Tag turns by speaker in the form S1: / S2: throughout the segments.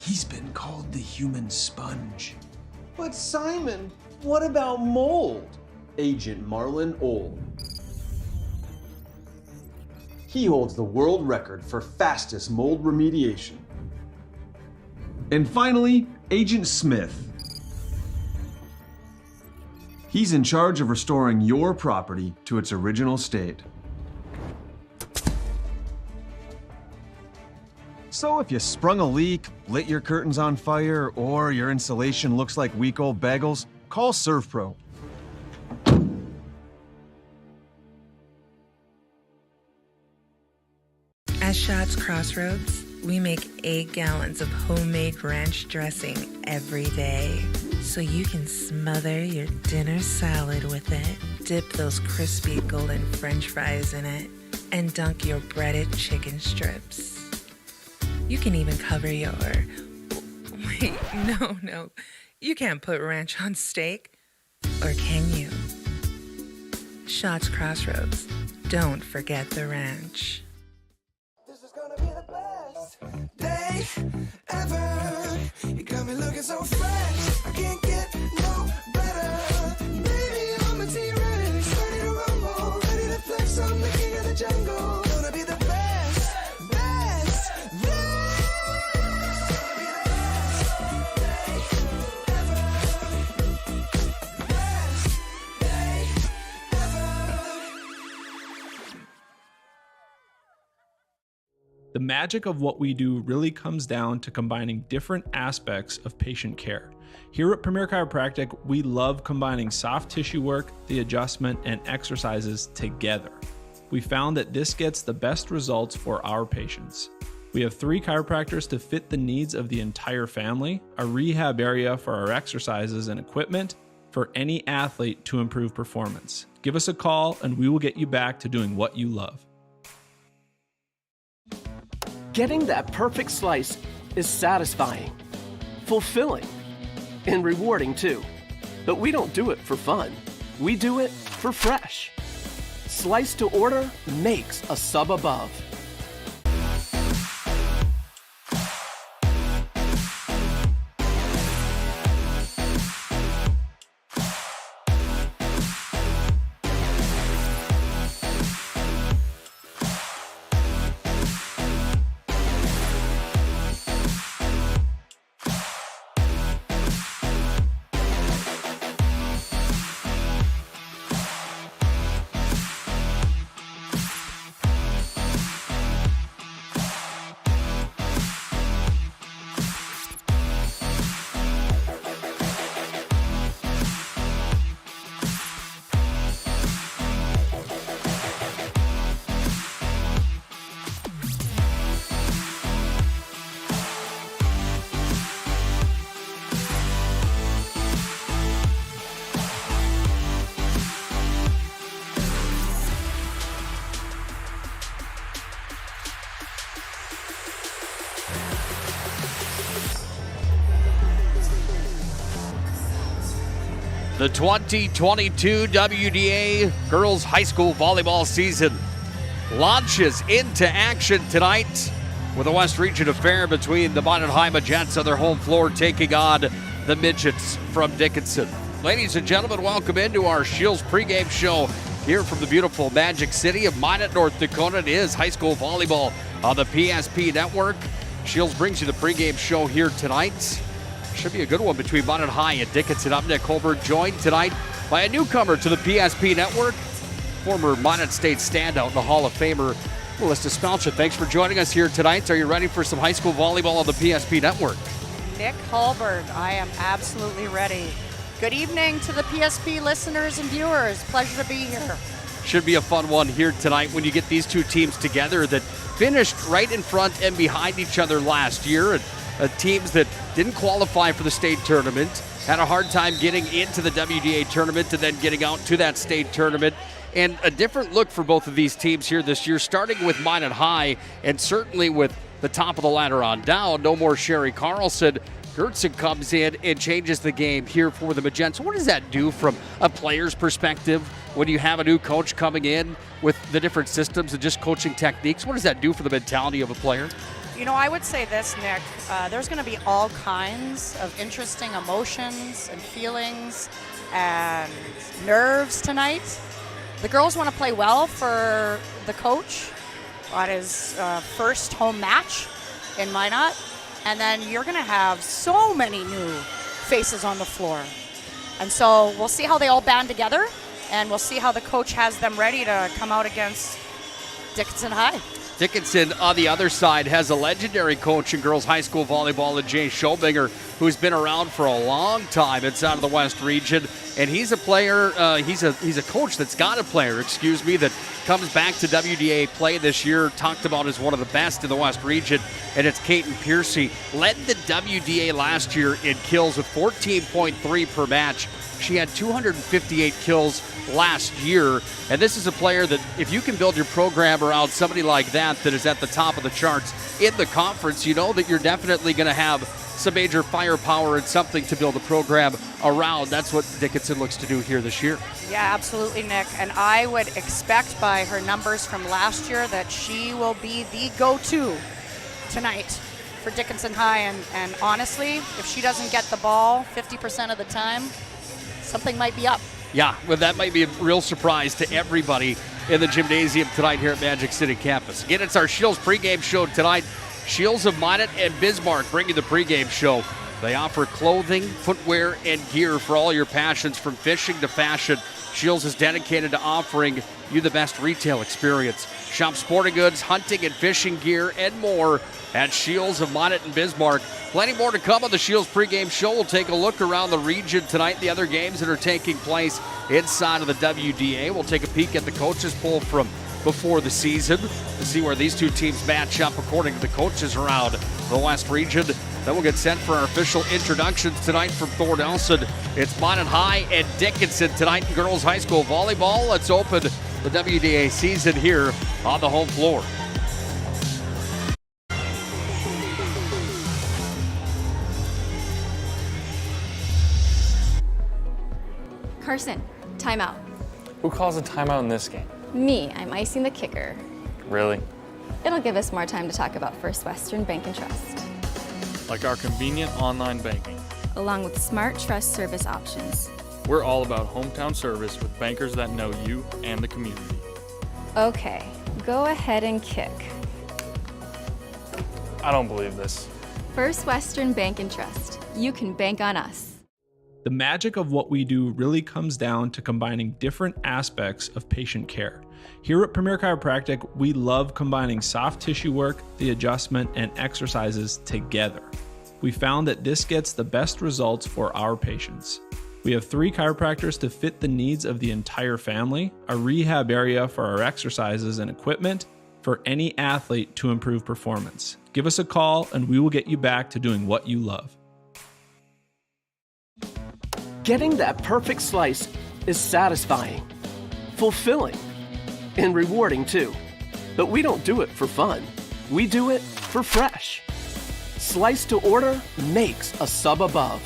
S1: He's been called the human sponge.
S2: But Simon, what about mold? Agent Marlon Old. He holds the world record for fastest mold remediation.
S1: And finally, Agent Smith. He's in charge of restoring your property to its original state. So if you sprung a leak, lit your curtains on fire, or your insulation looks like week old bagels, call ServPro.
S3: At Shots Crossroads, we make 8 gallons of homemade ranch dressing every day, so you can smother your dinner salad with it, dip those crispy golden French fries in it, and dunk your breaded chicken strips. You can even cover your... Wait, no. You can't put ranch on steak. Or can you? Shots Crossroads. Don't forget the ranch.
S4: This is gonna be the best day ever. You got me looking so fresh. I can't get no better. Baby, I'm a T-Rex, ready to rumble, ready to flex. I'm the king of the jungle. Gonna be the best.
S5: The magic of what we do really comes down to combining different aspects of patient care. Here at Premier Chiropractic, we love combining soft tissue work, the adjustment, and exercises together. We found that this gets the best results for our patients. We have 3 chiropractors to fit the needs of the entire family, a rehab area for our exercises and equipment, for any athlete to improve performance. Give us a call and we will get you back to doing what you love.
S6: Getting that perfect slice is satisfying, fulfilling, and rewarding too. But we don't do it for fun. We do it for fresh. Slice to order makes a sub above.
S7: The 2022 WDA Girls High School Volleyball season launches into action tonight with a West Region affair between the Minot Majettes on their home floor taking on the Midgets from Dickinson. Ladies and gentlemen, welcome into our Shields pregame show here from the beautiful Magic City of Minot, North Dakota. It is high school volleyball on the PSP network. Shields brings you the pregame show here tonight. Should be a good one between Minot High and Dickinson. I'm Nick Holberg, joined tonight by a newcomer to the PSP network, former Minot State standout and a Hall of Famer, Melissa Spelcha. Thanks for joining us here tonight. Are you ready for some high school volleyball on the PSP network?
S8: Nick Holberg, I am absolutely ready. Good evening to the PSP listeners and viewers. Pleasure to be here.
S7: Should be a fun one here tonight when you get these two teams together that finished right in front and behind each other last year. And teams that didn't qualify for the state tournament, had a hard time getting into the WDA tournament and then getting out to that state tournament. And a different look for both of these teams here this year, starting with Minot High and certainly with the top of the ladder on down. No more Sherry Carlson. Gertson comes in and changes the game here for the Majettes. What does that do from a player's perspective when you have a new coach coming in with the different systems and just coaching techniques? What does that do for the mentality of a player?
S8: You know, I would say this, Nick. There's going to be all kinds of interesting emotions and feelings and nerves tonight. The girls want to play well for the coach on his first home match in Minot. And then you're going to have so many new faces on the floor. And so we'll see how they all band together, and we'll see how the coach has them ready to come out against Dickinson High.
S7: Dickinson on the other side has a legendary coach in girls high school volleyball in Jay Schobinger, who's been around for a long time inside of the West region. And he's a player, he's a coach that's got a player, that comes back to WDA play this year, talked about as one of the best in the West region, and it's Kaiten Piercy. Led the WDA last year in kills with 14.3 per match. She had 258 kills last year, and this is a player that if you can build your program around somebody like that is at the top of the charts in the conference, you know that you're definitely going to have some major firepower and something to build a program around. That's what Dickinson looks to do here this year.
S8: Yeah, absolutely, Nick. And I would expect by her numbers from last year that she will be the go-to tonight for Dickinson High. And honestly, if she doesn't get the ball 50% of the time, something might be up.
S7: Yeah, well, that might be a real surprise to everybody in the gymnasium tonight here at Magic City campus. Again, it's our Shields pregame show tonight. Shields of Minot and Bismarck bring you the pregame show. They offer clothing, footwear, and gear for all your passions, from fishing to fashion. Shields is dedicated to offering you the best retail experience. Shop sporting goods, hunting and fishing gear, and more at Shields of Minot and Bismarck. Plenty more to come on the Shields pregame show. We'll take a look around the region tonight, the other games that are taking place inside of the WDA. We'll take a peek at the coaches poll from before the season to see where these two teams match up according to the coaches around the West region. Then we'll get set for our official introductions tonight from Thor Nelson. It's Minot High and Dickinson tonight in girls high school volleyball. Let's open the WDA season here on the home floor.
S9: Carson, timeout.
S10: Who calls a timeout in this game?
S9: Me, I'm icing the kicker.
S10: Really?
S9: It'll give us more time to talk about First Western Bank and Trust,
S10: Like our convenient online banking.
S9: along with smart trust service options.
S10: We're all about hometown service with bankers that know you and the community.
S9: Okay, go ahead and kick.
S10: I don't believe this.
S9: First Western Bank and Trust. You can bank on us.
S5: The magic of what we do really comes down to combining different aspects of patient care. Here at Premier Chiropractic, we love combining soft tissue work, the adjustment, and exercises together. We found that this gets the best results for our patients. We have 3 chiropractors to fit the needs of the entire family, a rehab area for our exercises and equipment for any athlete to improve performance. Give us a call and we will get you back to doing what you love.
S6: Getting that perfect slice is satisfying, fulfilling, and rewarding too. But we don't do it for fun. We do it for fresh. Slice to order makes a sub above.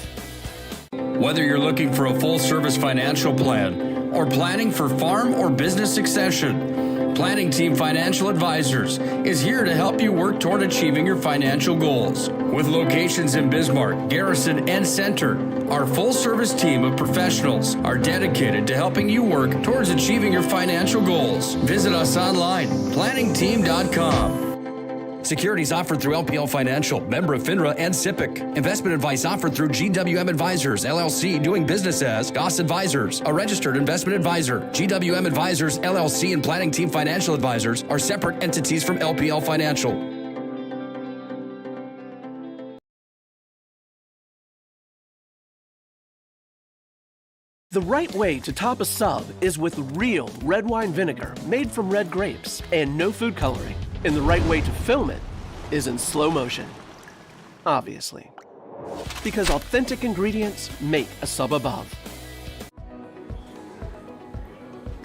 S11: Whether you're looking for a full-service financial plan or planning for farm or business succession, Planning Team Financial Advisors is here to help you work toward achieving your financial goals. With locations in Bismarck, Garrison, and Center, our full-service team of professionals are dedicated to helping you work towards achieving your financial goals. Visit us online, planningteam.com. Securities offered through LPL Financial, member of FINRA and SIPC. Investment advice offered through GWM Advisors, LLC, doing business as Goss Advisors, a registered investment advisor. GWM Advisors, LLC, and Planning Team Financial Advisors are separate entities from LPL Financial.
S6: The right way to top a sub is with real red wine vinegar made from red grapes and no food coloring. And the right way to film it is in slow motion. Obviously. Because authentic ingredients make a sub above.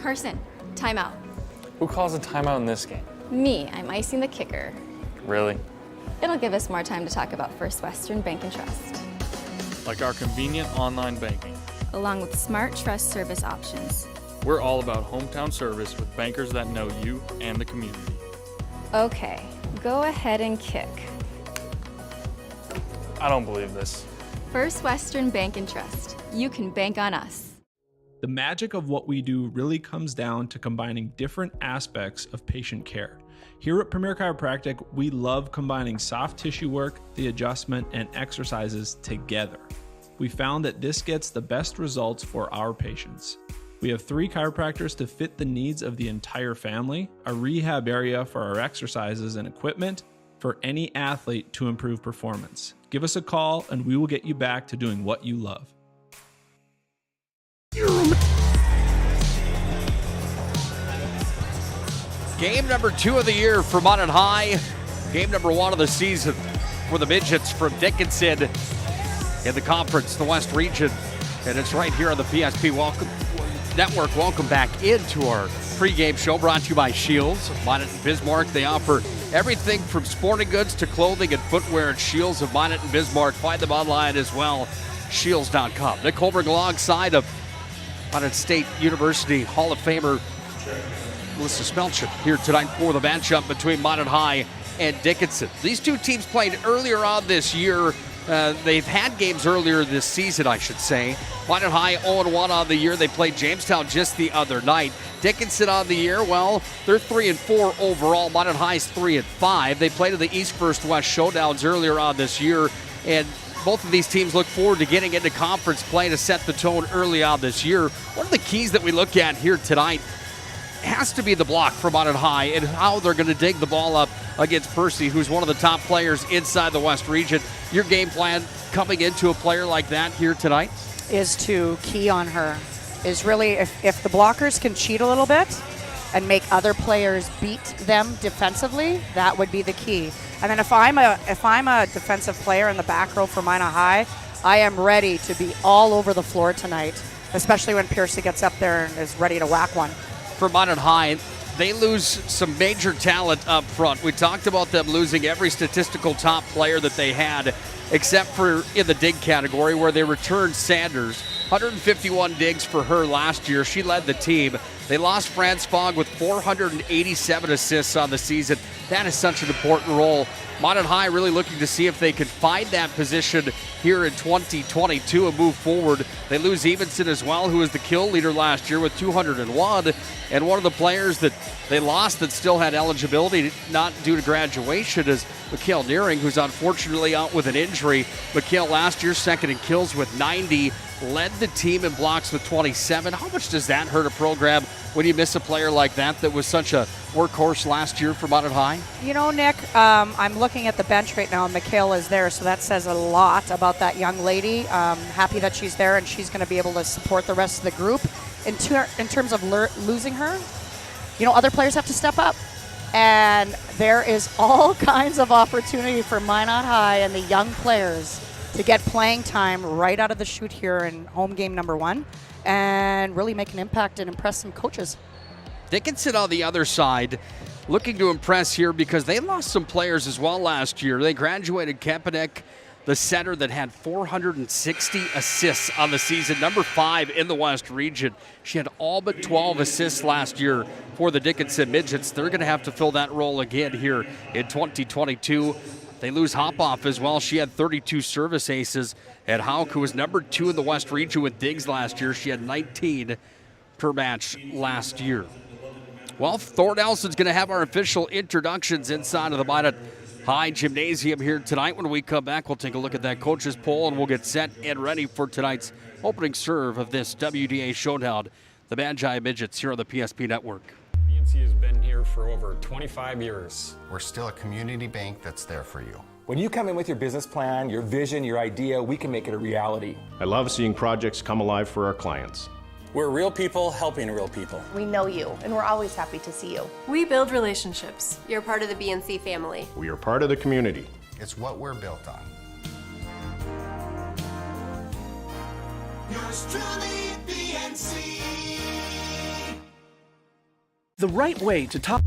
S9: Carson, timeout.
S10: Who calls a timeout in this game?
S9: Me, I'm icing the kicker.
S10: Really?
S9: It'll give us more time to talk about First Western Bank and Trust,
S10: Like our convenient online banking.
S9: along with smart trust service options.
S10: We're all about hometown service with bankers that know you and the community.
S9: Okay, go ahead and kick.
S10: I don't believe this.
S9: First Western Bank and Trust. You can bank on us.
S5: The magic of what we do really comes down to combining different aspects of patient care. Here at Premier Chiropractic, we love combining soft tissue work, the adjustment, and exercises together. We found that this gets the best results for our patients. We have 3 chiropractors to fit the needs of the entire family, a rehab area for our exercises and equipment for any athlete to improve performance. Give us a call and we will get you back to doing what you love.
S7: Game number 2 of the year for Minot High. Game number 1 of the season for the Midgets from Dickinson in the conference, the West Region. And it's right here on the PSP Network. Welcome back into our pregame show brought to you by Shields. Minot and Bismarck, they offer everything from sporting goods to clothing and footwear at Shields of Minot and Bismarck. Find them online as well, shields.com. Nick Holberg alongside of Minot State University Hall of Famer Melissa Spelchin here tonight for the matchup between Minot High and Dickinson. These two teams played earlier on this year. They've had games earlier this season, I should say. Minot High 0-1 on the year. They played Jamestown just the other night. Dickinson on the year, well, they're 3-4 overall. Minot High's 3-5. They played in the East First West Showdowns earlier on this year, and both of these teams look forward to getting into conference play to set the tone early on this year. One of the keys that we look at here tonight has to be the block for Minot High and how they're going to dig the ball up against Percy, who's one of the top players inside the West Region. Your game plan coming into a player like that here tonight?
S8: Is to key on her. Is really, if the blockers can cheat a little bit and make other players beat them defensively, that would be the key. And then if I'm a defensive player in the back row for Minot High, I am ready to be all over the floor tonight, especially when Percy gets up there and is ready to whack one.
S7: For Minot High, they lose some major talent up front. We talked about them losing every statistical top player that they had, except for in the dig category where they returned Sanders. 151 digs for her last year. She led the team. They lost Franz Fogg with 487 assists on the season. That is such an important role. Minot High really looking to see if they can find that position here in 2022 and move forward. They lose Evenson as well, who was the kill leader last year with 201. And one of the players that they lost that still had eligibility, not due to graduation, is Mikhail Nearing, who's unfortunately out with an injury. Mikhail last year second in kills with 90, led the team in blocks with 27. How much does that hurt a program when you miss a player like that was such a workhorse last year for Minot High?
S8: You know, Nick, I'm looking at the bench right now, and Mikhail is there, so that says a lot about that young lady. Happy that she's there, and she's going to be able to support the rest of the group. In terms of losing her, you know, other players have to step up. And there is all kinds of opportunity for Minot High and the young players to get playing time right out of the chute here in home game number 1 and really make an impact and impress some coaches.
S7: Dickinson on the other side looking to impress here because they lost some players as well last year. They graduated Kaepernick, the center that had 460 assists on the season, number 5 in the West Region. She had all but 12 assists last year for the Dickinson Midgets. They're going to have to fill that role again here in 2022. They lose Hopoff as well. She had 32 service aces. And Hauk, who was number 2 in the West Region with digs last year, she had 19 per match last year. Well, Thor Nelson's going to have our official introductions inside of the Minot High Gymnasium here tonight. When we come back, we'll take a look at that coach's poll and we'll get set and ready for tonight's opening serve of this WDA Showdown. The Magi Midgets here on the PSP Network.
S12: BNC has been here for over 25 years.
S13: We're still a community bank that's there for you.
S14: When you come in with your business plan, your vision, your idea, we can make it a reality.
S15: I love seeing projects come alive for our clients.
S12: We're real people helping real people.
S16: We know you, and we're always happy to see you.
S17: We build relationships. You're part of the BNC family.
S15: We are part of the community.
S13: It's what we're built on.
S4: Yours truly, BNC.
S6: The right way to talk.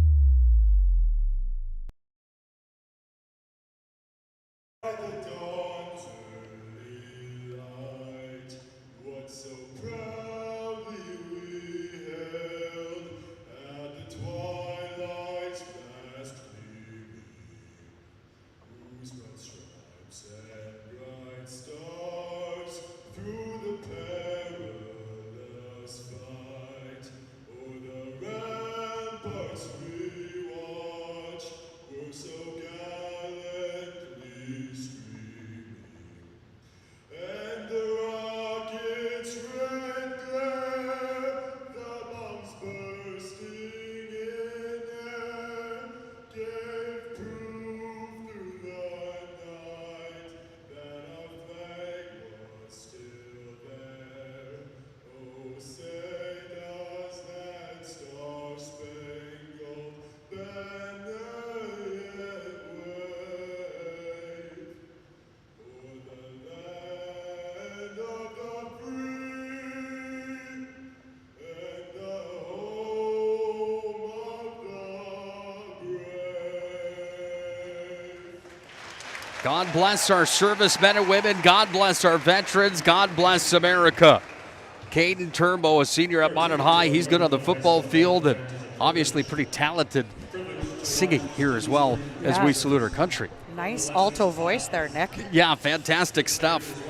S7: God bless our servicemen and women. God bless our veterans. God bless America. Caden Turnbow, a senior at Minot High. He's good on the football field and obviously pretty talented singing here as well as we salute our country.
S8: Nice alto voice there, Nick.
S7: Yeah, fantastic stuff.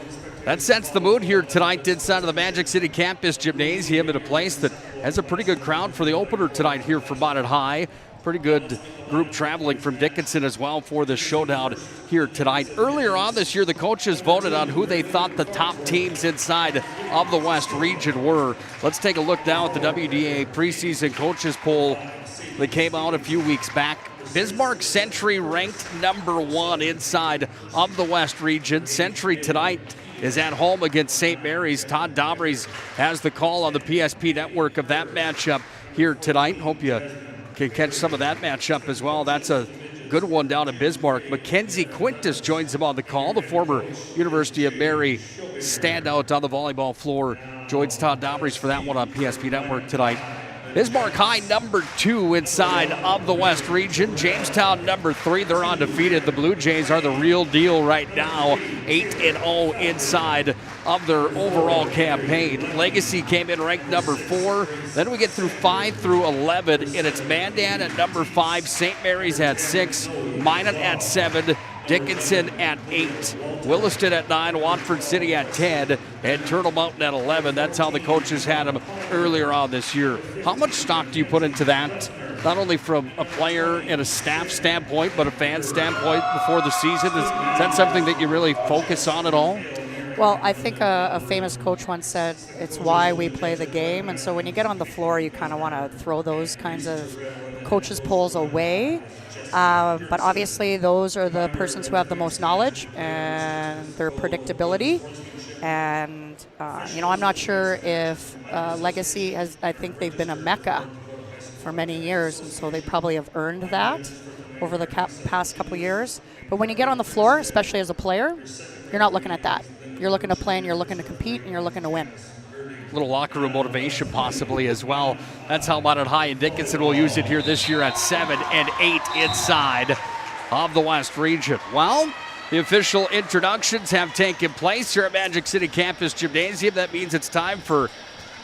S7: That sets the mood here tonight inside of the Magic City Campus Gymnasium in a place that has a pretty good crowd for the opener tonight here for Minot High. Pretty good group traveling from Dickinson as well for this showdown here tonight. Earlier on this year, the coaches voted on who they thought the top teams inside of the West region were. Let's take a look now at the WDA preseason coaches poll that came out a few weeks back. Bismarck Century ranked number 1 inside of the West region. Century tonight is at home against St. Mary's. Todd Dobries has the call on the PSP network of that matchup here tonight. Hope you can catch some of that matchup as well. That's a good one down in Bismarck. Mackenzie Quintus joins him on the call. The former University of Mary standout on the volleyball floor joins Todd Dobries for that one on PSP network tonight. Bismarck High number 2 inside of the West region. Jamestown number 3. They're undefeated. The Blue Jays are the real deal right now. 8-0 inside of their overall campaign. Legacy came in ranked number 4. Then we get through 5 through 11, and it's Mandan at number 5, St. Mary's at 6, Minot at 7, Dickinson at 8, Williston at 9, Watford City at 10, and Turtle Mountain at 11. That's how the coaches had them earlier on this year. How much stock do you put into that, not only from a player and a staff standpoint, but a fan standpoint before the season? Is that something that you really focus on at all?
S8: Well, I think a famous coach once said, it's why we play the game. And so when you get on the floor, you kind of want to throw those kinds of coaches' polls away. But obviously, those are the persons who have the most knowledge and their predictability. And, I'm not sure if Legacy has, I think they've been a mecca for many years. And so they probably have earned that over the past couple years. But when you get on the floor, especially as a player, you're not looking at that. You're looking to play and you're looking to compete and you're looking to win.
S7: Little locker room motivation possibly as well. That's how Minot High and Dickinson will use it here this year at 7 and 8 inside of the West region. Well, the official introductions have taken place here at Magic City Campus Gymnasium. That means it's time for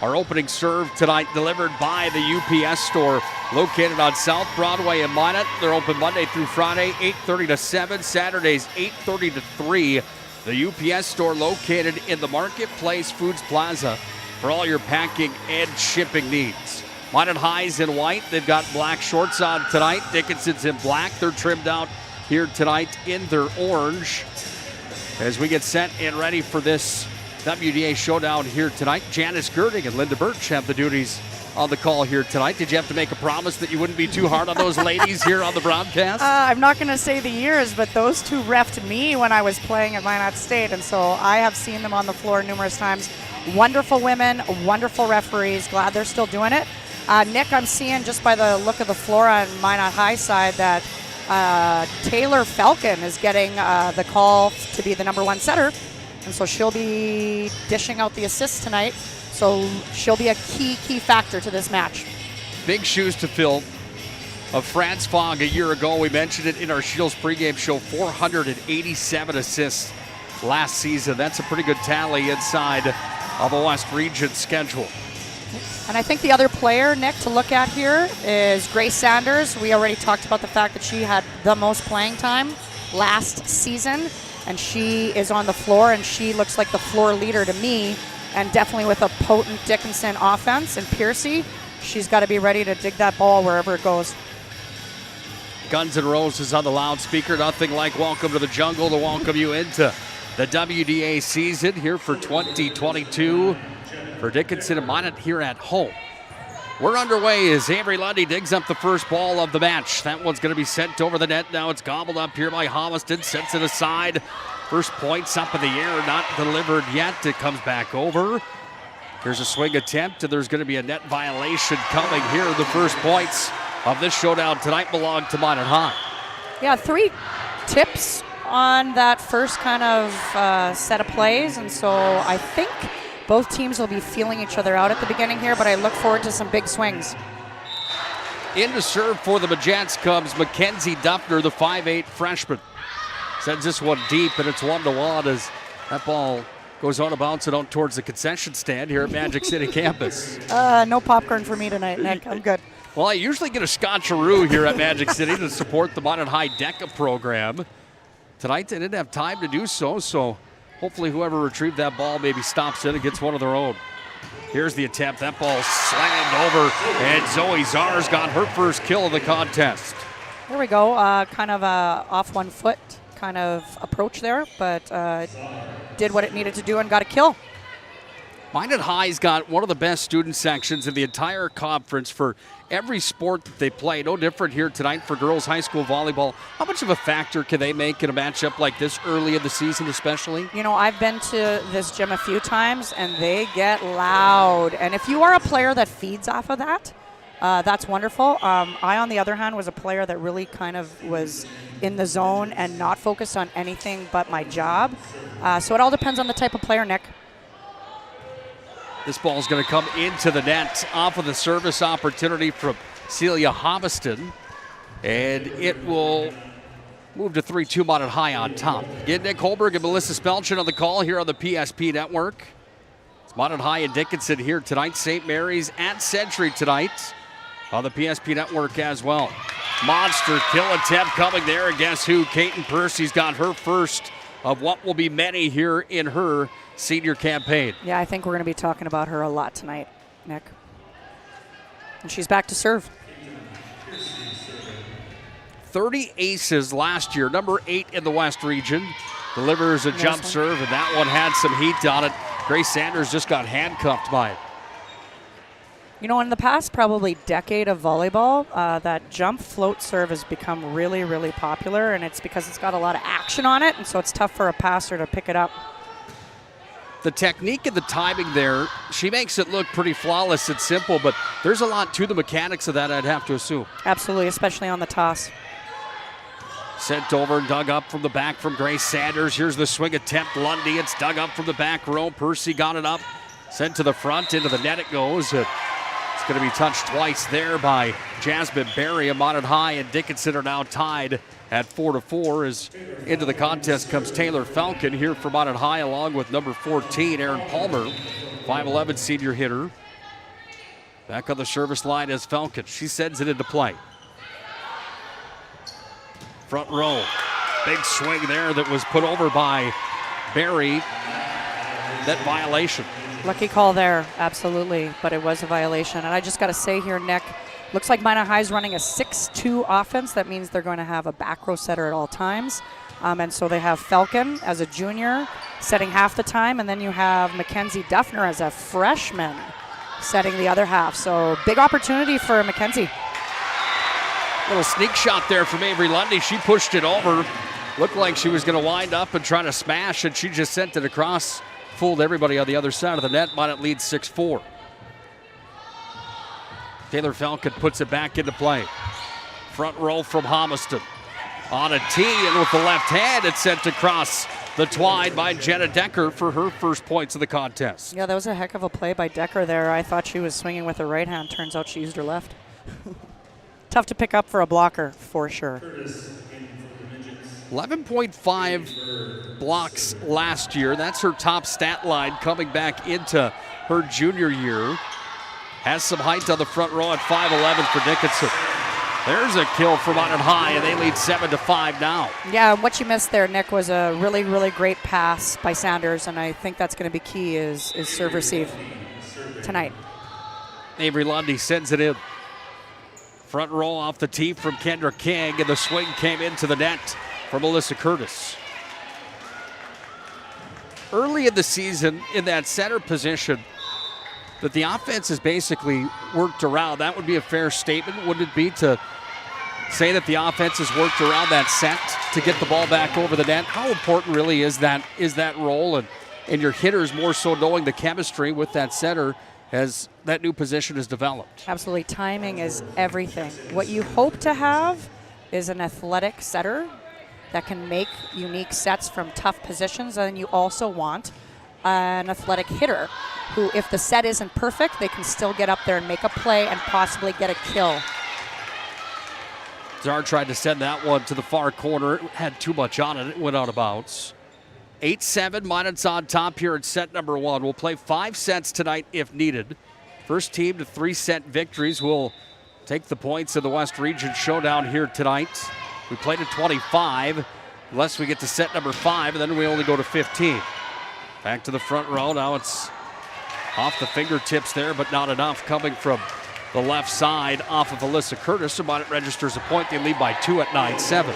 S7: our opening serve tonight, delivered by the UPS store located on South Broadway in Minot. They're open Monday through Friday, 8:30 to 7, Saturdays 8:30 to 3. The UPS store located in the Marketplace Foods Plaza for all your packing and shipping needs. Minot High's in white. They've got black shorts on tonight. Dickinson's in black. They're trimmed out here tonight in their orange. As we get set and ready for this WDA showdown here tonight, Janice Girding and Linda Birch have the duties on the call here tonight. Did you have to make a promise that you wouldn't be too hard on those ladies here on the broadcast?
S8: I'm not going to say the years, but those two reffed me when I was playing at Minot State, and so I have seen them on the floor numerous times. Wonderful women, wonderful referees. Glad they're still doing it. Nick, I'm seeing just by the look of the floor on Minot High side that Taylor Falcon is getting the call to be the number 1 setter, and so she'll be dishing out the assists tonight. So she'll be a key factor to this match.
S7: Big shoes to fill. Of Franz Fogg a year ago, we mentioned it in our Shields pregame show, 487 assists last season. That's a pretty good tally inside of the West region schedule.
S8: And I think the other player, Nick, to look at here is Grace Sanders. We already talked about the fact that she had the most playing time last season, and she is on the floor, and she looks like the floor leader to me. And definitely with a potent Dickinson offense and Piercy, she's got to be ready to dig that ball wherever it goes.
S7: Guns N' Roses on the loudspeaker. Nothing like Welcome to the Jungle to welcome you into the WDA season here for 2022 for Dickinson and Minot here at home. We're underway as Avery Lundy digs up the first ball of the match. That one's going to be sent over the net. Now it's gobbled up here by Holliston. Sets it aside. First points up in the air, not delivered yet. It comes back over. Here's a swing attempt, and there's going to be a net violation coming here. The first points of this showdown tonight belong to Minot High.
S8: Yeah, 3 tips on that first kind of set of plays, and so I think both teams will be feeling each other out at the beginning here, but I look forward to some big swings. In to serve for the Majettes comes Mackenzie Duffner, the 5'8 freshman.
S7: Sends this one deep, and it's 1-1 as that ball goes on a bounce and out towards the concession stand here at Magic City campus.
S8: No popcorn for me tonight, Nick. I'm good.
S7: Well, I usually get a scotcheroo here at Magic City to support the Minot High DECA program. Tonight they didn't have time to do so, so hopefully whoever retrieved that ball maybe stops in and gets one of their own. Here's the attempt. That ball slammed over, and Zoe Czar's got her first kill of the contest.
S8: There we go. Kind of a off one foot kind of approach there, but did what it needed to do and got a kill.
S7: Minot High's got one of the best student sections in the entire conference for every sport that they play. No different here tonight for girls high school volleyball. How much of a factor can they make in a matchup like this early in the season especially?
S8: You know, I've been to this gym a few times, and they get loud. And if you are a player that feeds off of that, that's wonderful. I, on the other hand, was a player that really kind of was in the zone and not focused on anything but my job. So it all depends on the type of player, Nick.
S7: This ball is going to come into the net off of the service opportunity from Celia Hobbeston. And it will move to 3-2 Minot High on top. Get Nick Holberg and Melissa Spelchin on the call here on the PSP Network. It's Minot High and Dickinson here tonight. St. Mary's at Century tonight on the PSP Network as well. Monster kill attempt coming there. And guess who? Kaiten Percy's got her first of what will be many here in her senior campaign.
S8: Yeah, I think we're going to be talking about her a lot tonight, Nick. And she's back to serve.
S7: 30 aces last year, number 8 in the West region. Delivers a jump serve, and that one had some heat on it. Grace Sanders just got handcuffed by it.
S8: You know, in the past probably decade of volleyball, that jump float serve has become really, really popular, and it's because it's got a lot of action on it, and so it's tough for a passer to pick it up.
S7: The technique and the timing there, she makes it look pretty flawless and simple, but there's a lot to the mechanics of that, I'd have to assume.
S8: Absolutely, especially on the toss.
S7: Sent over and dug up from the back from Grace Sanders. Here's the swing attempt. Lundy, it's dug up from the back row. Percy got it up. Sent to the front, into the net it goes. It's going to be touched twice there by Jasmine Berry. Minot High and Dickinson are now tied at 4-4 as into the contest comes Taylor Falcon here for Minot High along with number 14, Aaron Palmer, 5'11" senior hitter. Back on the service line is Falcon. She sends it into play. Front row. Big swing there that was put over by Berry. That violation.
S8: Lucky call there, absolutely, but it was a violation. And I just got to say here, Nick, looks like Minot High's running a 6-2 offense. That means they're going to have a back row setter at all times. And so they have Falcon as a junior setting half the time, and then you have Mackenzie Duffner as a freshman setting the other half. So big opportunity for Mackenzie.
S7: Little sneak shot there from Avery Lundy. She pushed it over. Looked like she was going to wind up and try to smash, and she just sent it across. Fooled everybody on the other side of the net. Minot leads 6-4. Taylor Falcon puts it back into play. Front row from Homiston. On a tee, and with the left hand, it's sent across the twine by Jenna Decker for her first points of the contest.
S8: Yeah, that was a heck of a play by Decker there. I thought she was swinging with her right hand. Turns out she used her left. Tough to pick up for a blocker, for sure.
S7: 11.5 blocks last year. That's her top stat line coming back into her junior year. Has some height on the front row at 5'11" for Dickinson. There's a kill for Minot High, and they lead 7-5 now.
S8: Yeah, what you missed there, Nick, was a really, really great pass by Sanders, and I think that's going to be key is serve receive tonight.
S7: Avery Lundy sends it in. Front row off the tee from Kendra King, and the swing came into the net for Melissa Curtis. Early in the season, in that center position, that the offense is basically worked around. That would be a fair statement, wouldn't it be, to say that the offense has worked around that set to get the ball back over the net? How important really is that role, and your hitters more so knowing the chemistry with that center as that new position is developed?
S8: Absolutely. Timing is everything. What you hope to have is an athletic setter that can make unique sets from tough positions, and you also want an athletic hitter who, if the set isn't perfect, they can still get up there and make a play and possibly get a kill.
S7: Czar tried to send that one to the far corner. It had too much on it. It went out of bounds. 8-7, Minot's on top here in set number 1. We'll play 5 sets tonight if needed. First team to 3-set victories will take the points of the West Region Showdown here tonight. We played at 25, unless we get to set number 5, and then we only go to 15. Back to the front row. Now it's off the fingertips there, but not enough. Coming from the left side off of Alyssa Curtis. So Minot registers a point. They lead by 2 at 9-7.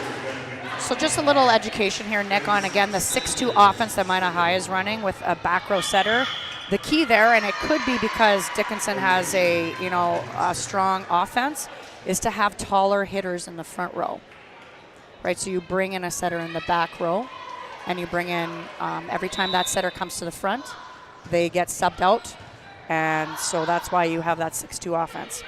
S8: So just a little education here, Nick, on, again, the 6-2 offense that Minot High is running with a back row setter. The key there, and it could be because Dickinson has a strong offense, is to have taller hitters in the front row. Right, so you bring in a setter in the back row, and you bring in, every time that setter comes to the front, they get subbed out, and so that's why you have that 6-2 offense.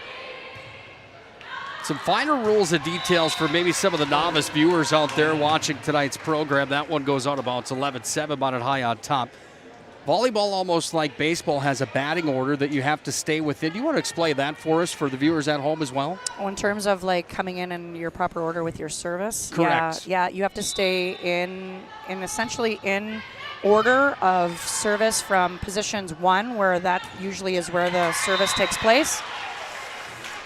S7: Some finer rules and details for maybe some of the novice viewers out there watching tonight's program. That one goes out about 11-7, Minot High on top. Volleyball, almost like baseball, has a batting order that you have to stay within. Do you want to explain that for us, for the viewers at home as well?
S8: Oh, in terms of like coming in your proper order with your service?
S7: Correct.
S8: Yeah, you have to stay in essentially in order of service from positions 1, where that usually is where the service takes place.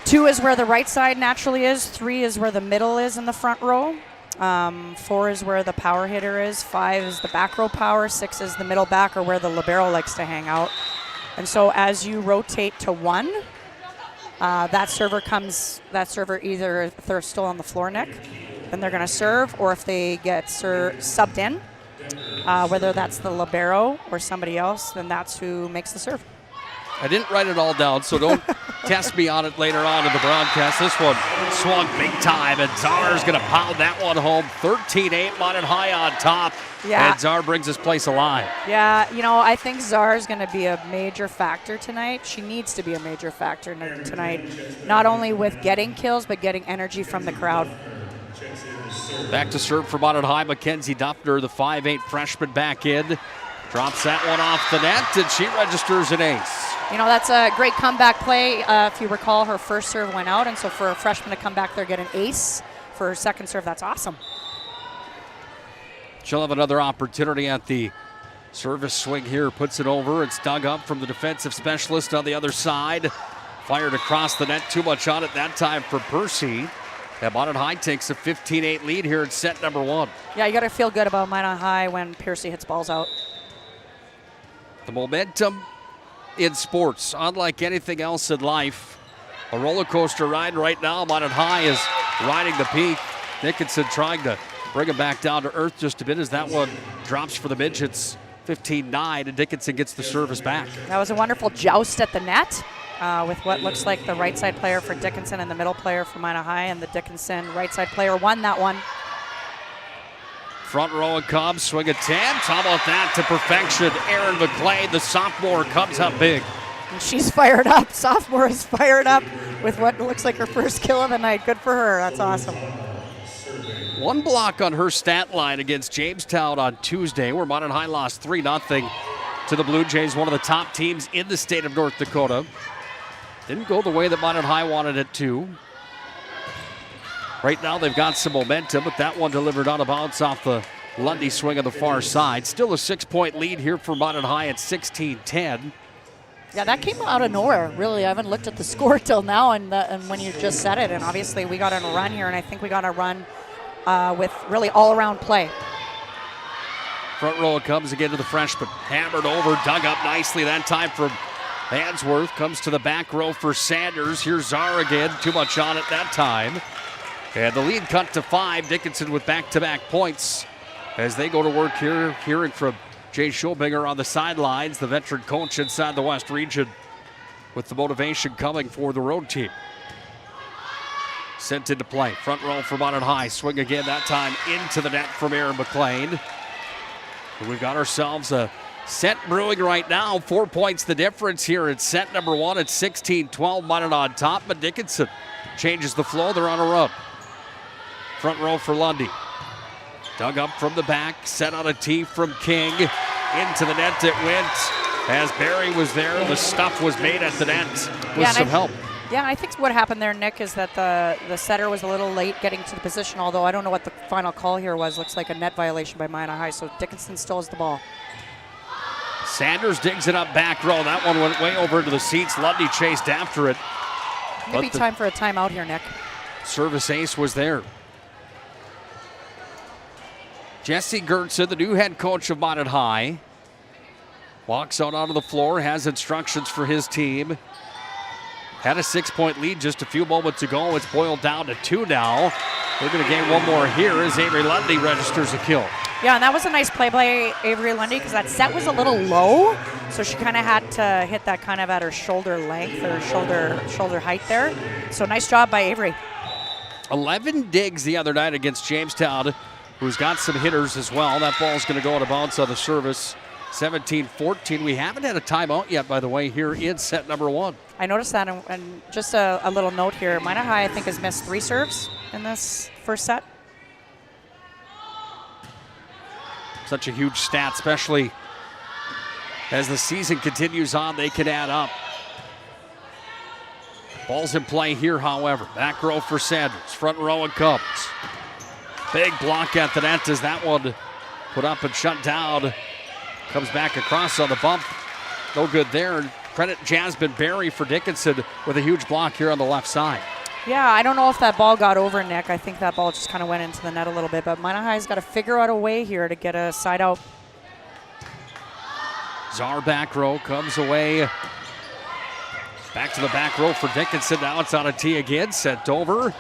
S8: 2 is where the right side naturally is. 3 is where the middle is in the front row. 4 is where the power hitter is. 5 is the back row power. 6 is the middle back, or where the libero likes to hang out. And so as you rotate to 1, that server either, if they're still on the floor, Nick, then they're going to serve, or if they get subbed in, whether that's the libero or somebody else, then that's who makes the serve.
S7: I didn't write it all down, so don't test me on it later on in the broadcast. This one swung big time, and Czar's going to pound that one home. 13-8, Minot High on top.
S8: Yeah.
S7: And Czar brings this place alive.
S8: Yeah, I think Czar's going to be a major factor tonight. She needs to be a major factor tonight, not only with getting kills, but getting energy from the crowd.
S7: Back to serve for Minot High. Mackenzie Duffner, the 5'8 freshman, back in. Drops that one off the net, and she registers an ace.
S8: That's a great comeback play. If you recall, her first serve went out, and so for a freshman to come back there, get an ace for her second serve, that's awesome.
S7: She'll have another opportunity at the service swing here. Puts it over. It's dug up from the defensive specialist on the other side. Fired across the net. Too much on it that time for Percy. And Minot High takes a 15-8 lead here in set number 1.
S8: Yeah, you got to feel good about Minot High when Percy hits balls out.
S7: The momentum in sports, unlike anything else in life, a roller coaster ride right now. Minot High is riding the peak. Dickinson trying to bring him back down to earth just a bit as that one drops for the Midgets. 15-9, and Dickinson gets the service back.
S8: That was a wonderful joust at the net with what looks like the right side player for Dickinson and the middle player for Minot High, and the Dickinson right side player won that one.
S7: Front row of Cubs, swing attempt. How about that to perfection? Erin McLean, the sophomore, comes up big.
S8: And she's fired up. Sophomore is fired up with what looks like her first kill of the night. Good for her. That's awesome.
S7: One block on her stat line against Jamestown on Tuesday, where Minot High lost 3-0 to the Blue Jays, one of the top teams in the state of North Dakota. Didn't go the way that Minot High wanted it to. Right now they've got some momentum, but that one delivered out of bounds off the Lundy swing on the far side. Still a 6-point lead here for Minot High at 16-10.
S8: Yeah, that came out of nowhere, really. I haven't looked at the score till now, and when you just said it, and obviously we got on a run here, and I think we got a run with really all-around play.
S7: Front row comes again to the freshman. Hammered over, dug up nicely that time from Hansworth. Comes to the back row for Sanders. Here's Czar again. Too much on it that time. And the lead cut to 5. Dickinson with back-to-back points as they go to work here. Hearing from Jay Schobinger on the sidelines, the veteran coach inside the West Region, with the motivation coming for the road team. Sent into play. Front row for Minot High. Swing again, that time into the net from Erin McLean. And we've got ourselves a set brewing right now. 4 points the difference here in set number 1 at 16-12. Minot on top, but Dickinson changes the flow. They're on a run. Front row for Lundy. Dug up from the back, set on a tee from King. Into the net it went as Barry was there. The stuff was made at the net with some help.
S8: Yeah, I think what happened there, Nick, is that the setter was a little late getting to the position, although I don't know what the final call here was. Looks like a net violation by Minot High, so Dickinson still has the ball.
S7: Sanders digs it up back row. That one went way over into the seats. Lundy chased after it.
S8: Maybe time for a timeout here, Nick.
S7: Service ace was there. Jesse Gertson, the new head coach of Minot High, walks out onto the floor, has instructions for his team. Had a 6-point lead just a few moments ago. It's boiled down to 2 now. They're going to gain one more here as Avery Lundy registers a kill.
S8: Yeah, and that was a nice play by Avery Lundy because that set was a little low, so she kind of had to hit that kind of at her shoulder length or shoulder height there. So nice job by Avery.
S7: 11 digs the other night against Jamestown, who's got some hitters as well. That ball's going to go out of bounds on the service. 17-14. We haven't had a timeout yet, by the way, here in set number 1.
S8: I noticed that, and just a little note here. Minot High, I think, has missed 3 serves in this first set.
S7: Such a huge stat, especially as the season continues on, they can add up. Ball's in play here, however. Back row for Sanders. Front row it comes. Big block at the net as that one put up and shut down. Comes back across on the bump. No good there. And credit Jasmine Berry for Dickinson with a huge block here on the left side.
S8: Yeah, I don't know if that ball got over, Nick. I think that ball just kind of went into the net a little bit, but Minot High's got to figure out a way here to get a side out.
S7: Czar back row comes away. Back to the back row for Dickinson. Now it's on a tee again. Sent over.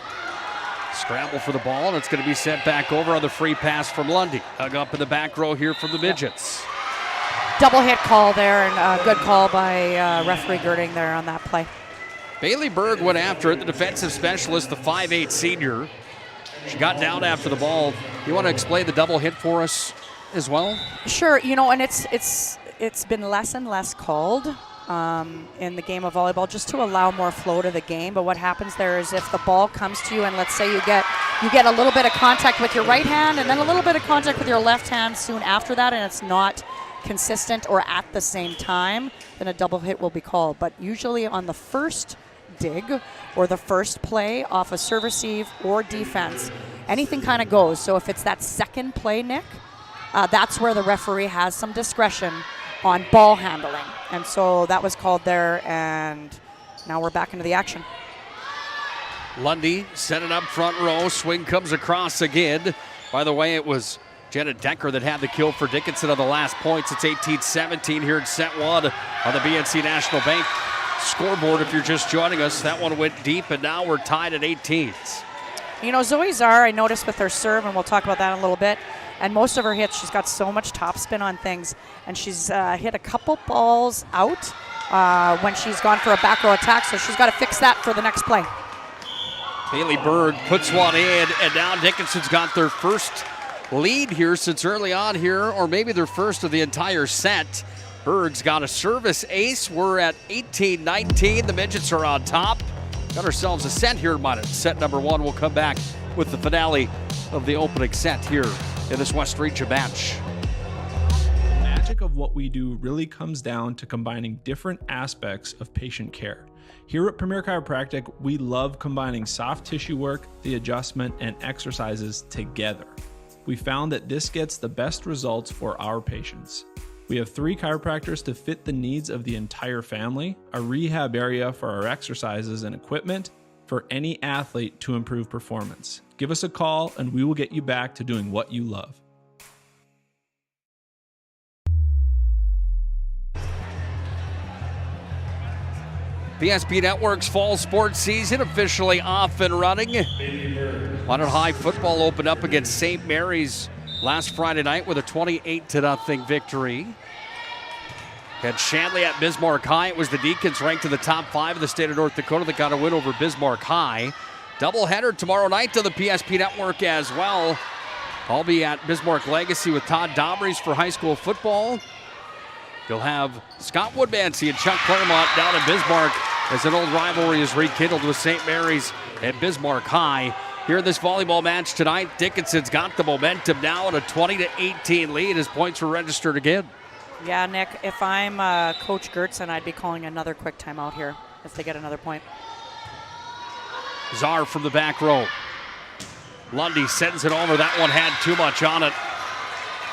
S7: Scramble for the ball, and it's going to be sent back over on the free pass from Lundy. Hug up in the back row here from the Midgets.
S8: Double hit call there, and a good call by referee Girding there on that play.
S7: Bailey Berg went after it, the defensive specialist, the 5'8 senior. She got down after the ball. You want to explain the double hit for us as well?
S8: Sure, and it's been less and less called in the game of volleyball just to allow more flow to the game. But what happens there is if the ball comes to you and let's say you get a little bit of contact with your right hand and then a little bit of contact with your left hand soon after that, and it's not consistent or at the same time, then a double hit will be called. But usually on the first dig or the first play off a serve receive or defense, anything kind of goes. So if it's that second play, Nick, that's where the referee has some discretion on ball handling. And so that was called there, and now we're back into the action.
S7: Lundy set it up front row. Swing comes across again. By the way, it was Jenna Decker that had the kill for Dickinson on the last points. It's 18-17 here in set 1 on the BNC National Bank scoreboard. If you're just joining us, that one went deep, and now we're tied at 18.
S8: Zoe Czar, I noticed with her serve, and we'll talk about that in a little bit, and most of her hits, she's got so much topspin on things, and she's hit a couple balls out when she's gone for a back row attack, so she's got to fix that for the next play.
S7: Bailey Berg puts one in, and now Dickinson's got their first lead here since early on here, or maybe their first of the entire set. Berg's got a service ace. We're at 18-19. The Midgets are on top. Got ourselves a set here in set number 1. We'll come back with the finale of the opening set here in this West Region match.
S5: The magic of what we do really comes down to combining different aspects of patient care. Here at Premier Chiropractic, we love combining soft tissue work, the adjustment, and exercises together. We found that this gets the best results for our patients. We have 3 chiropractors to fit the needs of the entire family, a rehab area for our exercises and equipment for any athlete to improve performance. Give us a call and we will get you back to doing what you love.
S7: PSP Network's fall sports season officially off and running. Minot High football opened up against St. Mary's last Friday night with a 28-0 victory. Had Shanley at Bismarck High. It was the Deacons ranked in the top 5 of the state of North Dakota that got a win over Bismarck High. Doubleheader tomorrow night to the PSP Network as well. I'll be at Bismarck Legacy with Todd Domries for high school football. You'll have Scott Woodmansey and Chuck Claremont down in Bismarck as an old rivalry is rekindled with St. Mary's and Bismarck High. Here in this volleyball match tonight, Dickinson's got the momentum now at a 20-18 lead as points were registered again.
S8: Yeah, Nick, if I'm Coach Gertson, I'd be calling another quick timeout here if they get another point.
S7: Czar from the back row. Lundy sends it over. That one had too much on it.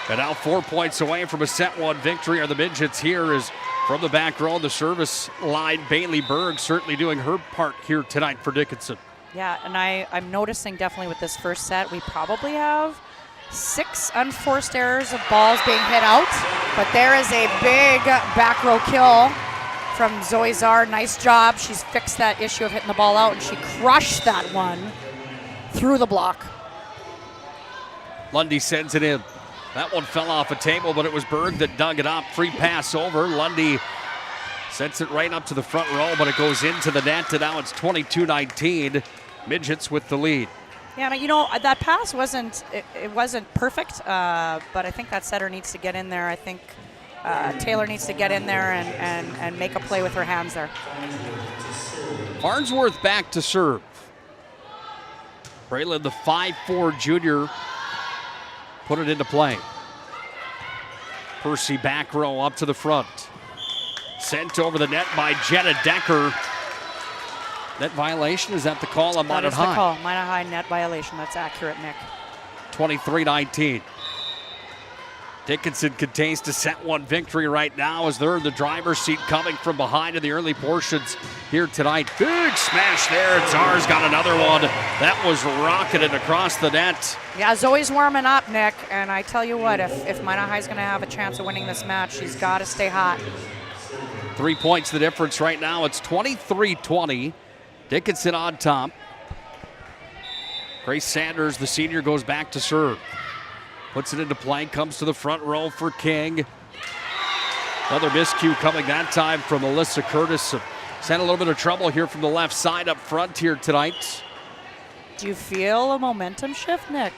S7: And now 4 points away from a set one victory are the Midgets. Here is from the back row, the service line, Bailey Berg certainly doing her part here tonight for Dickinson.
S8: Yeah, and I'm noticing definitely with this first set, we probably have 6 unforced errors of balls being hit out. But there is a big back row kill from Zoe Czar. Nice job. She's fixed that issue of hitting the ball out, and she crushed that one through the block.
S7: Lundy sends it in. That one fell off a table, but it was Berg that dug it up. Free pass over. Lundy sets it right up to the front row, but it goes into the net, and now it's 22-19. Midgets with the lead.
S8: Yeah, you know, that pass wasn't perfect, but I think that setter needs to get in there. I think Taylor needs to get in there and make a play with her hands there.
S7: Farnsworth back to serve. Braylon, the 5'4 junior, put it into play. Percy back row up to the front. Sent over the net by Jenna Decker. Net violation, is that the call on Minot High?
S8: That is the call. Minot High net violation. That's accurate, Nick.
S7: 23-19. Dickinson contains to set one victory right now as they're in the driver's seat coming from behind in the early portions here tonight. Big smash there. Czar's got another one. That was rocketed across the net.
S8: Yeah, Zoe's warming up, Nick. And I tell you what, if Minot High's going to have a chance of winning this match, she's got to stay hot.
S7: 3 points the difference right now. It's 23-20. Dickinson on top. Grace Sanders, the senior, goes back to serve. Puts it into play, comes to the front row for King. Another miscue coming that time from Alyssa Curtis. She's had a little bit of trouble here from the left side up front here tonight.
S8: Do you feel a momentum shift, Nick?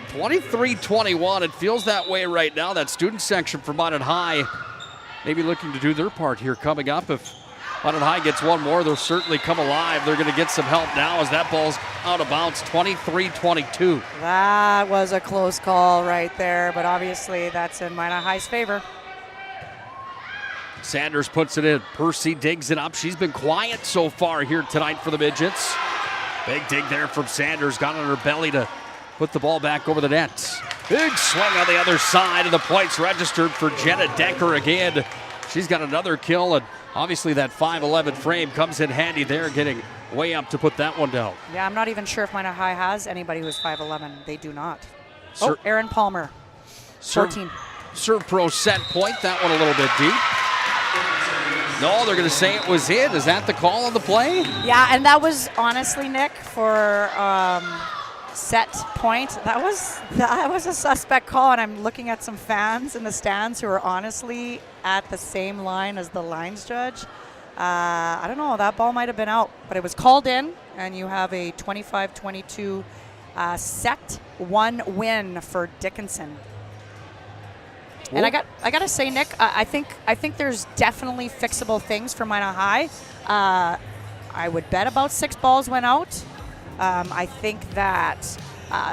S7: 23-21, it feels that way right now. That student section for Minot High maybe looking to do their part here coming up. If Minot High gets one more, they'll certainly come alive. They're going to get some help now as that ball's out of bounds, 23-22.
S8: That was a close call right there, but obviously that's in Minot High's favor.
S7: Sanders puts it in. Percy digs it up. She's been quiet so far here tonight for the Midgets. Big dig there from Sanders. Got on her belly to put the ball back over the net. Big swing on the other side, and the points registered for Jenna Decker again. She's got another kill, and obviously that 5'11 frame comes in handy there, getting way up to put that one down.
S8: Yeah, I'm not even sure if Minot High has anybody who's 5'11. They do not. Erin Palmer, 14.
S7: Serve pro set point, that one a little bit deep. No, they're going to say it was in. Is that the call on the play?
S8: Yeah, and that was honestly, Nick, for set point. That was a suspect call, and I'm looking at some fans in the stands who are honestly at the same line as the lines judge. I don't know, that ball might have been out, but it was called in, and you have a 25-22 set one win for Dickinson. And I got to say, Nick, I think there's definitely fixable things for Minot High. I would bet about 6 balls went out. I think that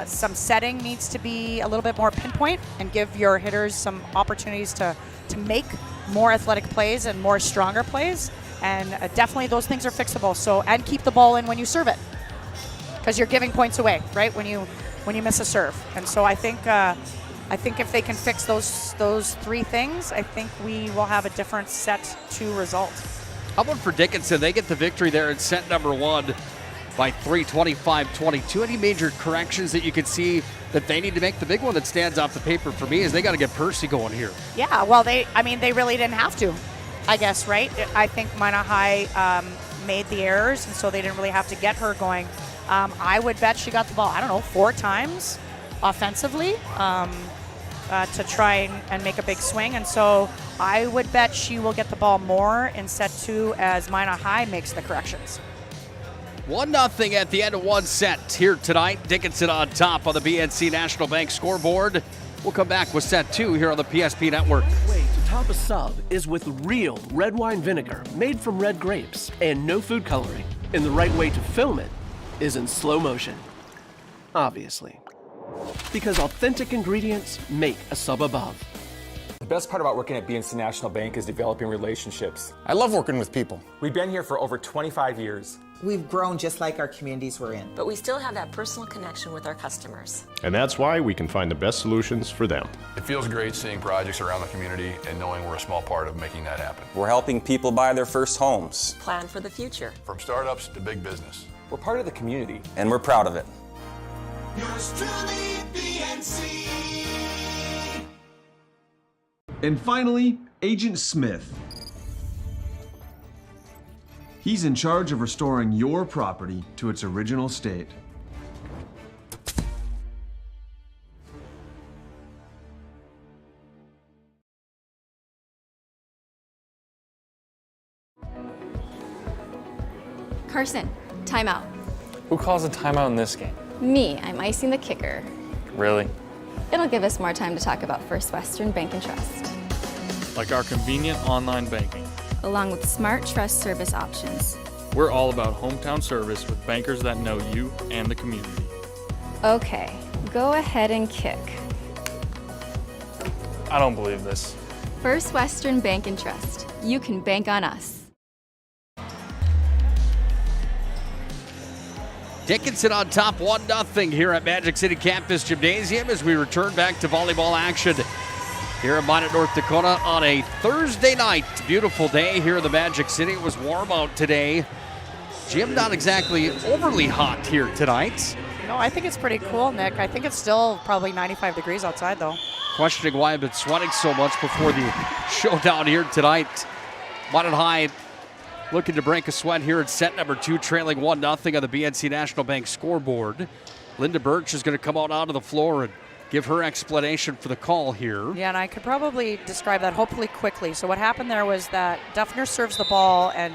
S8: some setting needs to be a little bit more pinpoint and give your hitters some opportunities to make more athletic plays and more stronger plays. And definitely those things are fixable. So, and keep the ball in when you serve it, because you're giving points away, right? When you miss a serve. And so I think if they can fix those 3 things, I think we will have a different set 2 result.
S7: How about for Dickinson? They get the victory there in set number 1 by 3, 25-22. Any major corrections that you could see that they need to make? The big one that stands off the paper for me is they got to get Percy going here.
S8: Yeah, well, they really didn't have to, I guess, right? I think Minot High made the errors, and so they didn't really have to get her going. I would bet she got the ball, 4 times offensively to try and make a big swing. And so I would bet she will get the ball more in set 2 as Minot High makes the corrections.
S7: 1-0 at the end of one set here tonight. Dickinson on top on the BNC National Bank scoreboard. We'll come back with set 2 here on the PSP Network.
S6: The way to top a sub is with real red wine vinegar made from red grapes and no food coloring. And the right way to film it is in slow motion, obviously. Because authentic ingredients make a sub above.
S14: The best part about working at BNC National Bank is developing relationships.
S13: I love working with people.
S14: We've been here for over 25 years.
S18: We've grown just like our communities we're in.
S19: But we still have that personal connection with our customers.
S15: And that's why we can find the best solutions for them.
S20: It feels great seeing projects around the community and knowing we're a small part of making that happen.
S21: We're helping people buy their first homes.
S19: Plan for the future.
S20: From startups to big business.
S14: We're part of the community.
S21: And we're proud of it.
S4: Yours truly, BNC.
S1: And finally, Agent Smith. He's in charge of restoring your property to its original state.
S9: Carson, timeout.
S10: Who calls a timeout in this game?
S9: Me, I'm icing the kicker.
S10: Really?
S9: It'll give us more time to talk about First Western Bank and Trust.
S10: Like our convenient online banking.
S9: Along with smart trust service options.
S10: We're all about hometown service with bankers that know you and the community.
S9: Okay, go ahead and kick.
S10: I don't believe this.
S9: First Western Bank and Trust. You can bank on us.
S7: Dickinson on top 1-0 here at Magic City Campus Gymnasium as we return back to volleyball action here in Minot, North Dakota on a Thursday night. Beautiful day here in the Magic City. It was warm out today. Gym not exactly overly hot here tonight.
S8: No, I think it's pretty cool, Nick. I think it's still probably 95 degrees outside, though.
S7: Questioning why I've been sweating so much before the showdown here tonight. Minot High looking to break a sweat here in set number 2, trailing 1-0 on the BNC National Bank scoreboard. Linda Birch is going to come out onto the floor and give her explanation for the call here.
S8: Yeah, and I could probably describe that hopefully quickly. So what happened there was that Duffner serves the ball and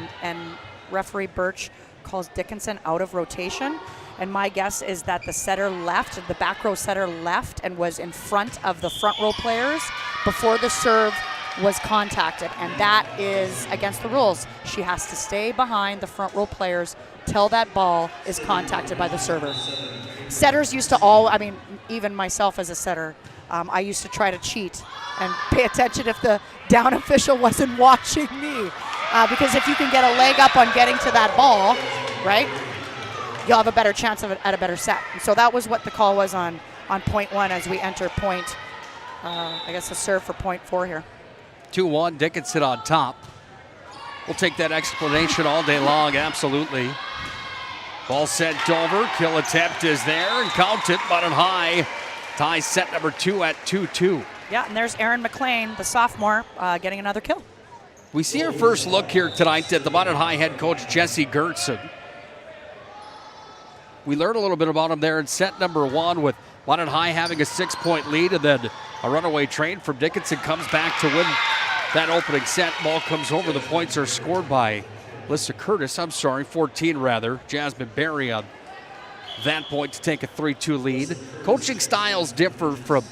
S8: referee Birch calls Dickinson out of rotation. And my guess is that the setter left, the back row setter left and was in front of the front row players before the serve was contacted, and that is against the rules. She has to stay behind the front row players till that ball is contacted by the server. Setters used to even myself as a setter, I used to try to cheat and pay attention if the down official wasn't watching me. Because if you can get a leg up on getting to that ball, right, you'll have a better chance of it at a better set. And so that was what the call was on point 1 as we enter point, I guess a serve for point 4 here.
S7: 2-1, Dickinson on top. We'll take that explanation all day long, absolutely. Ball sent over, kill attempt is there, and count it, Minot High ties set number 2 at 2-2.
S8: Yeah, and there's Aaron McLean, the sophomore, getting another kill.
S7: We see our first look here tonight at the Minot High head coach, Jesse Gertson. We learned a little bit about him there in set number 1 with Minot High having a 6-point lead, and then a runaway train from Dickinson comes back to win that opening set. Ball comes over. The points are scored by 14 rather. Jasmine Berry on that point to take a 3-2 lead. Coaching styles differ from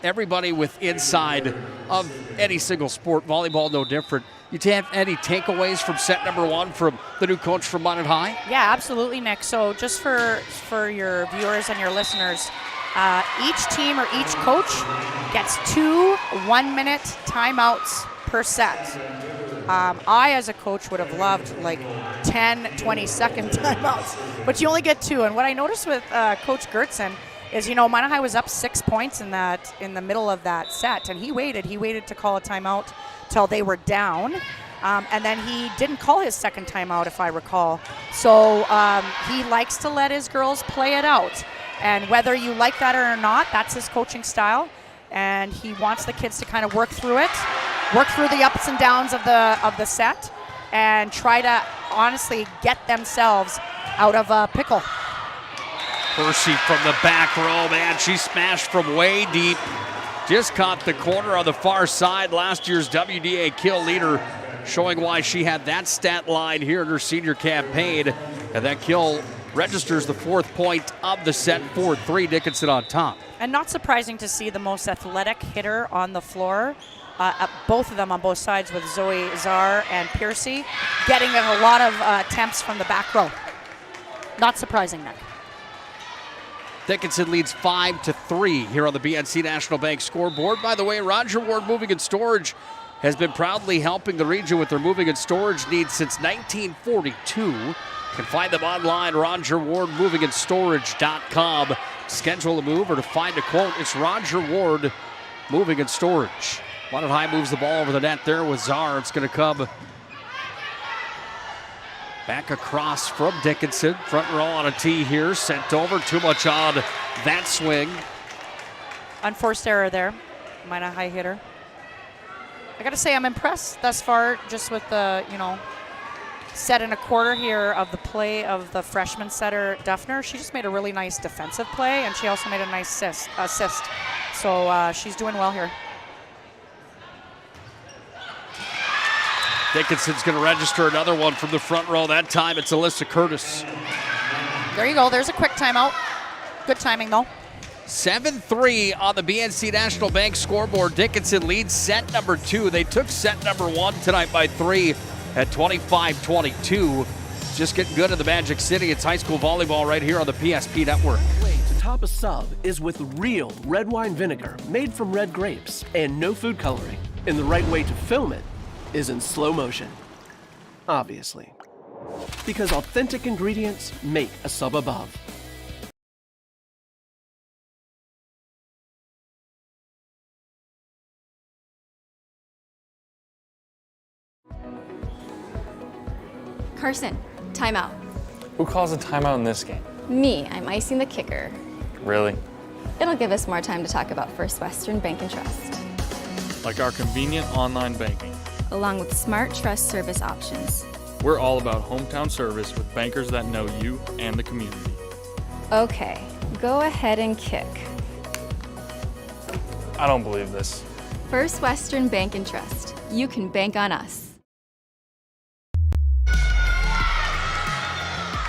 S7: everybody with inside of any single sport. Volleyball no different. You have any takeaways from set number 1 from the new coach from Minot High?
S8: Yeah, absolutely, Nick. So just for your viewers and your listeners, each team or each coach gets 2 1-minute timeouts per set. I, as a coach, would have loved like 10, 20-second timeouts, but you only get 2. And what I noticed with Coach Gertson is, Minot High was up 6 points in the middle of that set, and he waited to call a timeout till they were down. And then he didn't call his second timeout, if I recall. So he likes to let his girls play it out. And whether you like that or not, that's his coaching style. And he wants the kids to kind of work through it, work through the ups and downs of the set, and try to honestly get themselves out of a pickle.
S7: Percy from the back row, man, she smashed from way deep. Just caught the corner on the far side. Last year's WDA kill leader, showing why she had that stat line here in her senior campaign. And that kill registers the 4th point of the set, 4-3, Dickinson on top.
S8: And not surprising to see the most athletic hitter on the floor, both of them on both sides with Zoe Czar and Piercy, getting a lot of attempts from the back row. Not surprising, Nick.
S7: Dickinson leads 5-3 here on the BNC National Bank scoreboard. By the way, Roger Ward Moving and Storage has been proudly helping the region with their moving and storage needs since 1942. You can find them online, RogerWardMovingandStorage.com. Schedule a move or to find a quote, it's Roger Ward Moving and Storage. Minot High moves the ball over the net there with Czar. It's going to come back across from Dickinson. Front row on a tee here. Sent over. Too much on that swing.
S8: Unforced error there. Minot High hitter. I got to say I'm impressed thus far just with the, set and a quarter here of the play of the freshman setter Duffner. She just made a really nice defensive play, and she also made a nice assist. So she's doing well here.
S7: Dickinson's going to register another one from the front row. That time it's Alyssa Curtis.
S8: There you go. There's a quick timeout. Good timing, though.
S7: 7-3 on the BNC National Bank scoreboard. Dickinson leads set number 2. They took set number 1 tonight by 3 at 25-22. Just getting good in the Magic City. It's high school volleyball right here on the PSP Network.
S6: To top a sub is with real red wine vinegar made from red grapes and no food coloring. And the right way to film it is in slow motion, obviously, because authentic ingredients make a sub above.
S9: Carson, timeout.
S10: Who calls a timeout in this game?
S9: Me, I'm icing the kicker.
S10: Really?
S9: It'll give us more time to talk about First Western Bank and Trust,
S10: Like our convenient online banking.
S9: along with smart trust service options.
S10: We're all about hometown service with bankers that know you and the community.
S9: Okay, go ahead and kick.
S10: I don't believe this.
S9: First Western Bank and Trust. You can bank on us.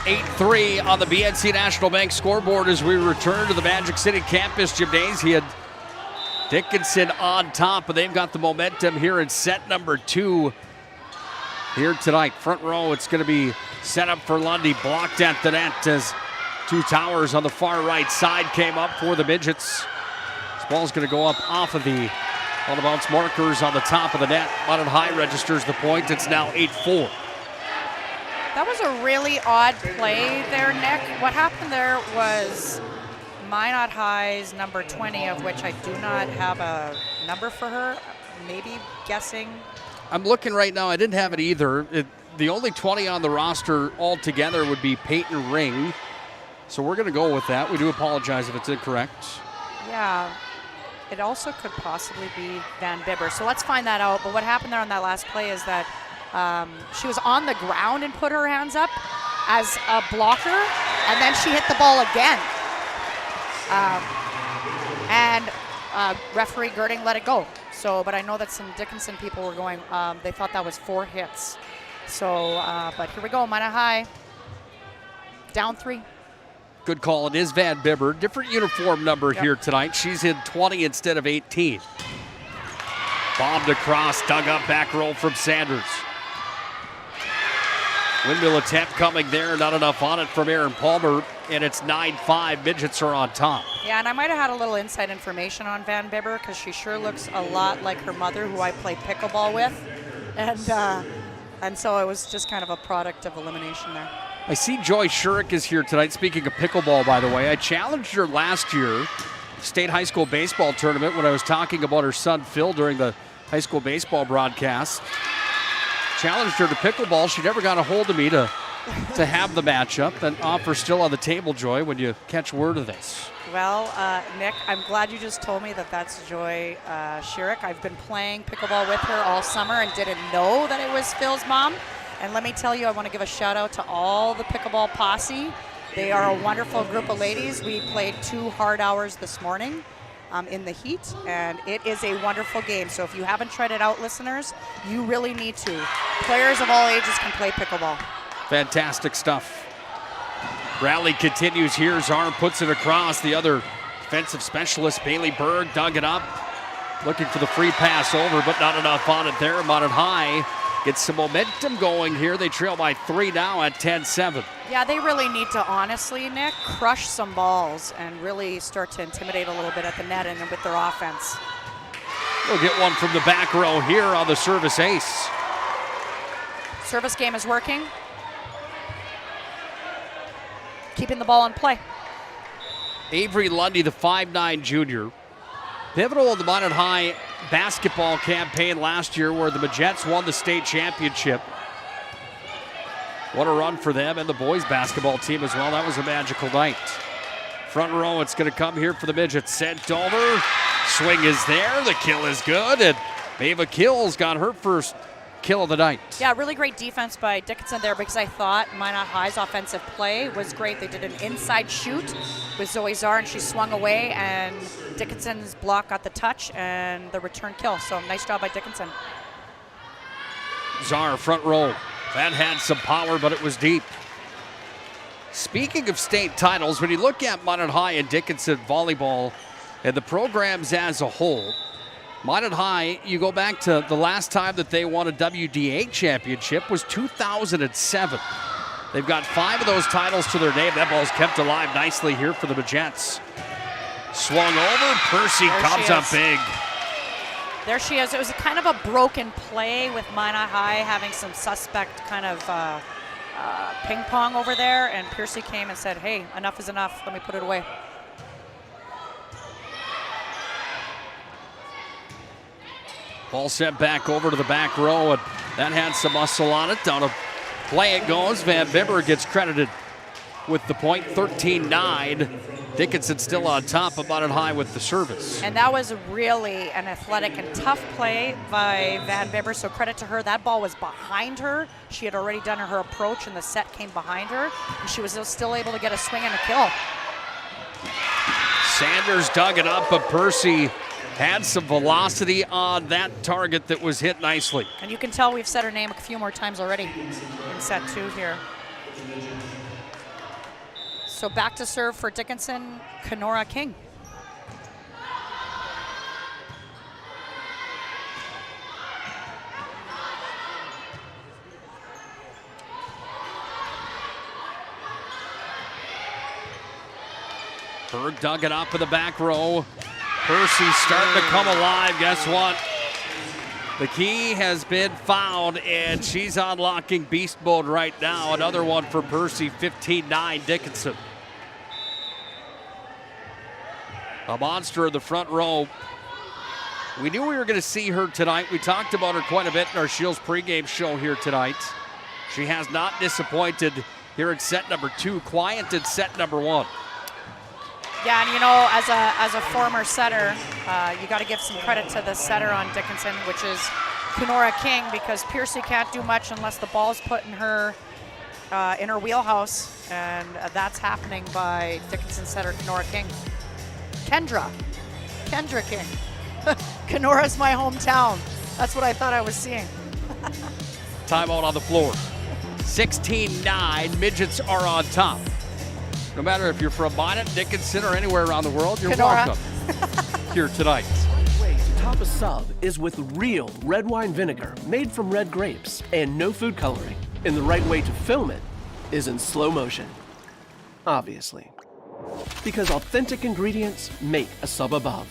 S7: 8-3 on the BNC National Bank scoreboard as we return to the Magic City Campus Gymnasium. Dickinson on top, and they've got the momentum here in set number 2 here tonight. Front row, it's going to be set up for Lundy. Blocked at the net as Two Towers on the far right side came up for the Midgets. This ball's going to go up off of the out-of-bounds markers on the top of the net. Minot High registers the point. It's now 8-4.
S8: That was a really odd play there, Nick. What happened there was Minot High's number 20, of which I do not have a number for her, maybe guessing.
S7: I'm looking right now. I didn't have it either. The only 20 on the roster altogether would be Peyton Ring. So we're going to go with that. We do apologize if it's incorrect.
S8: Yeah, it also could possibly be Van Bibber. So let's find that out. But what happened there on that last play is that she was on the ground and put her hands up as a blocker, and then she hit the ball again. Referee Girding let it go. So, but I know that some Dickinson people were going, they thought that was 4 hits. So, but here we go, Minot High, down 3.
S7: Good call. It is Van Bibber. Different uniform number here tonight. She's in 20 instead of 18. Bombed across, dug up back roll from Sanders. Windmill attempt coming there, not enough on it from Aaron Palmer, and it's 9-5. Midgets are on top.
S8: Yeah, and I might have had a little inside information on Van Bibber because she sure looks a lot like her mother, who I played pickleball with, and so it was just kind of a product of elimination there.
S7: I see Joy Shurik is here tonight. Speaking of pickleball, by the way, I challenged her last year, state high school baseball tournament, when I was talking about her son Phil during the high school baseball broadcast. Challenged her to pickleball. She never got a hold of me to have the matchup. And offer still on the table, Joy, when you catch word of this.
S8: Well, Nick, I'm glad you just told me that that's Joy Shurik. I've been playing pickleball with her all summer and didn't know that it was Phil's mom. And let me tell you, I want to give a shout out to all the pickleball posse. They are a wonderful group of ladies. We played 2 hard hours this morning in the heat, and it is a wonderful game. So if you haven't tried it out, listeners, you really need to. Players of all ages can play pickleball.
S7: Fantastic stuff. Rally continues here. Zarn puts it across. The other defensive specialist, Bailey Berg, dug it up. Looking for the free pass over, but not enough on it there. Minot High get some momentum going here. They trail by 3 now at 10-7.
S8: Yeah, they really need to honestly, Nick, crush some balls and really start to intimidate a little bit at the net and with their offense.
S7: We'll get one from the back row here on the service ace.
S8: Service game is working. Keeping the ball in play.
S7: Avery Lundy, the 5'9 junior. Pivotal in the Minot High basketball campaign last year where the Majettes won the state championship. What a run for them and the boys basketball team as well. That was a magical night. Front row, it's going to come here for the Midgets. Sent over. Swing is there. The kill is good. And Mava Kills got her first kill of the night.
S8: Yeah, really great defense by Dickinson there because I thought Minot High's offensive play was great. They did an inside shoot with Zoe Czar and she swung away and Dickinson's block got the touch and the return kill. So nice job by Dickinson.
S7: Czar front row. That had some power, but it was deep. Speaking of state titles, when you look at Minot High and Dickinson volleyball and the programs as a whole, Minot High, you go back to the last time that they won a WDA championship was 2007. They've got 5 of those titles to their name. That ball's kept alive nicely here for the Majettes. Swung over, Percy comes up big.
S8: There she is. It was a kind of a broken play with Minot High having some suspect kind of ping pong over there, and Percy came and said, hey, enough is enough. Let me put it away.
S7: Ball sent back over to the back row, and that had some muscle on it. Down a play it goes. Van Bibber gets credited with the point, 13-9. Dickinson still on top of Minot High with the service.
S8: And that was really an athletic and tough play by Van Bibber, so credit to her. That ball was behind her. She had already done her approach, and the set came behind her, and she was still able to get a swing and a kill.
S7: Sanders dug it up, but Percy had some velocity on that target that was hit nicely.
S8: And you can tell we've said her name a few more times already in set 2 here. So back to serve for Dickinson, Kenora King.
S7: Berg dug it up in the back row. Percy starting to come alive. Guess what? The key has been found, and she's unlocking beast mode right now. Another one for Percy, 15-9 Dickinson. A monster in the front row. We knew we were going to see her tonight. We talked about her quite a bit in our Shields pregame show here tonight. She has not disappointed here in set number 2. Quiet in set number 1.
S8: Yeah, and you know, as a former setter, you got to give some credit to the setter on Dickinson, which is Kenora King, because Percy can't do much unless the ball is put in her wheelhouse, and that's happening by Dickinson setter Kenora King. Kendra King. Kenora's my hometown. That's what I thought I was seeing.
S7: Timeout on the floor. 16-9, Midgets are on top. No matter if you're from Minot, Dickinson, or anywhere around the world, you're welcome here tonight.
S6: The way to top a sub is with real red wine vinegar made from red grapes and no food coloring. And the right way to film it is in slow motion. Obviously. Because authentic ingredients make a sub above.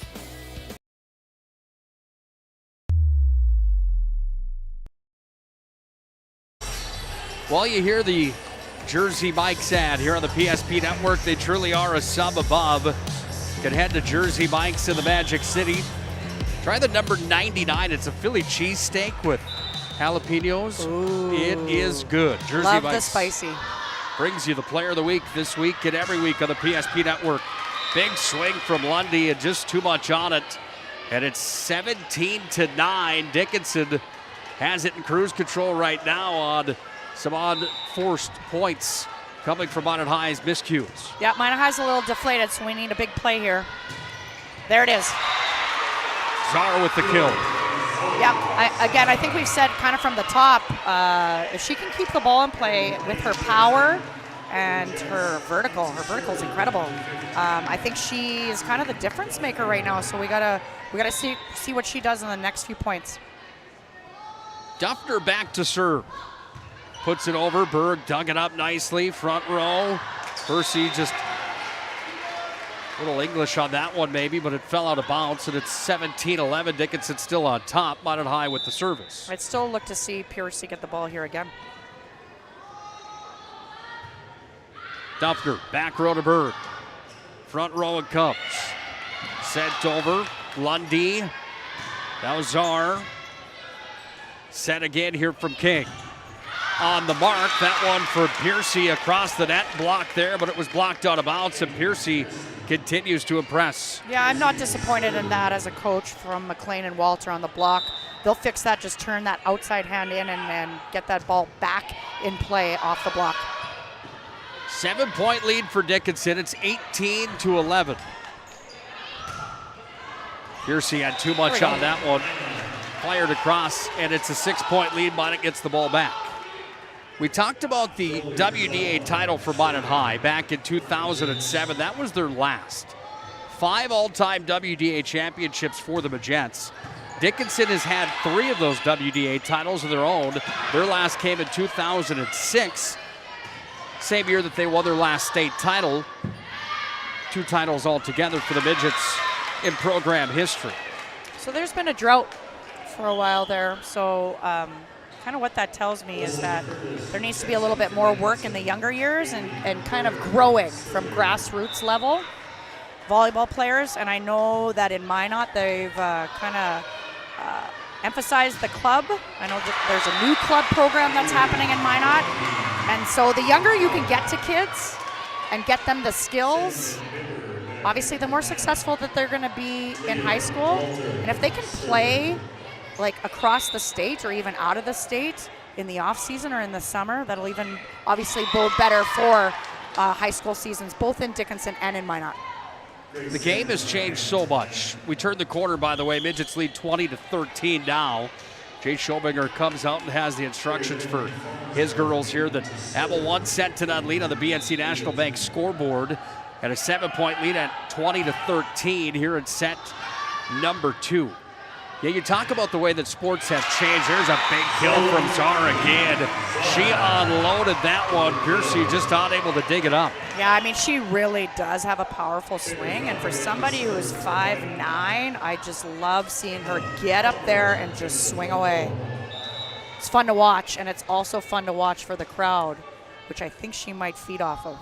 S7: Well, you hear the Jersey Mike's ad here on the PSP Network. They truly are a sub above. You can head to Jersey Mike's in the Magic City. Try the number 99. It's a Philly cheesesteak with jalapenos. Ooh. It is good. Jersey
S8: Love
S7: Mike's
S8: the spicy.
S7: brings you the player of the week this week and every week on the PSP Network. Big swing from Lundy and just too much on it. And it's 17-9. Dickinson has it in cruise control right now on some unforced points coming from Minot High's miscues.
S8: Yeah, Minot High's a little deflated, so we need a big play here. There it is.
S7: Czar with the kill.
S8: Yeah, I think we've said kind of from the top, if she can keep the ball in play with her power and her vertical's incredible. I think she is kind of the difference maker right now, so we gotta see what she does in the next few points.
S7: Duffner back to serve. Puts it over. Berg dug it up nicely. Front row. Percy just a little English on that one maybe, but it fell out of bounds, and it's 17-11. Dickinson still on top. Minot High with the service.
S8: I'd still look to see Percy get the ball here again.
S7: Duffner, back row to Berg. Front row it comes. Sent over. Lundy. Now Czar. Set again here from King. On the mark, that one for Piercy across the net. Blocked there, but it was blocked out of bounds, and Piercy continues to impress.
S8: Yeah, I'm not disappointed in that as a coach from McLean and Walter on the block. They'll fix that, just turn that outside hand in and get that ball back in play off the block.
S7: 7-point lead for Dickinson. It's 18-11. Piercy had too much on that one. Fired across, and it's a 6-point lead. Minot gets the ball back. We talked about the WDA title for Minot High back in 2007. That was their last. 5 all-time WDA championships for the Majettes. Dickinson has had 3 of those WDA titles of their own. Their last came in 2006. Same year that they won their last state title. 2 titles altogether for the Midgets in program history.
S8: So there's been a drought for a while there. So kind of what that tells me is that there needs to be a little bit more work in the younger years and kind of growing from grassroots level volleyball players. And I know that in Minot they've kind of emphasized the club. I know that there's a new club program that's happening in Minot. And so the younger you can get to kids and get them the skills, obviously the more successful that they're going to be in high school. And if they can play like across the state or even out of the state in the off season or in the summer, that'll even obviously bode better for high school seasons, both in Dickinson and in Minot.
S7: The game has changed so much. We turned the corner, by the way. Midgets lead 20-13 now. Jay Schobinger comes out and has the instructions for his girls here that have a 1-0 lead on the BNC National Bank scoreboard and a 7-point lead at 20-13 here in set number 2. Yeah, you talk about the way that sports have changed. There's a big kill from Czar again. She unloaded that one. Piercy just not able to dig it up.
S8: Yeah, I mean, she really does have a powerful swing. And for somebody who is 5'9", I just love seeing her get up there and just swing away. It's fun to watch, and it's also fun to watch for the crowd, which I think she might feed off of.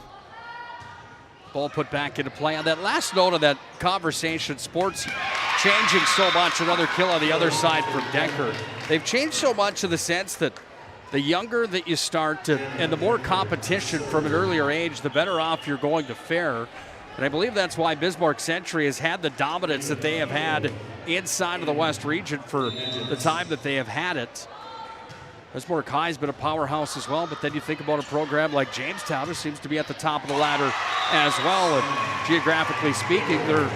S7: Ball put back into play. On that last note of that conversation, sports changing so much. Another kill on the other side from Decker. They've changed so much in the sense that the younger that you start to, and the more competition from an earlier age, the better off you're going to fare. And I believe that's why Bismarck Century has had the dominance that they have had inside of the West region for the time that they have had it. Bismarck High has been a powerhouse as well, but then you think about a program like Jamestown, who seems to be at the top of the ladder as well. And geographically speaking, they're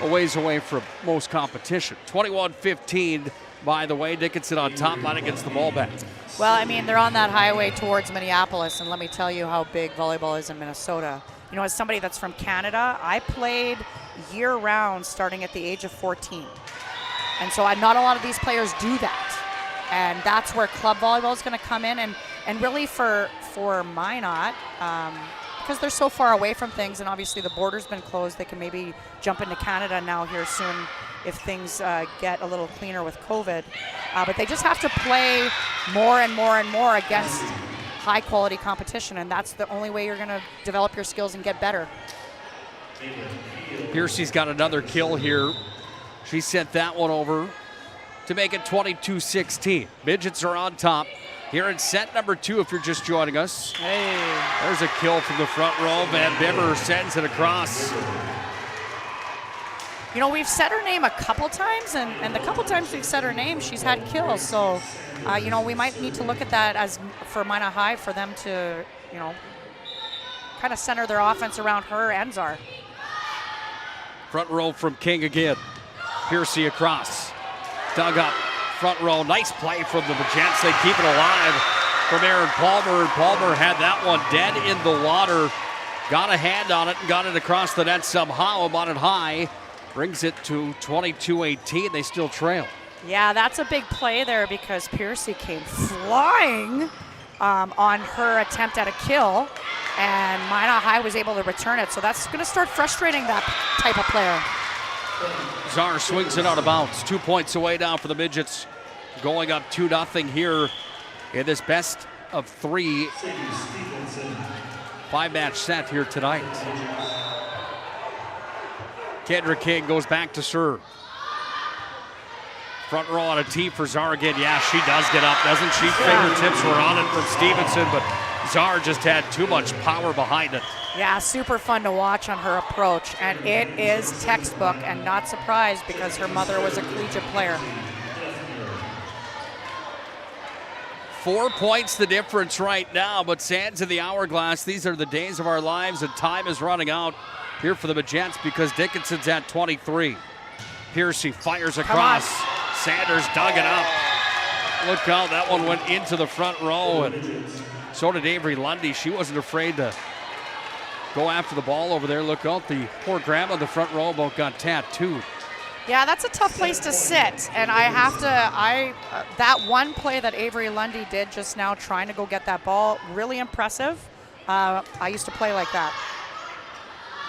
S7: a ways away from most competition. 21-15, by the way. Dickinson on top, Minot gets the ball back.
S8: Well, I mean, they're on that highway towards Minneapolis, and let me tell you how big volleyball is in Minnesota. You know, as somebody that's from Canada, I played year-round starting at the age of 14. And so not a lot of these players do that. And that's where club volleyball is going to come in. And really for Minot, because they're so far away from things, and obviously the border's been closed, they can maybe jump into Canada now here soon if things get a little cleaner with COVID. But they just have to play more and more and more against high-quality competition, and that's the only way you're going to develop your skills and get better.
S7: Piercy's got another kill here. She sent that one over to make it 22-16. Midgets are on top here in set number 2 if you're just joining us.
S8: Hey.
S7: There's a kill from the front row. Van Bibber sends it across.
S8: You know, we've said her name a couple times, and the couple times we've said her name, she's had kills. So, you know, we might need to look at that as for Minot High for them to, you know, kind of center their offense around her and Czar.
S7: Front row from King again. Piercy across. Dug up. Front row. Nice play from the Majettes. They keep it alive from Aaron Palmer. And Palmer had that one dead in the water. Got a hand on it and got it across the net somehow. Minot High brings it to 22-18. They still trail.
S8: Yeah, that's a big play there because Piercy came flying on her attempt at a kill, and Minot High was able to return it. So that's going to start frustrating that type of player.
S7: Czar swings it out of bounds. 2 points away now for the Midgets, going up 2-0 here in this best of 3 5-match set here tonight. Kendra King goes back to serve. Front row on a tee for Czar again. Yeah, she does get up, doesn't she? Fingertips were on it from Stevenson, but Czar just had too much power behind it.
S8: Yeah, super fun to watch on her approach, and it is textbook, and not surprised because her mother was a collegiate player.
S7: 4 points the difference right now, but sands in the hourglass. These are the days of our lives, and time is running out here for the Majettes because Dickinson's at 23. Piercy fires across. Sanders dug it up. Look out, that one went into the front row, and so did Avery Lundy. She wasn't afraid to go after the ball over there. Look out, the poor grandma in the front row about got tattooed.
S8: Yeah, that's a tough place to sit, and I have to, that one play that Avery Lundy did just now, trying to go get that ball, really impressive. I used to play like that.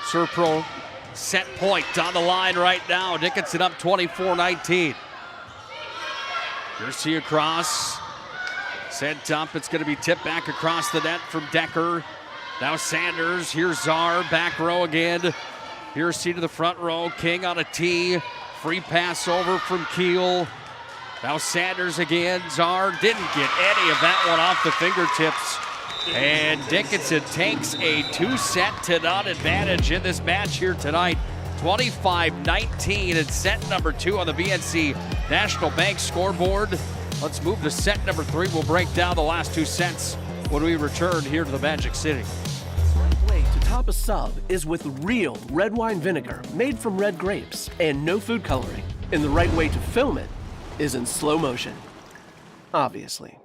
S7: Serpro set point on the line right now. Dickinson up 24-19. Piercy across, sent up. It's going to be tipped back across the net from Decker. Now Sanders, here's Czar, back row again. Piercy to the front row, King on a tee. Free pass over from Keel. Now Sanders again. Czar didn't get any of that one off the fingertips. And Dickinson takes a 2-set-to-none advantage in this match here tonight. 25-19 in set number 2 on the BNC National Bank scoreboard. Let's move to set number 3. We'll break down the last 2 sets when we return here to the Magic City.
S6: The way to top a sub is with real red wine vinegar made from red grapes and no food coloring. And the right way to film it is in slow motion. Obviously.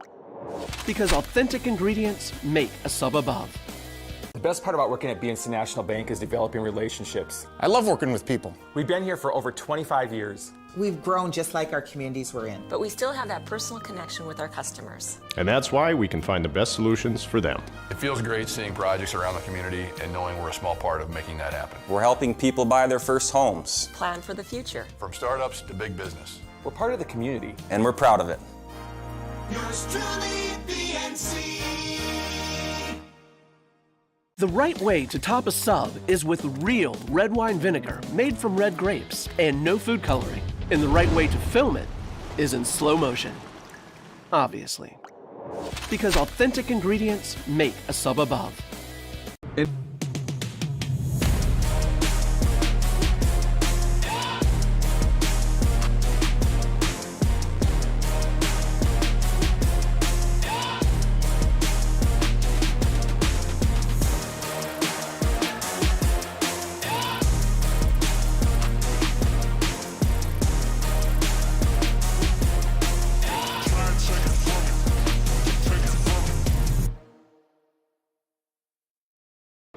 S6: Because authentic ingredients make a sub above.
S14: The best part about working at BNC National Bank is developing relationships.
S13: I love working with people.
S14: We've been here for over 25 years.
S18: We've grown just like our communities we're in.
S19: But we still have that personal connection with our customers.
S15: And that's why we can find the best solutions for them.
S20: It feels great seeing projects around the community and knowing we're a small part of making that happen.
S21: We're helping people buy their first homes.
S19: Plan for the future.
S20: From startups to big business.
S14: We're part of the community.
S21: And we're proud of it.
S4: Yours truly, BNC.
S6: The right way to top a sub is with real red wine vinegar made from red grapes and no food coloring. And the right way to film it is in slow motion. Obviously. Because authentic ingredients make a sub above.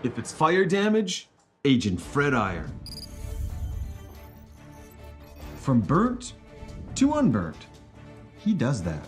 S1: If it's fire damage, Agent Fred Iyer. From burnt to unburnt, he does that.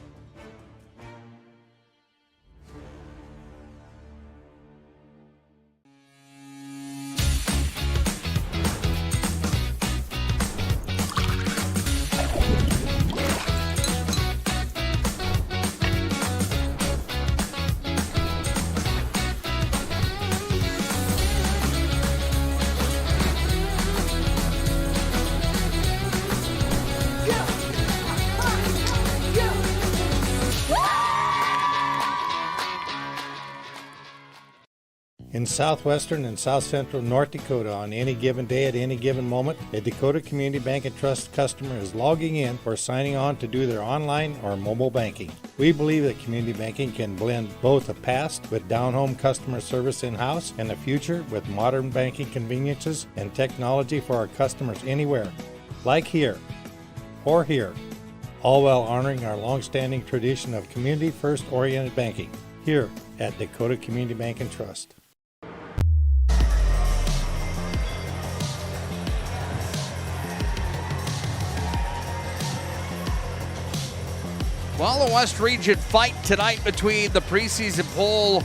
S2: In southwestern and south central North Dakota, on any given day at any given moment, a Dakota Community Bank and Trust customer is logging in or signing on to do their online or mobile banking. We believe that community banking can blend both the past with down-home customer service in-house and the future with modern banking conveniences and technology for our customers anywhere, like here or here, all while honoring our long-standing tradition of community-first oriented banking here at Dakota Community Bank and Trust.
S7: Well, the West Region fight tonight between the preseason poll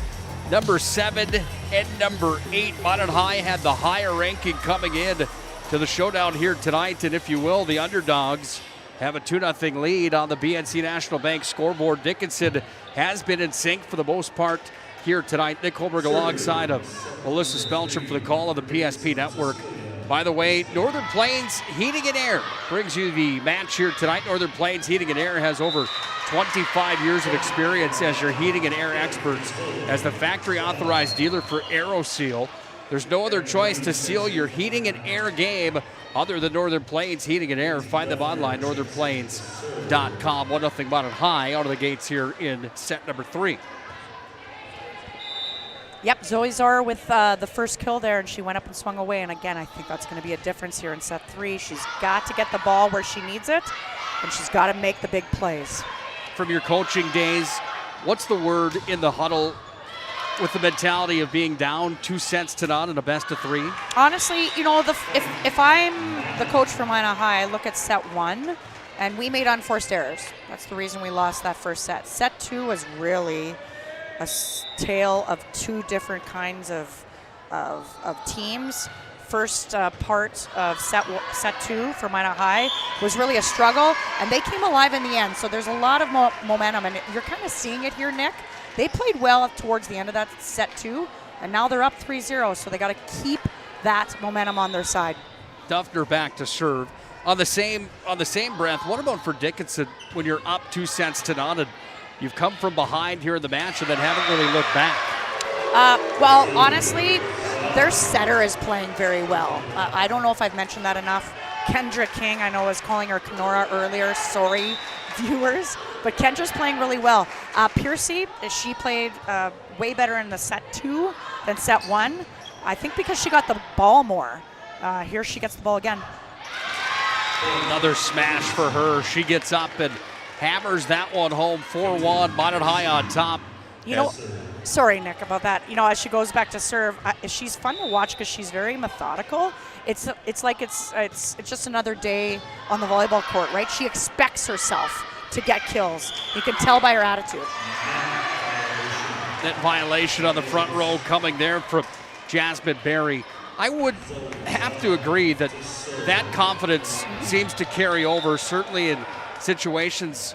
S7: number 7 and number 8. Minot High had the higher ranking coming in to the showdown here tonight. And if you will, the underdogs have a 2-0 lead on the BNC National Bank scoreboard. Dickinson has been in sync for the most part here tonight. Nick Holberg alongside of Melissa Spelcher for the call of the PSP Network. By the way, Northern Plains Heating and Air brings you the match here tonight. Northern Plains Heating and Air has over 25 years of experience as your heating and air experts. As the factory authorized dealer for AeroSeal, there's no other choice to seal your heating and air game other than Northern Plains Heating and Air. Find them online, northernplains.com. 1-0 Minot High out of the gates here in set number 3.
S8: Yep, Zoe Zora with the first kill there, and she went up and swung away. And again, I think that's going to be a difference here in set 3. She's got to get the ball where she needs it, and she's got to make the big plays. From your coaching days, what's the word in the huddle with the mentality of being down 2 sets to none in a best of 3? Honestly, you know, if I'm the coach for Minot High, I look at set 1, and we made unforced errors. That's the reason we lost that first set. Set 2 was really a tale of 2 different kinds of teams. First part of set 2 for Minot High was really a struggle, and they came alive in the end. So there's a lot of momentum, and you're kind of seeing it here, Nick. They played well towards the end of that set 2, and now they're up 3-0, so they got to keep that momentum on their side. Duffner back to serve. On the same breath, what about for Dickinson when you're up 2 sets to none and you've come from behind here in the match and then haven't really looked back? Well, honestly, their setter is playing very well. I don't know if I've mentioned that enough. Kendra King, I know I was calling her Kenora earlier. Sorry, viewers. But Kendra's playing really well. Piercy, she played way better in the set 2 than set 1. I think because she got the ball more. Here she gets the ball again. Another smash for her. She gets up and hammers that one home. 4-1, Minot High on top. You know, sorry, Nick, about that. You know, as she goes back to serve, she's fun to watch because she's very methodical. It's like it's just another day on the volleyball court, right? She expects herself to get kills. You can tell by her attitude. That violation on the front row coming there from Jasmine Berry. I would have to agree that confidence seems to carry over, certainly in situations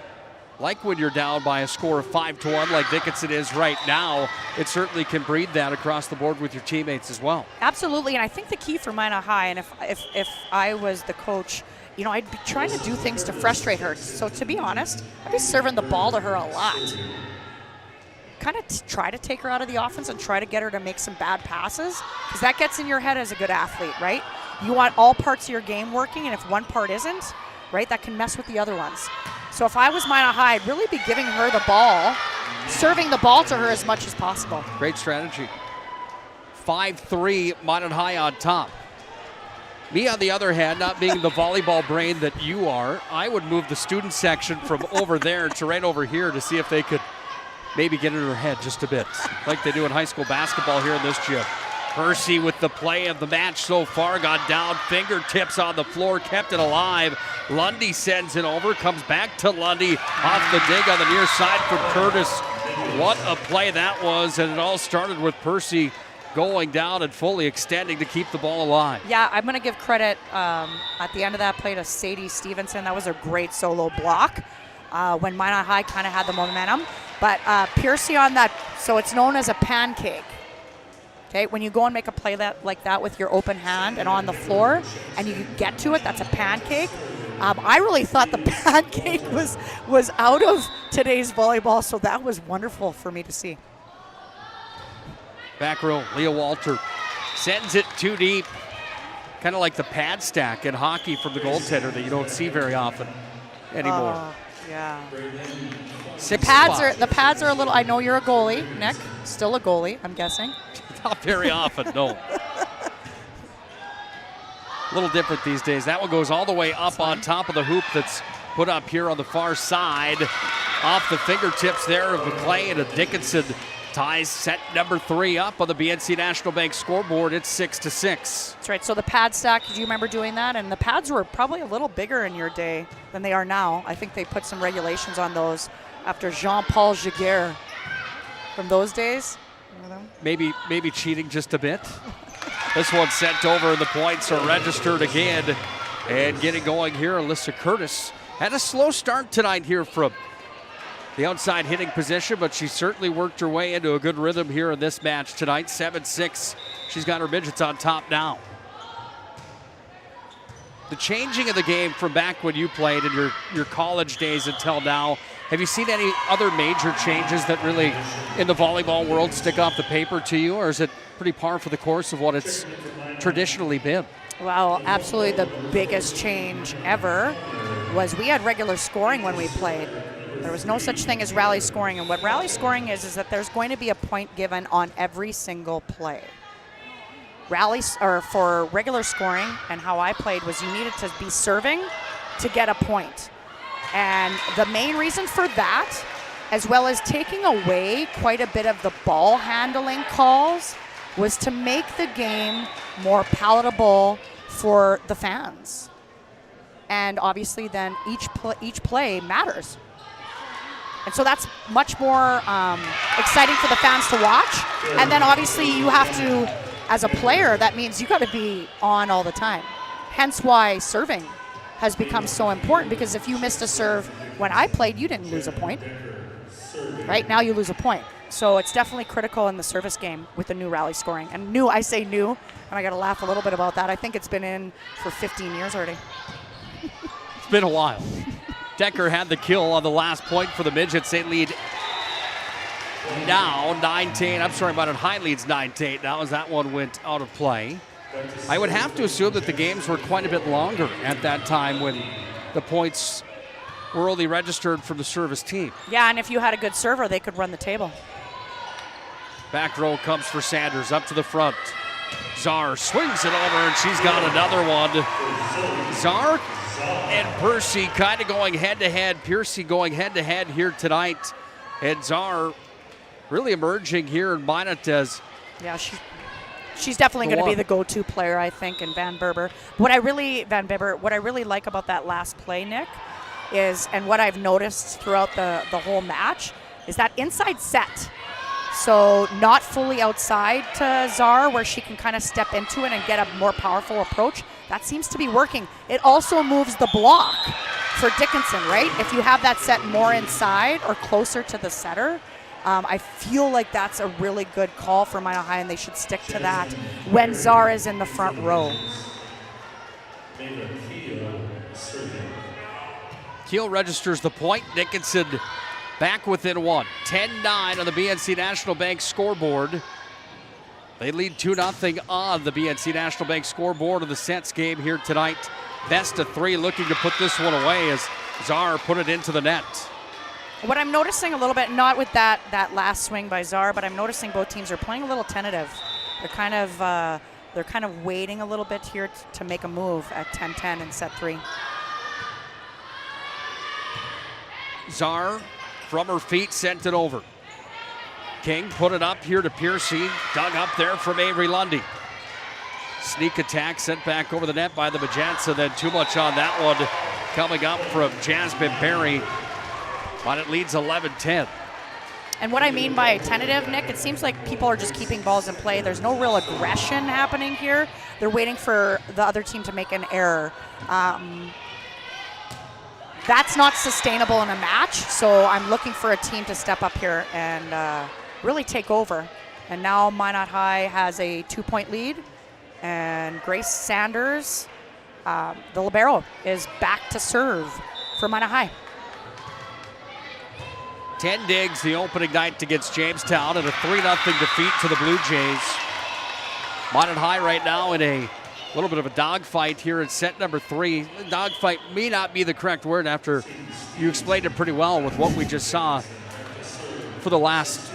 S8: like when you're down by a score of 5-1 like Dickinson is right now. It certainly can breed that across the board with your teammates as well. Absolutely, and I think the key for Minot High, and if I was the coach, you know, I'd be trying to do things to frustrate her. So to be honest, I'd be serving the ball to her a lot. Kind of try to take her out of the offense and try to get her to make some bad passes, because that gets in your head as a good athlete, right? You want all parts of your game working, and if one part isn't, right, that can mess with the other ones. So if I was Minot High, I'd really be giving her the ball, serving the ball to her as much as possible. Great strategy. 5-3, Minot High on top. Me, on the other hand, not being the volleyball brain that you are, I would move the student section from over there to right over here to see if they could maybe get in her head just a bit, like they do in high school basketball here in this gym. Percy with the play of the match so far, got down, fingertips on the floor, kept it alive. Lundy sends it over, comes back to Lundy, off the dig on the near side from Curtis. What a play that was, and it all started with Percy going down and fully extending to keep the ball alive. Yeah, I'm going to give credit at the end of that play to Sadie Stevenson. That was a great solo block when Minot High kind of had the momentum. But Piercy on that, so it's known as a pancake. Okay, when you go and make a play like that with your open hand and on the floor, and you get to it, that's a pancake. I really thought the pancake was out of today's volleyball, so that was wonderful for me to see. Back row, Leah Walter sends it too deep. Kind of like the pad stack in hockey from the goaltender that you don't see very often anymore. Yeah. The pads are a little, I know you're a goalie, Nick. Still a goalie, I'm guessing. Not very often, no. A little different these days. That one goes all the way up on top of the hoop that's put up here on the far side. Off the fingertips there of McLean, and Dickinson ties set number 3 up on the BNC National Bank scoreboard. It's 6-6. That's right. So the pad stack, do you remember doing that? And the pads were probably a little bigger in your day than they are now. I think they put some regulations on those after Jean-Paul Giguère from those days.
S7: Maybe cheating just a bit. This one sent over, and the points are registered again. And getting going here, Alyssa Curtis had a slow start tonight here from the outside hitting position, but she certainly worked her way into a good rhythm here in this match tonight. 7-6. She's got her Midgets on top now. The changing of the game from back when you played in your college days until now, have you seen any other major changes that really, in the volleyball world, stick off the paper to you, or is it pretty par for the course of what it's traditionally been?
S8: Well, absolutely the biggest change ever was we had regular scoring when we played. There was no such thing as rally scoring, and what rally scoring is that there's going to be a point given on every single play. Rallies, or for regular scoring, and how I played was you needed to be serving to get a point. And the main reason for that, as well as taking away quite a bit of the ball handling calls, was to make the game more palatable for the fans. And obviously then each play matters. And so that's much more exciting for the fans to watch. And then obviously you have to, as a player, that means you got to be on all the time. Hence why serving has become so important, because if you missed a serve when I played, you didn't lose a point. Right now you lose a point. So it's definitely critical in the service game with the new rally scoring. And new, I say new, and I got to laugh a little bit about that. I think it's been in for 15 years already.
S7: It's been a while. Decker had the kill on the last point for the Midgets. They lead now 9-8. I'm sorry about it. High leads 9-8 now as that one went out of play. I would have to assume that the games were quite a bit longer at that time when the points were only registered from the service team.
S8: Yeah, and if you had a good server, they could run the table.
S7: Back row comes for Sanders, up to the front. Czar swings it over, and she's got another one. Czar and Percy kind of going head-to-head. Piercy going head-to-head here tonight. And Czar really emerging here in Minot as...
S8: Yeah, she's definitely going to be the go-to player, I think, in Van Berber. What I really like about that last play, Nick, is, and what I've noticed throughout the whole match, is that inside set. So not fully outside to Czar, where she can kind of step into it and get a more powerful approach. That seems to be working. It also moves the block for Dickinson, right? If you have that set more inside or closer to the setter, I feel like that's a really good call for Minot High, and they should stick to that when Czar is in the front row.
S7: Keel registers the point. Dickinson back within one. 10-9 on the BNC National Bank scoreboard. They lead 2-0 on the BNC National Bank scoreboard of the sets game here tonight. Best of three, looking to put this one away as Czar put it into the net.
S8: What I'm noticing a little bit, not with that last swing by Czar, but I'm noticing both teams are playing a little tentative. They're kind of waiting a little bit here to make a move at 10-10 in set three.
S7: Czar from her feet sent it over. King put it up here to Piercy, dug up there from Avery Lundy. Sneak attack sent back over the net by the Majettes, and then too much on that one coming up from Jasmine Berry. But it leads 11-10.
S8: And what I mean by tentative, Nick, it seems like people are just keeping balls in play. There's no real aggression happening here. They're waiting for the other team to make an error. That's not sustainable in a match, so I'm looking for a team to step up here and really take over. And now Minot High has a 2-point lead, and Grace Sanders, the libero, is back to serve for Minot High.
S7: 10 digs the opening night against Jamestown, and a 3-0 defeat to the Blue Jays. Minot High right now in a little bit of a dogfight here in set number 3. Dogfight may not be the correct word after you explained it pretty well with what we just saw for the last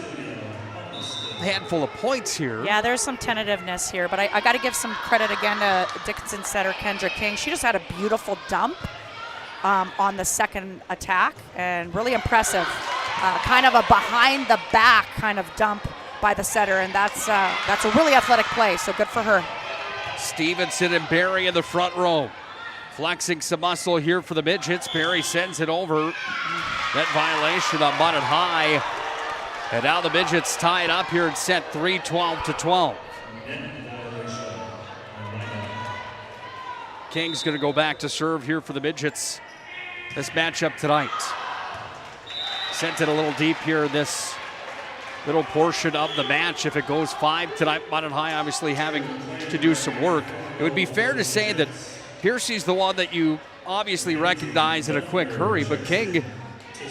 S7: handful of points here.
S8: Yeah, there's some tentativeness here, but I got to give some credit again to Dickinson setter Kendra King. She just had a beautiful dump on the second attack, and really impressive. Kind of a behind the back kind of dump by the setter, and that's a really athletic play, so good for her.
S7: Stevenson and Barry in the front row. Flexing some muscle here for the Midgets. Barry sends it over. Net violation on Minot High. And now the Midgets tie it up here in set 3, 12-12. King's going to go back to serve here for the Midgets. This matchup tonight. Sent it a little deep here in this little portion of the match. If it goes 5 tonight, Minot High obviously having to do some work. It would be fair to say that Piercy's the one that you obviously recognize in a quick hurry, but King,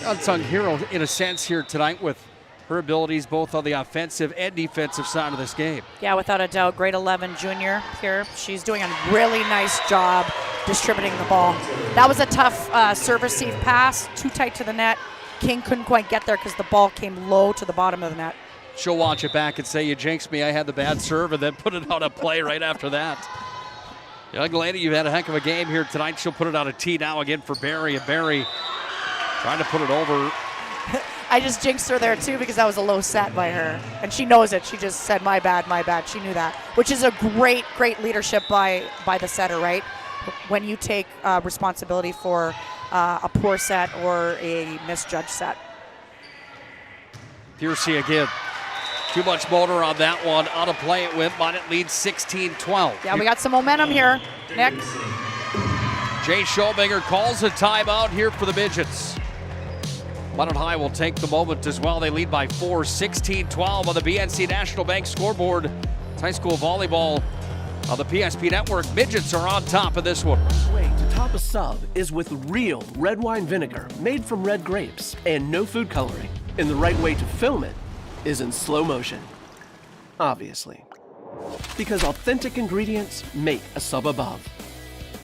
S7: unsung hero in a sense here tonight with her abilities both on the offensive and defensive side of this game.
S8: Yeah, without a doubt, grade 11 junior here. She's doing a really nice job distributing the ball. That was a tough serve receive pass, too tight to the net. King couldn't quite get there because the ball came low to the bottom of the net.
S7: She'll watch it back and say, you jinxed me, I had the bad serve, and then put it on a play right after that. Young lady, you've had a heck of a game here tonight. She'll put it on a tee now again for Barry, and Barry trying to put it over.
S8: I just jinxed her there too because that was a low set by her. And she knows it. She just said, my bad, my bad. She knew that, which is a great, great leadership by the setter, right? When you take responsibility for a poor set or a misjudged set.
S7: Piercy again. Too much motor on that one. Out of play it went. Minot leads 16-12.
S8: Yeah, we got some momentum here, Nick.
S7: Jay Schobinger calls a timeout here for the Midgets. Minot High will take the moment as well. They lead by 4, 16-12 on the BNC National Bank scoreboard. It's high school volleyball on the PSP Network. Midgets are on top of this one.
S6: The way to top a sub is with real red wine vinegar made from red grapes and no food coloring. And the right way to film it is in slow motion, obviously. Because authentic ingredients make a sub above.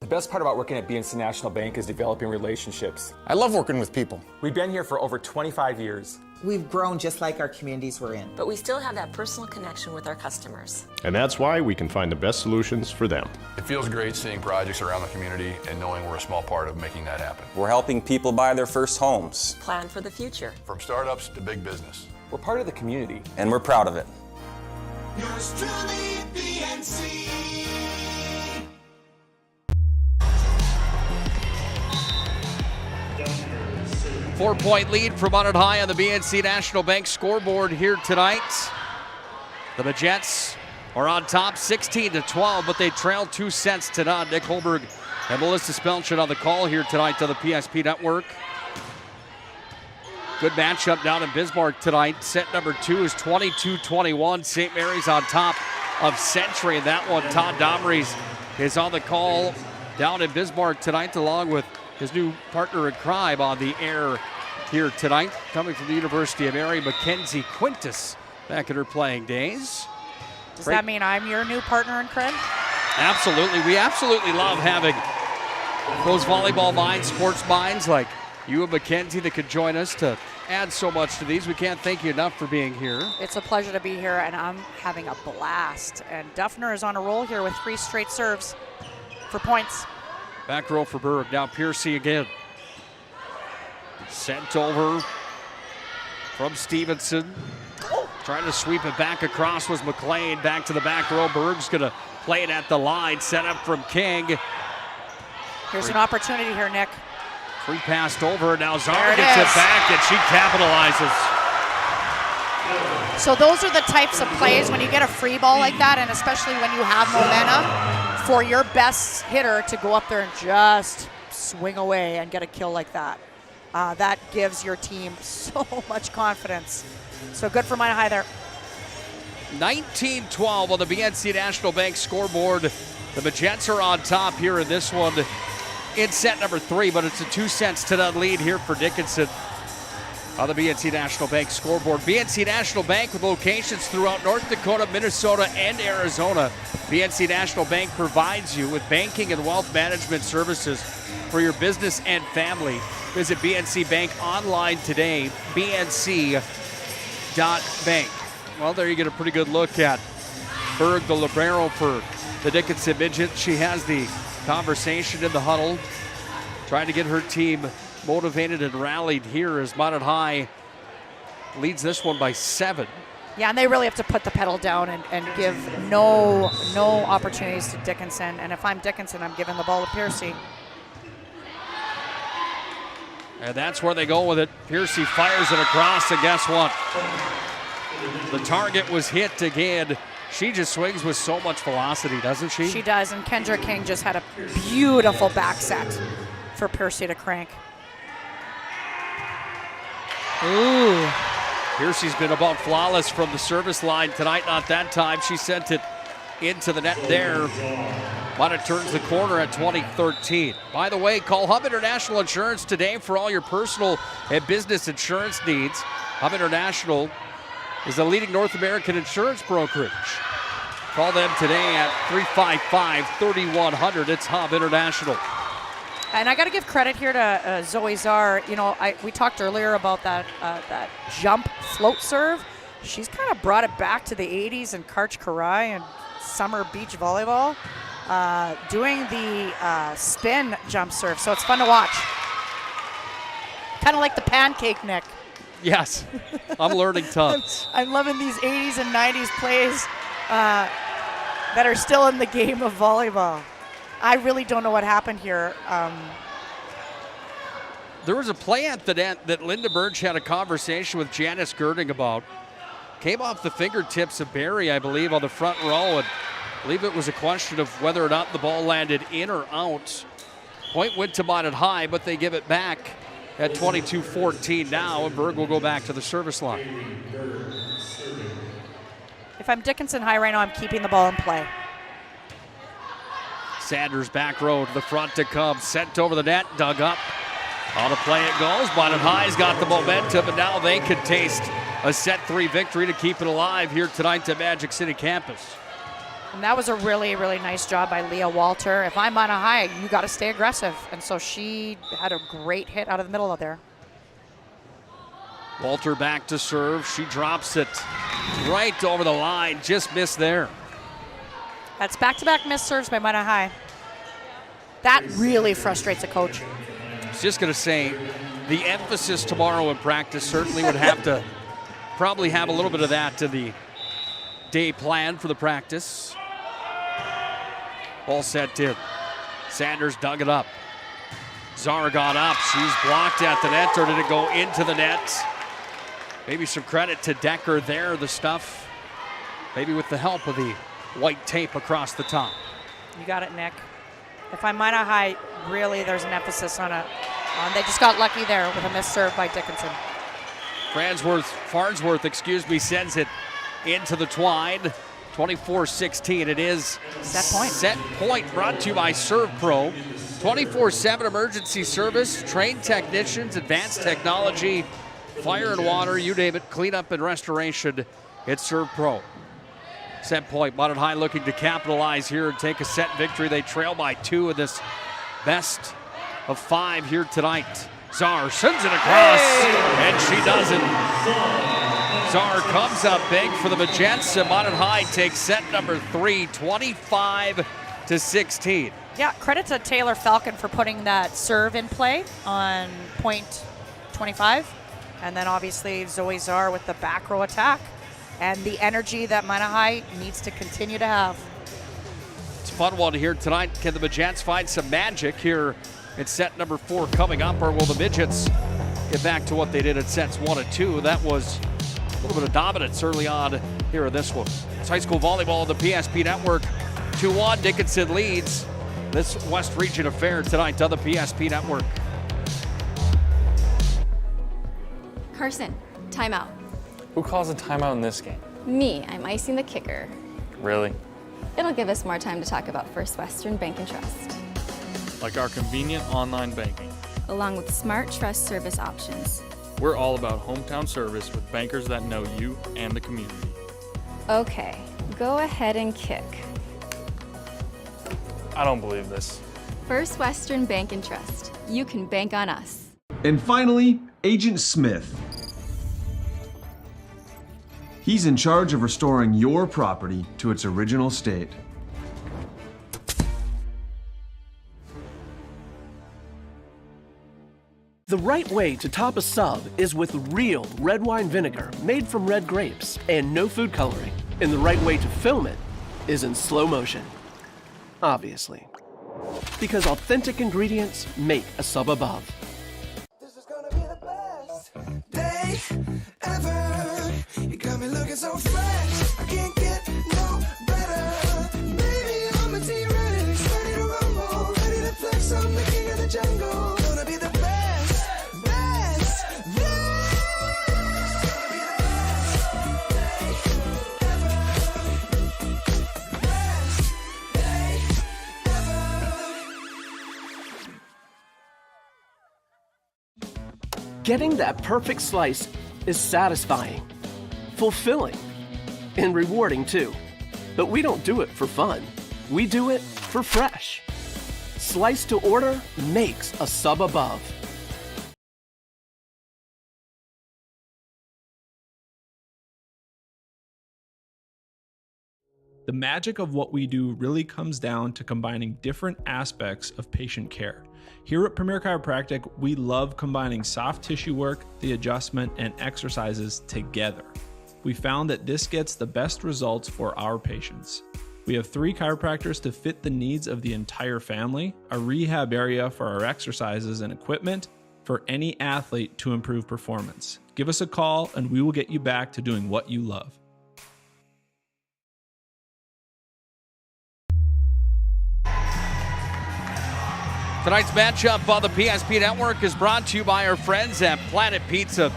S14: The best part about working at BNC National Bank is developing relationships.
S13: I love working with people.
S14: We've been here for over 25 years.
S18: We've grown just like our communities we're in.
S19: But we still have that personal connection with our customers.
S15: And that's why we can find the best solutions for them.
S20: It feels great seeing projects around the community and knowing we're a small part of making that happen.
S21: We're helping people buy their first homes.
S19: Plan for the future.
S20: From startups to big business.
S14: We're part of the community.
S21: And we're proud of it.
S4: Yours truly, BNC.
S7: 4-point lead for Minot High on the BNC National Bank scoreboard here tonight. The Majettes are on top 16-12, but they trail 2 sets to none. Nick Holberg and Melissa Spelchin on the call here tonight on the PSP Network. Good matchup down in Bismarck tonight. Set number 2 is 22-21. St. Mary's on top of Century, and that one, Todd Domries is on the call down in Bismarck tonight, along with his new partner in crime on the air here tonight, coming from the University of Mary, Mackenzie Quintus, back in her playing days.
S8: Does that mean I'm your new partner in crime?
S7: Absolutely. We absolutely love having those volleyball minds, sports minds like you and Mackenzie that could join us to add so much to these. We can't thank you enough for being here.
S8: It's a pleasure to be here, and I'm having a blast. And Duffner is on a roll here with 3 straight serves for points.
S7: Back row for Berg. Now Piercy again. Sent over from Stevenson. Trying to sweep it back across was McLean. Back to the back row. Berg's going to play it at the line. Set up from King.
S8: Here's an opportunity here, Nick.
S7: Free passed over. Now Zara gets it back, and she capitalizes.
S8: So those are the types of plays when you get a free ball like that, and especially when you have momentum, for your best hitter to go up there and just swing away and get a kill like that. That gives your team so much confidence. So good for Minot High there.
S7: 19-12 on the BNC National Bank scoreboard. The Majettes are on top here in this one in set number 3, but it's a 2 sets to none lead here for Dickinson on the BNC National Bank scoreboard. BNC National Bank with locations throughout North Dakota, Minnesota, and Arizona. BNC National Bank provides you with banking and wealth management services for your business and family. Visit BNC Bank online today, bnc.bank. Well, there you get a pretty good look at Berg, the libero for the Dickinson Midgets. She has the conversation in the huddle, trying to get her team motivated and rallied here as Minot High leads this one by 7.
S8: Yeah, and they really have to put the pedal down and give no opportunities to Dickinson. And if I'm Dickinson, I'm giving the ball to Piercy.
S7: And that's where they go with it. Piercy fires it across, and guess what? The target was hit again. She just swings with so much velocity, doesn't she?
S8: She does, and Kendra King just had a beautiful back set for Piercy to crank. Ooh.
S7: Piercy's been about flawless from the service line tonight. Not that time. She sent it into the net there. Minot turns the corner at 2013. By the way, call Hub International Insurance today for all your personal and business insurance needs. Hub International is the leading North American insurance brokerage. Call them today at 355-3100. It's Hub International.
S8: And I got to give credit here to Zoe Czar. You know, we talked earlier about that jump float serve. She's kind of brought it back to the 80s in Karch Karai and Summer Beach Volleyball, doing the spin jump serve. So it's fun to watch. Kind of like the pancake, Nick.
S7: Yes, I'm learning tons.
S8: I'm loving these 80s and 90s plays that are still in the game of volleyball. I really don't know what happened here.
S7: There was a play at the net that Linda Burge had a conversation with Janice Girding about. Came off the fingertips of Barry, I believe, on the front row. And I believe it was a question of whether or not the ball landed in or out. Point went to Minot High, but they give it back at 22-14 now, and Berg will go back to the service line.
S8: If I'm Dickinson High right now, I'm keeping the ball in play.
S7: Sanders back row to the front to come. Sent over the net, dug up. On a play it goes. Minot High's got the momentum, and now they can taste a set 3 victory to keep it alive here tonight at Magic City campus.
S8: And that was a really, really nice job by Leah Walter. If I'm Minot High, you got to stay aggressive. And so she had a great hit out of the middle of there.
S7: Walter back to serve. She drops it right over the line. Just missed there.
S8: That's back-to-back missed serves by Minot High. That really frustrates a coach.
S7: I was just going to say, the emphasis tomorrow in practice certainly would have to probably have a little bit of that to the day plan for the practice. Ball set in. Sanders dug it up. Czar got up. She's blocked at the net, or did it go into the net? Maybe some credit to Decker there, the stuff. Maybe with the help of the white tape across the top.
S8: You got it, Nick. If I'm Minot High, really there's an emphasis on it. They just got lucky there with a missed serve by Dickinson.
S7: Farnsworth, sends it into the twine. 24-16. It is set point brought to you by Serve Pro. 24/7 emergency service, trained technicians, advanced technology, fire and water, you name it, cleanup and restoration. It's Serve Pro. Set point, Minot High looking to capitalize here and take a set victory. They trail by 2 in this best of 5 here tonight. Czar sends it across, and she doesn't. Czar comes up big for the Majettes, and Minot High takes set number 3, 25-16.
S8: Yeah, credit to Taylor Falcon for putting that serve in play on point 25. And then obviously Zoe Czar with the back row attack and the energy that Minot High needs to continue to have.
S7: It's a fun one here tonight. Can the Majettes find some magic here in set number 4 coming up, or will the Midgets get back to what they did in sets 1 and 2? That was a little bit of dominance early on here in this one. It's high school volleyball on the PSP Network. 2-1, Dickinson leads this West Region affair tonight on the PSP Network.
S9: Carson, timeout.
S10: Who calls a timeout in this game?
S9: Me, I'm icing the kicker.
S10: Really?
S9: It'll give us more time to talk about First Western Bank and Trust.
S10: Like our convenient online banking.
S9: Along with smart trust service options.
S10: We're all about hometown service with bankers that know you and the community.
S9: Okay, go ahead and kick.
S10: I don't believe this.
S9: First Western Bank and Trust. You can bank on us.
S1: And finally, Agent Smith. He's in charge of restoring your property to its original state.
S6: The right way to top a sub is with real red wine vinegar made from red grapes and no food coloring. And the right way to film it is in slow motion. Obviously. Because authentic ingredients make a sub above.
S4: This is gonna looking so fresh. I can't get no better. Baby, I'm a T-Rex, ready to rumble, ready to flex. I'm the king of the jungle. Gonna be the best, best,
S6: Getting that perfect slice is satisfying, fulfilling, and rewarding too. But we don't do it for fun. We do it for fresh. Slice to order makes a sub above.
S5: The magic of what we do really comes down to combining different aspects of patient care. Here at Premier Chiropractic, we love combining soft tissue work, the adjustment, and exercises together. We found that this gets the best results for our patients. We have 3 chiropractors to fit the needs of the entire family, a rehab area for our exercises and equipment for any athlete to improve performance. Give us a call and we will get you back to doing what you love.
S7: Tonight's matchup on the PSP Network is brought to you by our friends at Planet Pizza.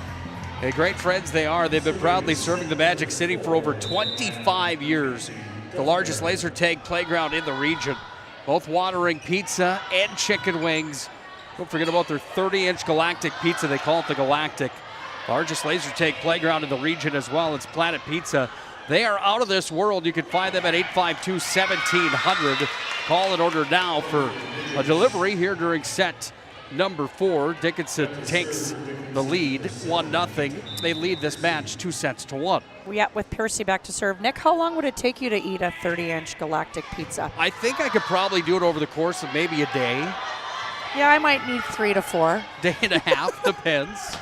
S7: Hey, great friends they are. They've been proudly serving the Magic City for over 25 years. The largest laser tag playground in the region. Both watering pizza and chicken wings. Don't forget about their 30-inch Galactic pizza. They call it the Galactic. Largest laser tag playground in the region as well. It's Planet Pizza. They are out of this world. You can find them at 852-1700. Call and order now for a delivery here during set number 4. Dickinson takes the lead 1-0. They lead this match 2-1.
S8: Yeah, with Piercy back to serve. Nick, how long would it take you to eat a 30-inch Galactic pizza?
S7: I think I could probably do it over the course of maybe a day.
S8: Yeah, I might need 3 to 4.
S7: Day and a half, depends.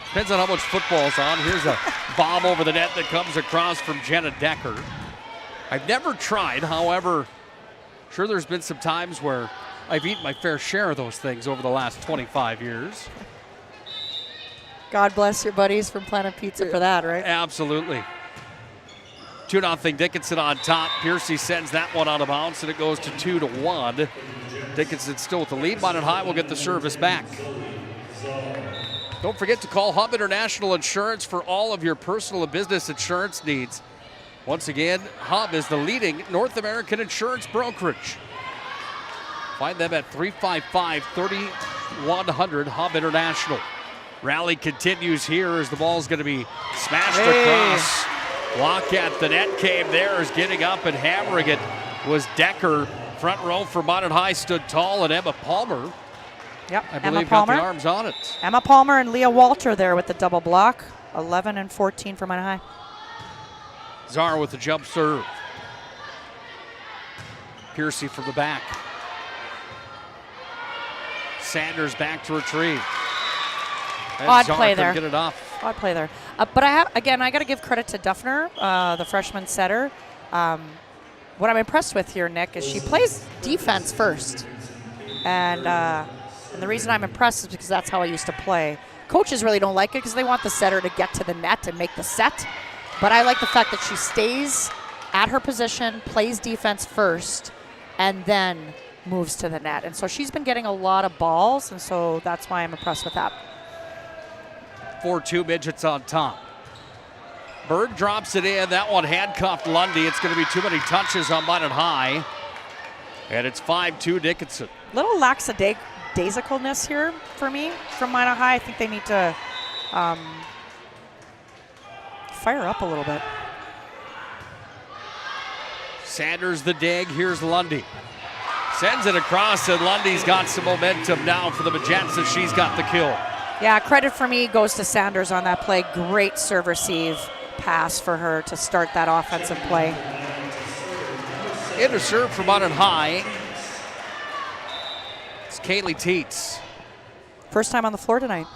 S7: Depends on how much football's on. Here's a bomb over the net that comes across from Jenna Decker. I've never tried, however, sure there's been some times where I've eaten my fair share of those things over the last 25 years.
S8: God bless your buddies from Planet Pizza for that, right?
S7: Absolutely. 2-0 Dickinson on top. Piercy sends that one out of bounds, and it goes to 2-1. Dickinson still with the lead. Minot High will get the service back. Don't forget to call Hub International Insurance for all of your personal and business insurance needs. Once again, Hub is the leading North American insurance brokerage. Find them at 355-3100 Hub International. Rally continues here as the ball's going to be smashed across. Block at the net came there as getting up and hammering it was Decker. Front row for Minot High stood tall, and Emma Palmer.
S8: Yep,
S7: I believe got the arms on it.
S8: Emma Palmer and Leah Walter there with the double block. 11 and 14 for Minot High.
S7: Zara with the jump serve. Piercy from the back. Sanders back to retrieve. And
S8: Odd
S7: Zara
S8: play
S7: couldn't
S8: there.
S7: Get it off.
S8: Odd play there. But I got to give credit to Duffner, the freshman setter. What I'm impressed with here, Nick, is she plays defense first. And the reason I'm impressed is because that's how I used to play. Coaches really don't like it because they want the setter to get to the net and make the set. But I like the fact that she stays at her position, plays defense first, and then moves to the net. And so she's been getting a lot of balls, and so that's why I'm impressed with that.
S7: 4-2 Midgets on top. Berg drops it in. That one handcuffed Lundy. It's going to be too many touches on Minot High. And it's 5-2 Dickinson.
S8: Little lackadaisicalness here for me from Minot High. I think they need to fire up a little bit.
S7: Sanders the dig. Here's Lundy. Sends it across, and Lundy's got some momentum now for the Majettes as she's got the kill.
S8: Yeah, credit for me goes to Sanders on that play. Great serve receive pass for her to start that offensive play.
S7: Into serve for Minot High. It's Kaylee Teets.
S8: First time on the floor tonight.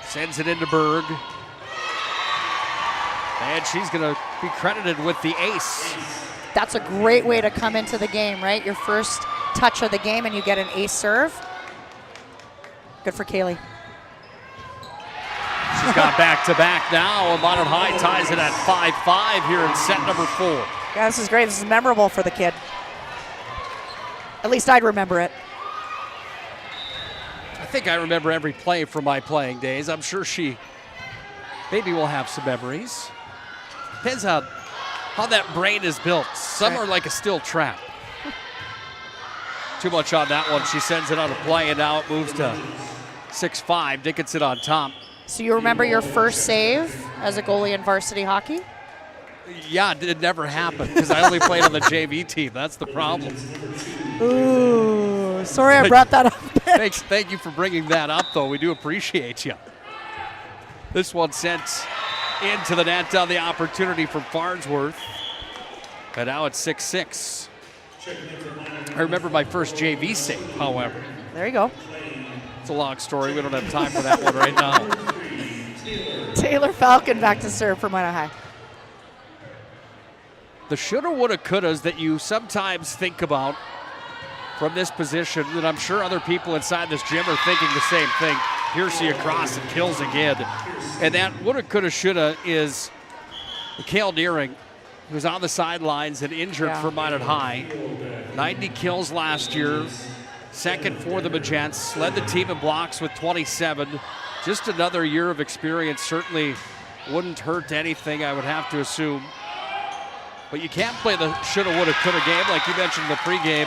S7: Sends it into Berg. And she's going to be credited with the ace.
S8: That's a great way to come into the game, right? Your first touch of the game and you get an ace serve. Good for Kaylee.
S7: She She's got back-to-back now, and Minot High ties it at 5-5 here in set number 4.
S8: Yeah, this is great. This is memorable for the kid. At least I'd remember it.
S7: I think I remember every play from my playing days. I'm sure she maybe will have some memories. Depends how that brain is built. Some are like a steel trap. Too much on that one. She sends it on a play, and now it moves to 6-5. Dickinson on top.
S8: So you remember your first save as a goalie in varsity hockey?
S7: Yeah, it never happened because I only played on the JV team. That's the problem.
S8: Ooh, sorry I brought that up.
S7: Thank you for bringing that up, though. We do appreciate you. This one sent into the net on the opportunity from Farnsworth. And now it's 6-6. I remember my first JV save, however.
S8: There you go.
S7: It's a long story. We don't have time for that one right now.
S8: Taylor Falcon back to serve for Minot High.
S7: The shoulda, woulda, couldas that you sometimes think about from this position, that I'm sure other people inside this gym are thinking the same thing. Piercy across and kills again. And that woulda, coulda, shoulda is Mikhail Deering, who's on the sidelines and injured for Minot High. 90 kills last year. Second for the Majettes. Led the team in blocks with 27. Just another year of experience. Certainly wouldn't hurt anything, I would have to assume. But you can't play the shoulda, woulda, coulda game. Like you mentioned in the pregame,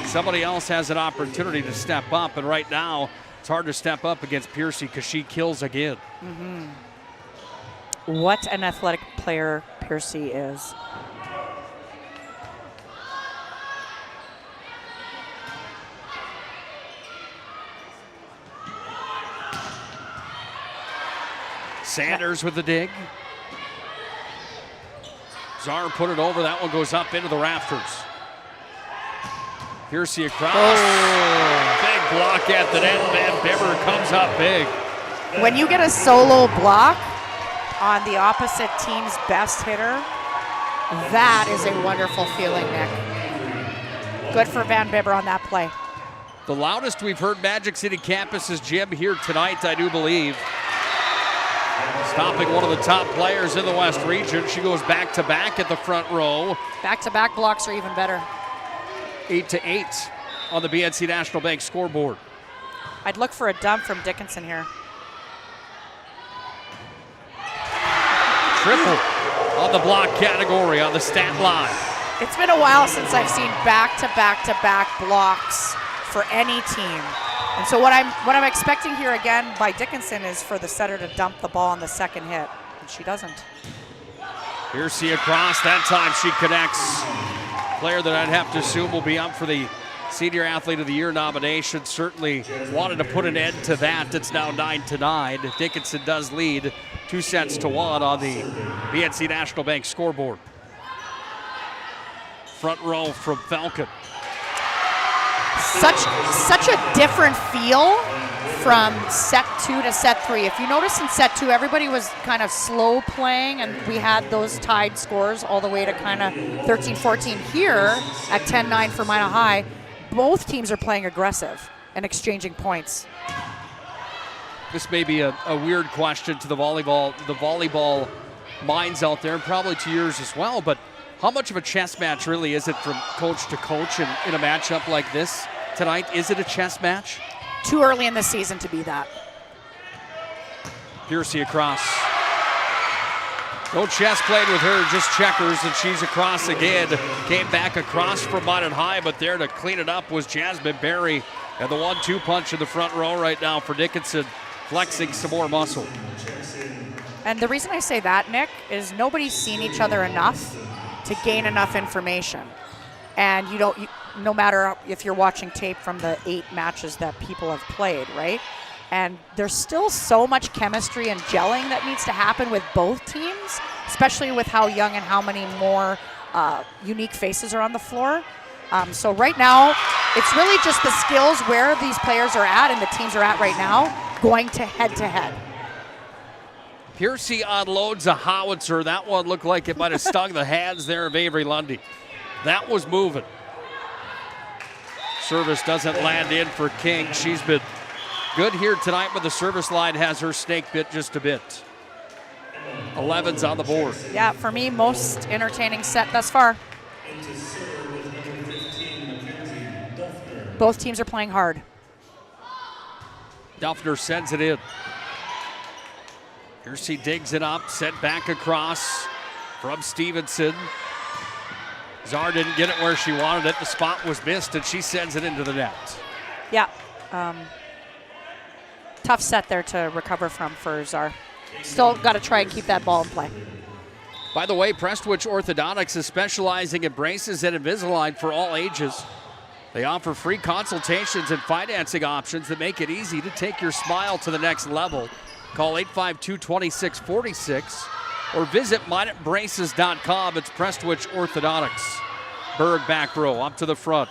S7: somebody else has an opportunity to step up. And right now, it's hard to step up against Piercy because she kills again.
S8: What an athletic player Piercy is.
S7: Sanders with the dig. Czar put it over. That one goes up into the rafters. Piercy across. Big block at the net. Van Bibber comes up big.
S8: When you get a solo block on the opposite team's best hitter, that is a wonderful feeling, Nick. Good for Van Bibber on that play.
S7: The loudest we've heard Magic City Campus's gym here tonight, I do believe. Stopping one of the top players in the West region. She goes back-to-back at the front row.
S8: Back-to-back blocks are even better.
S7: 8-8 on the BNC National Bank scoreboard.
S8: I'd look for a dump from Dickinson here.
S7: Triple on the block category on the stat line.
S8: It's been a while since I've seen back-to-back-to-back blocks for any team. And so what I'm expecting here again by Dickinson is for the setter to dump the ball on the second hit, and she doesn't.
S7: Piercy across. That time she connects. Player that I'd have to assume will be up for the Senior Athlete of the Year nomination. Certainly wanted to put an end to that. It's now 9-9. Dickinson does lead 2-1 on the BNC National Bank scoreboard. Front row from Falcon.
S8: Such a different feel from set 2 to set 3. If you notice in set 2, everybody was kind of slow playing, and we had those tied scores all the way to kind of 13-14. Here at 10-9 for Minot High, both teams are playing aggressive and exchanging points.
S7: This may be a weird question to the volleyball minds out there, and probably to yours as well, but how much of a chess match really is it from coach to coach in a matchup like this tonight? Is it a chess match?
S8: Too early in the season to be that.
S7: Piercy across. No chess played with her, just checkers, and she's across again. Came back across from Minot High, but there to clean it up was Jasmine Berry. And the 1-2 punch in the front row right now for Dickinson, flexing some more muscle.
S8: And the reason I say that, Nick, is nobody's seen each other enough to gain enough information. And no matter if you're watching tape from the 8 matches that people have played, right? And there's still so much chemistry and gelling that needs to happen with both teams, especially with how young and how many more unique faces are on the floor. So right now, it's really just the skills where these players are at and the teams are at right now, going to head-to-head.
S7: Piercy unloads a howitzer. That one looked like it might have stung the hands there of Avery Lundy. That was moving. Service doesn't land in for King. She's been good here tonight, but the service line has her snake bit just a bit. 11's on the board.
S8: Yeah, for me, most entertaining set thus far. Both teams are playing hard.
S7: Duffner sends it in. Here she digs it up, sent back across from Stevenson. Czar didn't get it where she wanted it. The spot was missed, and she sends it into the net.
S8: Yeah. Tough set there to recover from for Czar. Still got to try and keep that ball in play.
S7: By the way, Prestwich Orthodontics is specializing in braces and Invisalign for all ages. They offer free consultations and financing options that make it easy to take your smile to the next level. Call 852-2646 or visit minotbraces.com. It's Prestwich Orthodontics. Berg back row up to the front.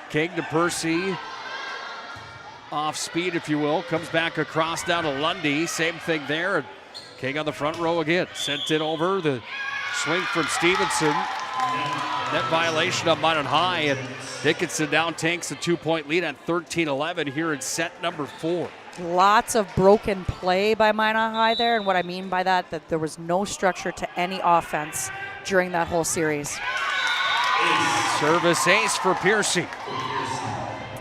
S7: King to Percy. Off speed, if you will. Comes back across down to Lundy. Same thing there. King on the front row again. Sent it over. The swing from Stevenson. Net violation of Minot High. And Dickinson now takes a 2-point lead at 13-11 here in set number 4.
S8: Lots of broken play by Minot High there. And what I mean by that there was no structure to any offense during that whole series.
S7: Service ace for Piercy.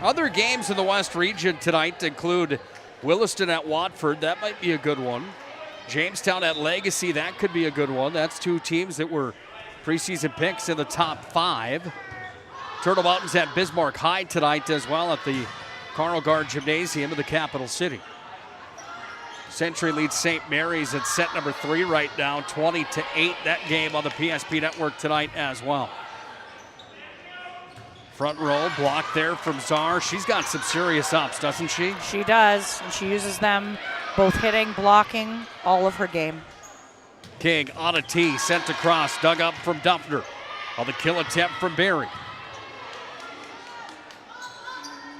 S7: Other games in the West region tonight include Williston at Watford. That might be a good one. Jamestown at Legacy. That could be a good one. That's two teams that were preseason picks in the top 5. Turtle Mountains at Bismarck High tonight as well at the Carl Gard Gymnasium of the capital city. Century leads St. Mary's at set number 3 right now, 20-8. That game on the PSP network tonight as well. Front row blocked there from Czar. She's got some serious ups, doesn't she?
S8: She does, and she uses them both hitting, blocking, all of her game.
S7: King on a tee, sent across, dug up from Duffner. On the kill attempt from Barry.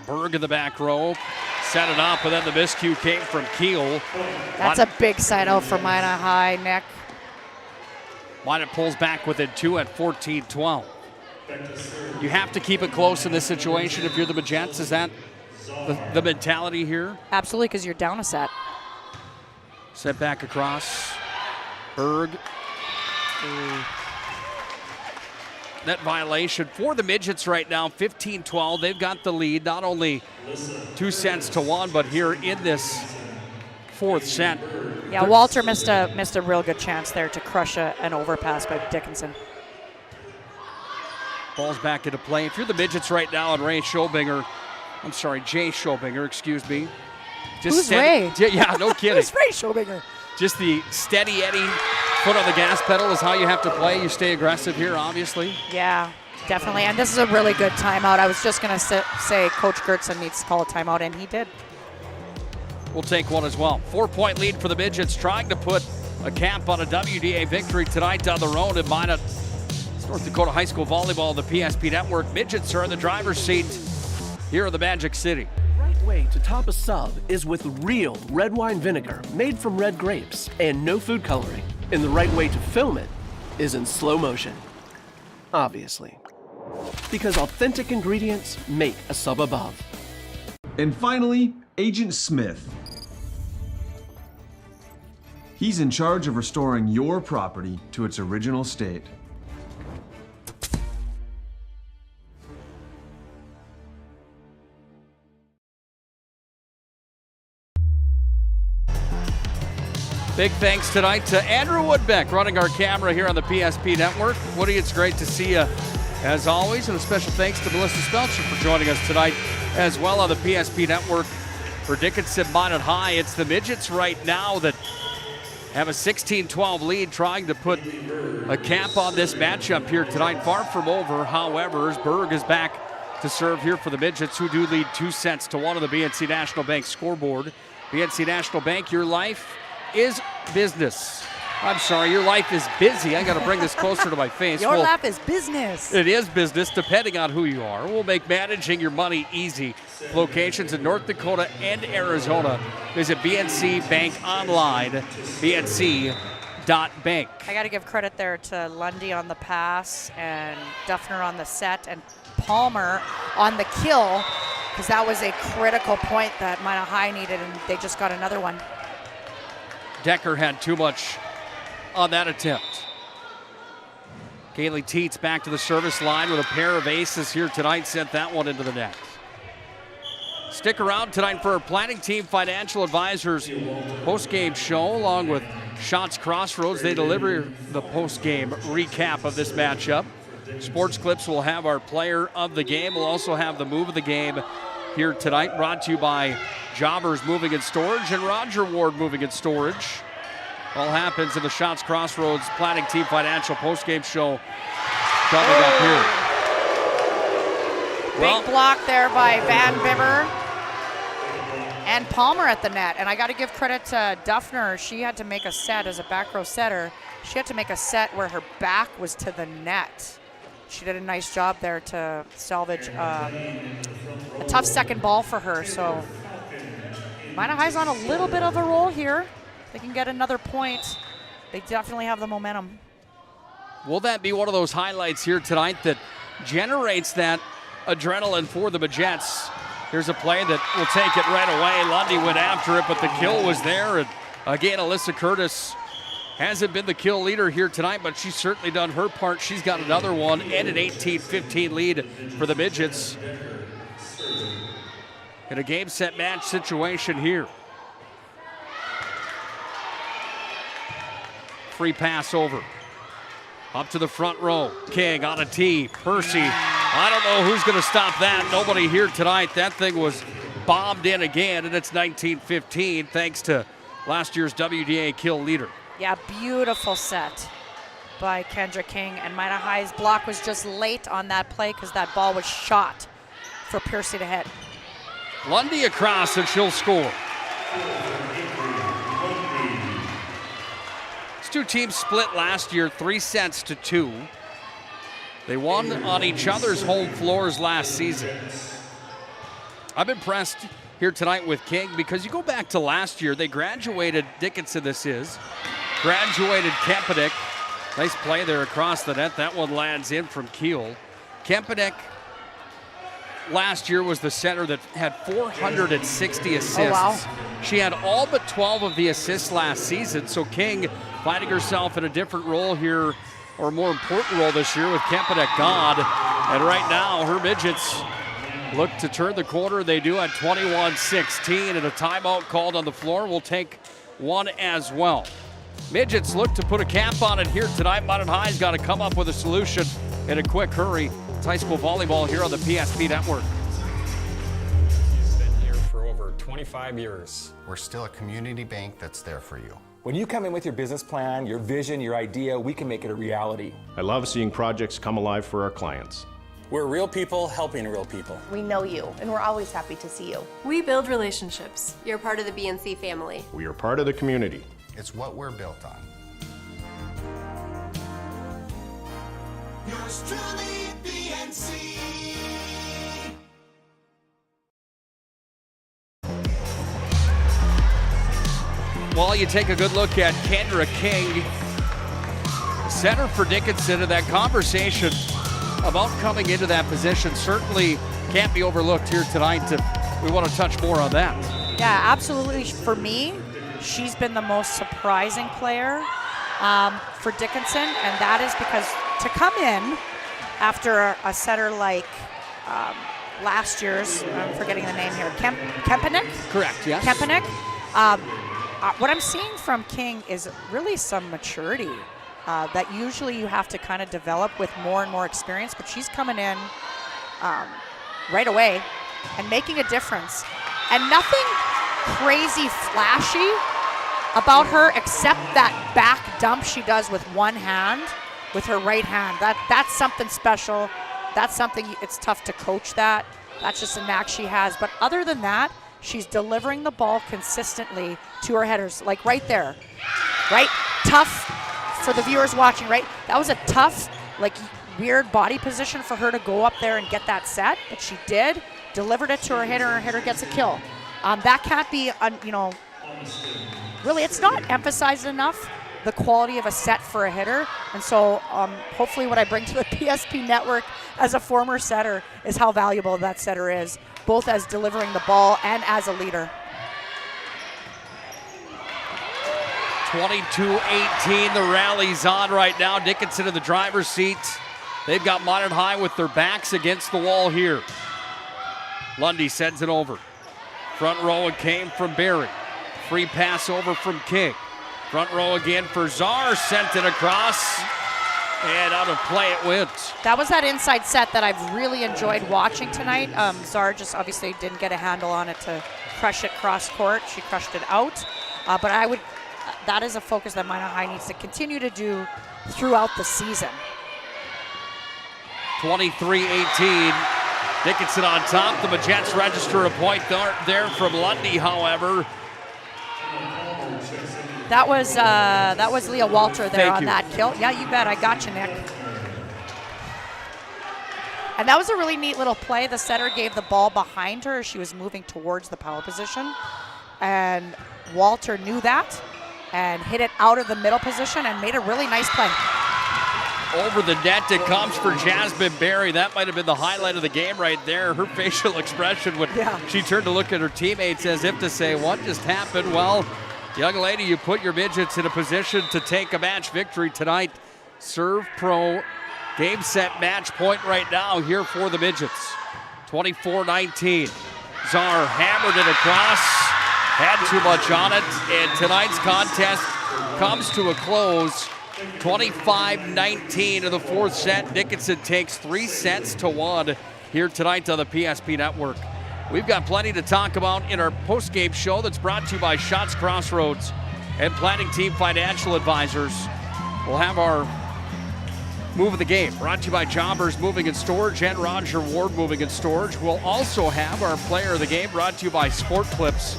S7: Berg in the back row, set it up, and then the miscue came from Keel.
S8: That's a big side out for Minot High, Nick.
S7: Minot pulls back within 2 at 14-12. You have to keep it close in this situation if you're the Majettes. Is that the mentality here?
S8: Absolutely, because you're down a set.
S7: Set back across. Berg. Net violation for the Midgets right now, 15-12. They've got the lead, not only 2 sets to 1, but here in this 4th set.
S8: Yeah, Walter missed a real good chance there to crush an overpass by Dickinson.
S7: Ball's back into play. If you're the Midgets right now and Jay Schobinger, excuse me.
S8: Who's Ray?
S7: Yeah, no kidding.
S8: Who's Ray Schobinger?
S7: Just the steady Eddie foot on the gas pedal is how you have to play. You stay aggressive here, obviously.
S8: Yeah, definitely. And this is a really good timeout. I was just going to say Coach Gertson needs to call a timeout, and he did.
S7: We'll take one as well. 4-point lead for the Midgets, trying to put a cap on a WDA victory tonight down the road in Minot. It's North Dakota High School Volleyball, the PSP Network. Midgets are in the driver's seat here in the Magic City.
S6: Way to top a sub is with real red wine vinegar made from red grapes and no food coloring. And the right way to film it is in slow motion. Obviously. Because authentic ingredients make a sub above.
S1: And finally, Agent Smith. He's in charge of restoring your property to its original state.
S7: Big thanks tonight to Andrew Woodbeck running our camera here on the PSP Network. Woody, it's great to see you as always, and a special thanks to Melissa Spelcher for joining us tonight as well on the PSP Network. For Dickinson Minot High, it's the Midgets right now that have a 16-12 lead, trying to put a cap on this matchup here tonight. Far from over, however, as Berg is back to serve here for the Midgets, who do lead 2 sets to 1 on the BNC National Bank scoreboard. BNC National Bank, your life is business. I'm sorry, your life is busy. I got to bring this closer to my face.
S8: Your life is business.
S7: It is business, depending on who you are. We'll make managing your money easy. Locations in North Dakota and Arizona. Visit BNC Bank online, bnc.bank.
S8: I got to give credit there to Lundy on the pass and Duffner on the set and Palmer on the kill. because that was a critical point that Minot High needed, and they just got another one.
S7: Decker had too much on that attempt. Kaylee Teets back to the service line with a pair of aces here tonight, sent that one into the net. Stick around tonight for our Planning Team Financial Advisors post-game show, along with Shots Crossroads. They deliver the post-game recap of this matchup. Sports Clips will have our player of the game. We'll also have the move of the game here tonight, brought to you by Jobbers Moving and Storage and Roger Ward Moving and Storage. All happens in the Shots Crossroads Planning Team Financial post-game show coming up here.
S8: Big block there by Van Bibber. And Palmer at the net. And I got to give credit to Duffner. She had to make a set as a back row setter. She had to make a set where her back was to the net. She did a nice job there to salvage a tough second ball for her. So Minot High's on a little bit of a roll here. They can get another point. They definitely have the momentum.
S7: Will that be one of those highlights here tonight that generates that adrenaline for the Majettes? Here's a play that will take it right away. Lundy went after it, but the kill was there. And again, Alyssa Curtis hasn't been the kill leader here tonight, but she's certainly done her part. She's got another one and an 18-15 lead for the Midgets in a game set match situation here. Free pass over. Up to the front row. King on a tee. Percy. I don't know who's going to stop that. Nobody here tonight. That thing was bombed in again, and it's 19-15 thanks to last year's WDA kill leader.
S8: Yeah, beautiful set by Kendra King. And Minot High's block was just late on that play because that ball was shot for Percy to hit.
S7: Lundy across, and she'll score. These two teams split last year 3-2. They won on each other's home floors last season. I'm impressed here tonight with King because you go back to last year, they graduated, Dickinson graduated Kempenick. Nice play there across the net. That one lands in from Kiel. Kempenick last year was the center that had 460 assists.
S8: Oh, wow.
S7: She had all but 12 of the assists last season, so King finding herself in a different role here, or a more important role this year with Kempenick gone. And right now, her Midgets look to turn the corner. They do at 21-16, and a timeout called on the floor. We'll take one as well. Midgets look to put a cap on it here tonight. Minot High's got to come up with a solution in a quick hurry. It's high school volleyball here on the PSP Network.
S12: We've been here for over 25 years.
S13: We're still a community bank that's there for you.
S14: When you come in with your business plan, your vision, your idea, we can make it a reality.
S15: I love seeing projects come alive for our clients.
S3: We're real people helping real people.
S16: We know you, and we're always happy to see you.
S17: We build relationships. You're part of the BNC family.
S15: We are part of the community.
S13: It's what we're built on.
S4: Yours truly, BNC.
S7: Well, you take a good look at Kendra King, center for Dickinson, and that conversation about coming into that position certainly can't be overlooked here tonight. We want to touch more on that.
S8: Yeah, absolutely. For me, she's been the most surprising player for Dickinson, and that is because to come in after a setter like last year's, I'm forgetting the name here, Kempenick?
S7: Correct, yes.
S8: Kempenick. What I'm seeing from King is really some maturity that usually you have to kind of develop with more and more experience, but she's coming in right away and making a difference. And nothing crazy flashy about her except that back dump she does with one hand, with her right hand. That's something special. That's something, it's tough to coach that. That's just a knack she has. But other than that, she's delivering the ball consistently to her headers, like right there, right? Tough for the viewers watching, right? That was a tough, like weird body position for her to go up there and get that set, but she did, delivered it to her hitter gets a kill. That can't be, really, it's not emphasized enough, the quality of a set for a hitter. And so hopefully what I bring to the PSP network as a former setter is how valuable that setter is. both as delivering the ball and as a leader.
S7: 22-18, the rally's on right now. Dickinson in the driver's seat. They've got Minot High with their backs against the wall here. Lundy sends it over. Front row it came from Barry. Free pass over from King. Front row again for Czar, sent it across. And out of play it went.
S8: That was that inside set that I've really enjoyed watching tonight. Czar just obviously didn't get a handle on it to crush it cross court. She crushed it out. But that is a focus that Minot High needs to continue to do throughout the season.
S7: 23-18. Dickinson on top. The Majettes register a point there from Lundy, however.
S8: That was Leah Walter there on that kill. Yeah, you bet. I got you, Nick. And that was a really neat little play. The setter gave the ball behind her as she was moving towards the power position. And Walter knew that and hit it out of the middle position and made a really nice play.
S7: Over the net it comes for Jasmine Barry. That might have been the highlight of the game right there. Her facial expression when she turned to look at her teammates as if to say, what just happened? Well, young lady, you put your Midgets in a position to take a match victory tonight. Serve Pro game set match point right now here for the Midgets. 24-19. Czar hammered it across. Had too much on it. And tonight's contest comes to a close. 25-19 in the fourth set. Dickinson takes 3-1 here tonight on the PSP Network. We've got plenty to talk about in our post-game show that's brought to you by Shots Crossroads and Planning Team Financial Advisors. We'll have our move of the game brought to you by Jobbers Moving and Storage and Roger Ward Moving and Storage. We'll also have our player of the game brought to you by Sport Clips.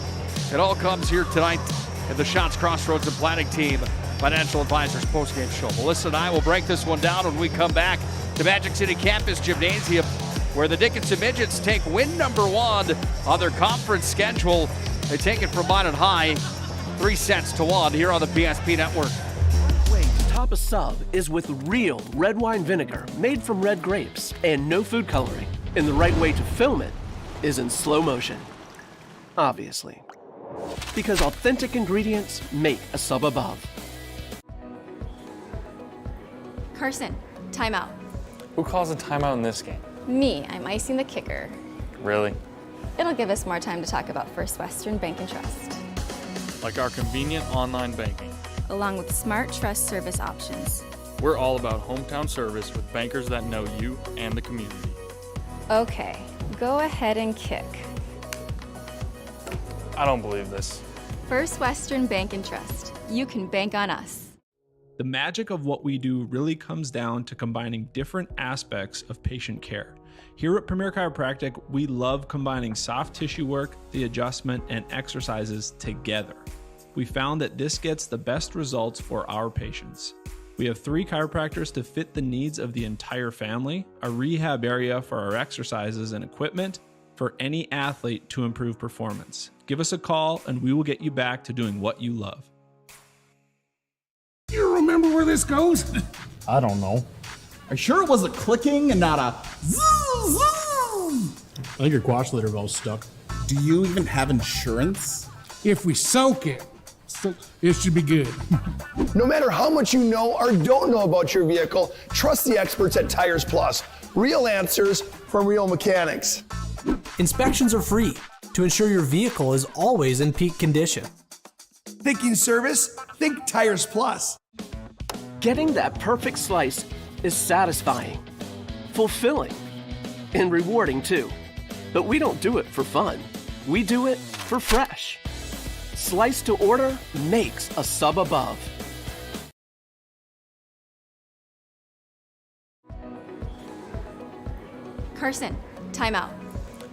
S7: It all comes here tonight in the Shots Crossroads and Planning Team Financial Advisors post-game show. Melissa and I will break this one down when we come back to Magic City Campus Gymnasium, where the Dickinson Midgets take win number 1 on their conference schedule. They take it from Minot High, 3-1 here on the PSP Network.
S6: Way to top a sub is with real red wine vinegar made from red grapes and no food coloring. And the right way to film it is in slow motion. Obviously. Because authentic ingredients make a sub above.
S9: Carson, timeout.
S10: Who calls a timeout in this game?
S9: Me, I'm icing the kicker.
S10: Really?
S9: It'll give us more time to talk about First Western Bank and Trust.
S10: Like our convenient online banking.
S9: Along with smart trust service options.
S10: We're all about hometown service with bankers that know you and the community.
S9: Okay, go ahead and kick.
S10: I don't believe this.
S9: First Western Bank and Trust. You can bank on us.
S5: The magic of what we do really comes down to combining different aspects of patient care. Here at Premier Chiropractic, we love combining soft tissue work, the adjustment, and exercises together. We found that this gets the best results for our patients. We have 3 chiropractors to fit the needs of the entire family, a rehab area for our exercises and equipment for any athlete to improve performance. Give us a call and we will get you back to doing what you love.
S11: You remember where this goes?
S22: I don't know.
S11: Are you sure it was a clicking and not a zzz, zzz?
S22: I think your quash litter valve's stuck.
S11: Do you even have insurance? If we soak it, it should be good.
S23: No matter how much you know or don't know about your vehicle, trust the experts at Tires Plus. Real answers from real mechanics.
S24: Inspections are free to ensure your vehicle is always in peak condition.
S23: Thinking service? Think Tires Plus.
S6: Getting that perfect slice is satisfying, fulfilling, and rewarding too. But we don't do it for fun. We do it for fresh. Slice to order makes a sub above.
S9: Carson, timeout.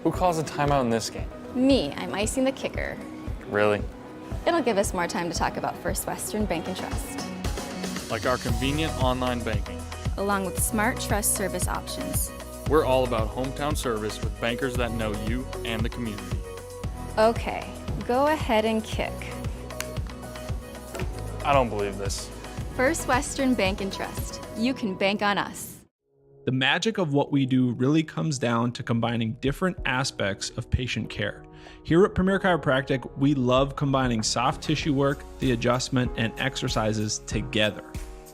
S10: Who calls a timeout in this game?
S9: Me, I'm icing the kicker.
S10: Really?
S9: It'll give us more time to talk about First Western Bank and Trust.
S10: Like our convenient online banking.
S9: Along with smart trust service options.
S10: We're all about hometown service with bankers that know you and the community.
S9: Okay, go ahead and kick.
S10: I don't believe this.
S9: First Western Bank and Trust. You can bank on us.
S5: The magic of what we do really comes down to combining different aspects of patient care. Here at Premier Chiropractic, we love combining soft tissue work, the adjustment, and exercises together.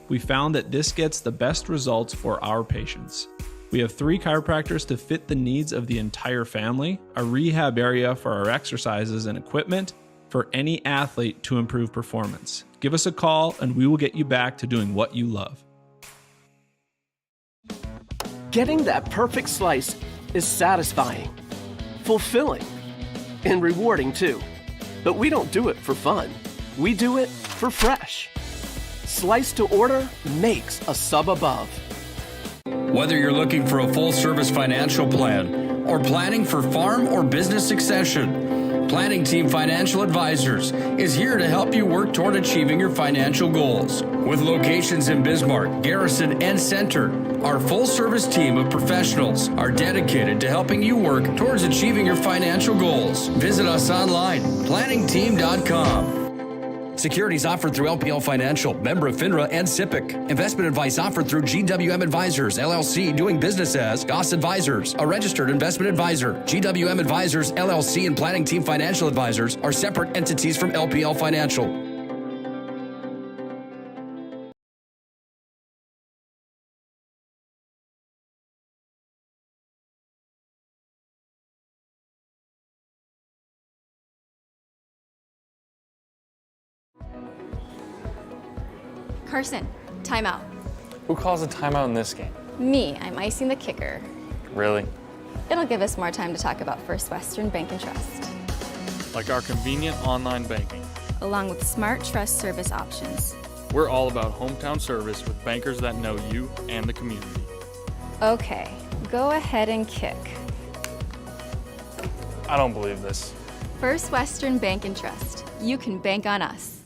S5: We found that this gets the best results for our patients. We have 3 chiropractors to fit the needs of the entire family, a rehab area for our exercises and equipment, for any athlete to improve performance. Give us a call and we will get you back to doing what you love.
S6: Getting that perfect slice is satisfying, fulfilling, and rewarding too. But we don't do it for fun. We do it for fresh. Slice to order makes a sub above.
S2: Whether you're looking for a full-service financial plan or planning for farm or business succession, Planning Team Financial Advisors is here to help you work toward achieving your financial goals. With locations in Bismarck, Garrison, and Center, our full-service team of professionals are dedicated to helping you work towards achieving your financial goals. Visit us online, planningteam.com. Securities offered through LPL Financial, member of FINRA and SIPC. Investment advice offered through GWM Advisors, LLC, doing business as Goss Advisors, a registered investment advisor. GWM Advisors, LLC, and Planning Team Financial Advisors are separate entities from LPL Financial.
S9: Carson, timeout.
S10: Who calls a timeout in this game?
S9: Me, I'm icing the kicker.
S10: Really?
S9: It'll give us more time to talk about First Western Bank and Trust,
S10: Like our convenient online banking.
S9: along with smart trust service options.
S10: We're all about hometown service with bankers that know you and the community.
S9: Okay, go ahead and kick.
S10: I don't believe this.
S9: First Western Bank and Trust. You can bank on us.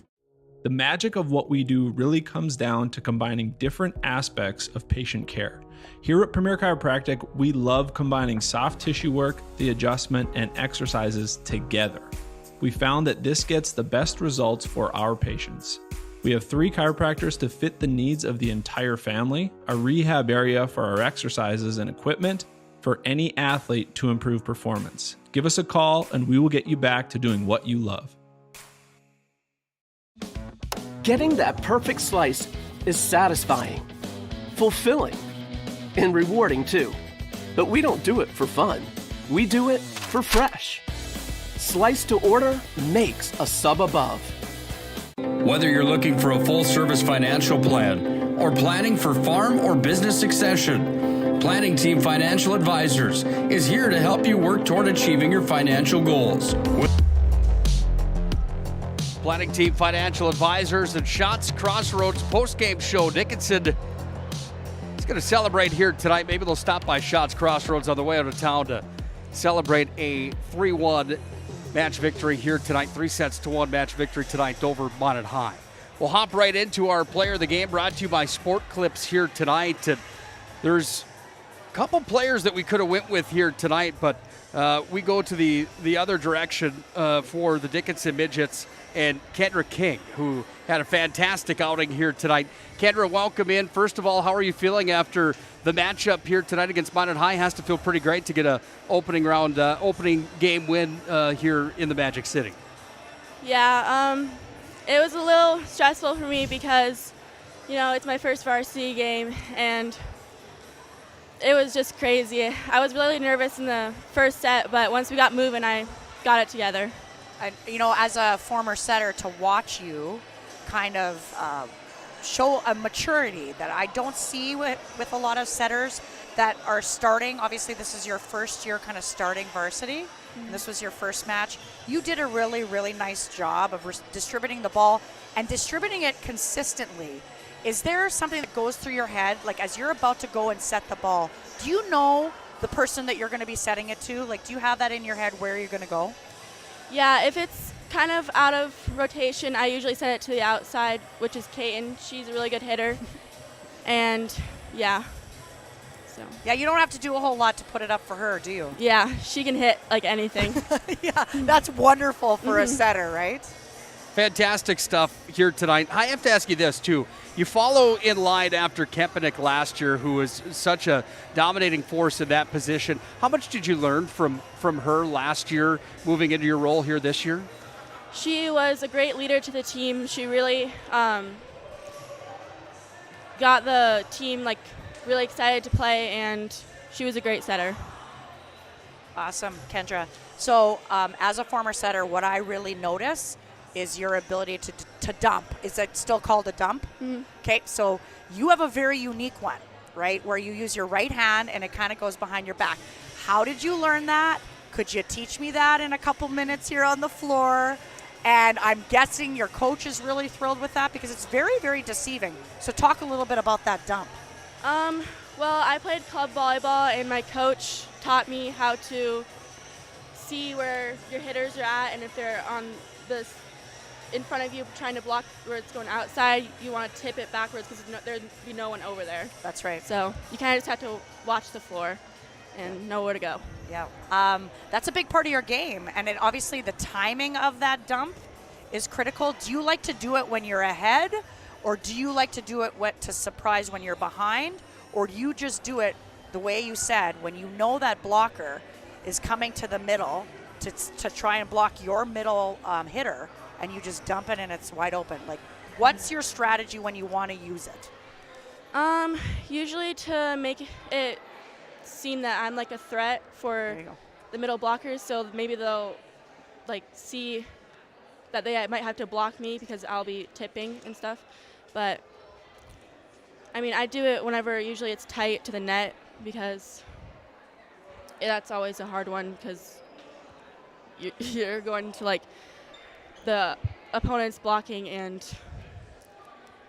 S5: The magic of what we do really comes down to combining different aspects of patient care. Here at Premier Chiropractic, we love combining soft tissue work, the adjustment, and exercises together. We found that this gets the best results for our patients. We have 3 chiropractors to fit the needs of the entire family, a rehab area for our exercises and equipment, for any athlete to improve performance. Give us a call and we will get you back to doing what you love.
S6: Getting that perfect slice is satisfying, fulfilling, and rewarding too. But we don't do it for fun. We do it for fresh. Slice to order makes a sub above.
S2: Whether you're looking for a full-service financial plan or planning for farm or business succession, Planning Team Financial Advisors is here to help you work toward achieving your financial goals.
S7: Planning Team Financial Advisors and Shots Crossroads postgame show. Dickinson is going to celebrate here tonight. Maybe they'll stop by Shots Crossroads on the way out of town to celebrate a 3-1 match victory here tonight. 3-1 match victory tonight over Minot High. We'll hop right into our player of the game, brought to you by Sport Clips here tonight. And there's a couple players that we could have went with here tonight, but we go to the other direction for the Dickinson Midgets and Kendra King, who had a fantastic outing here tonight. Kendra, welcome in. First of all, how are you feeling after the matchup here tonight against Minot High? Has to feel pretty great to get a opening game win here in the Magic City.
S18: Yeah, it was a little stressful for me because, it's my first varsity game, and it was just crazy. I was really nervous in the first set, but once we got moving, I got it together.
S8: As a former setter, to watch you kind of show a maturity that I don't see with a lot of setters that are starting. Obviously, this is your first year kind of starting varsity. And this was your first match. You did a really, really nice job of distributing the ball and distributing it consistently. Is there something that goes through your head, like as you're about to go and set the ball, do you know the person that you're going to be setting it to? Like, do you have that in your head where you're going to go?
S18: Yeah, if it's kind of out of rotation, I usually set it to the outside, which is Kaiten. She's a really good hitter. And, yeah.
S8: Yeah, you don't have to do a whole lot to put it up for her, do you?
S18: Yeah, she can hit like anything.
S8: Yeah, that's wonderful for a setter, right?
S7: Fantastic stuff here tonight. I have to ask you this, too. You follow in line after Kempenik last year, who was such a dominating force in that position. How much did you learn from her last year, moving into your role here this year?
S18: She was a great leader to the team. She really got the team really excited to play, and she was a great setter.
S8: Awesome, Kendra. So as a former setter, what I really notice is your ability to dump. Is it still called a dump?
S18: Mm-hmm.
S8: Okay, so you have a very unique one, right, where you use your right hand and it kind of goes behind your back. How did you learn that? Could you teach me that in a couple minutes here on the floor? And I'm guessing your coach is really thrilled with that because it's very, very deceiving. So talk a little bit about that dump.
S18: Well, I played club volleyball, and my coach taught me how to see where your hitters are at, and if they're on this in front of you trying to block where it's going outside, you want to tip it backwards because there'd be no one over there.
S8: That's right.
S18: So you kind of just have to watch the floor and know where to go.
S8: Yeah. That's a big part of your game, and obviously the timing of that dump is critical. Do you like to do it when you're ahead, or do you like to do it to surprise when you're behind, or do you just do it the way you said when you know that blocker is coming to the middle to try and block your middle hitter, and you just dump it and it's wide open? Like, what's your strategy when you want to use it?
S18: Usually to make it seem that I'm like a threat for the middle blockers, so maybe they'll see that they might have to block me because I'll be tipping and stuff. But I mean, I do it whenever usually it's tight to the net because that's always a hard one because you're going to the opponent's blocking, and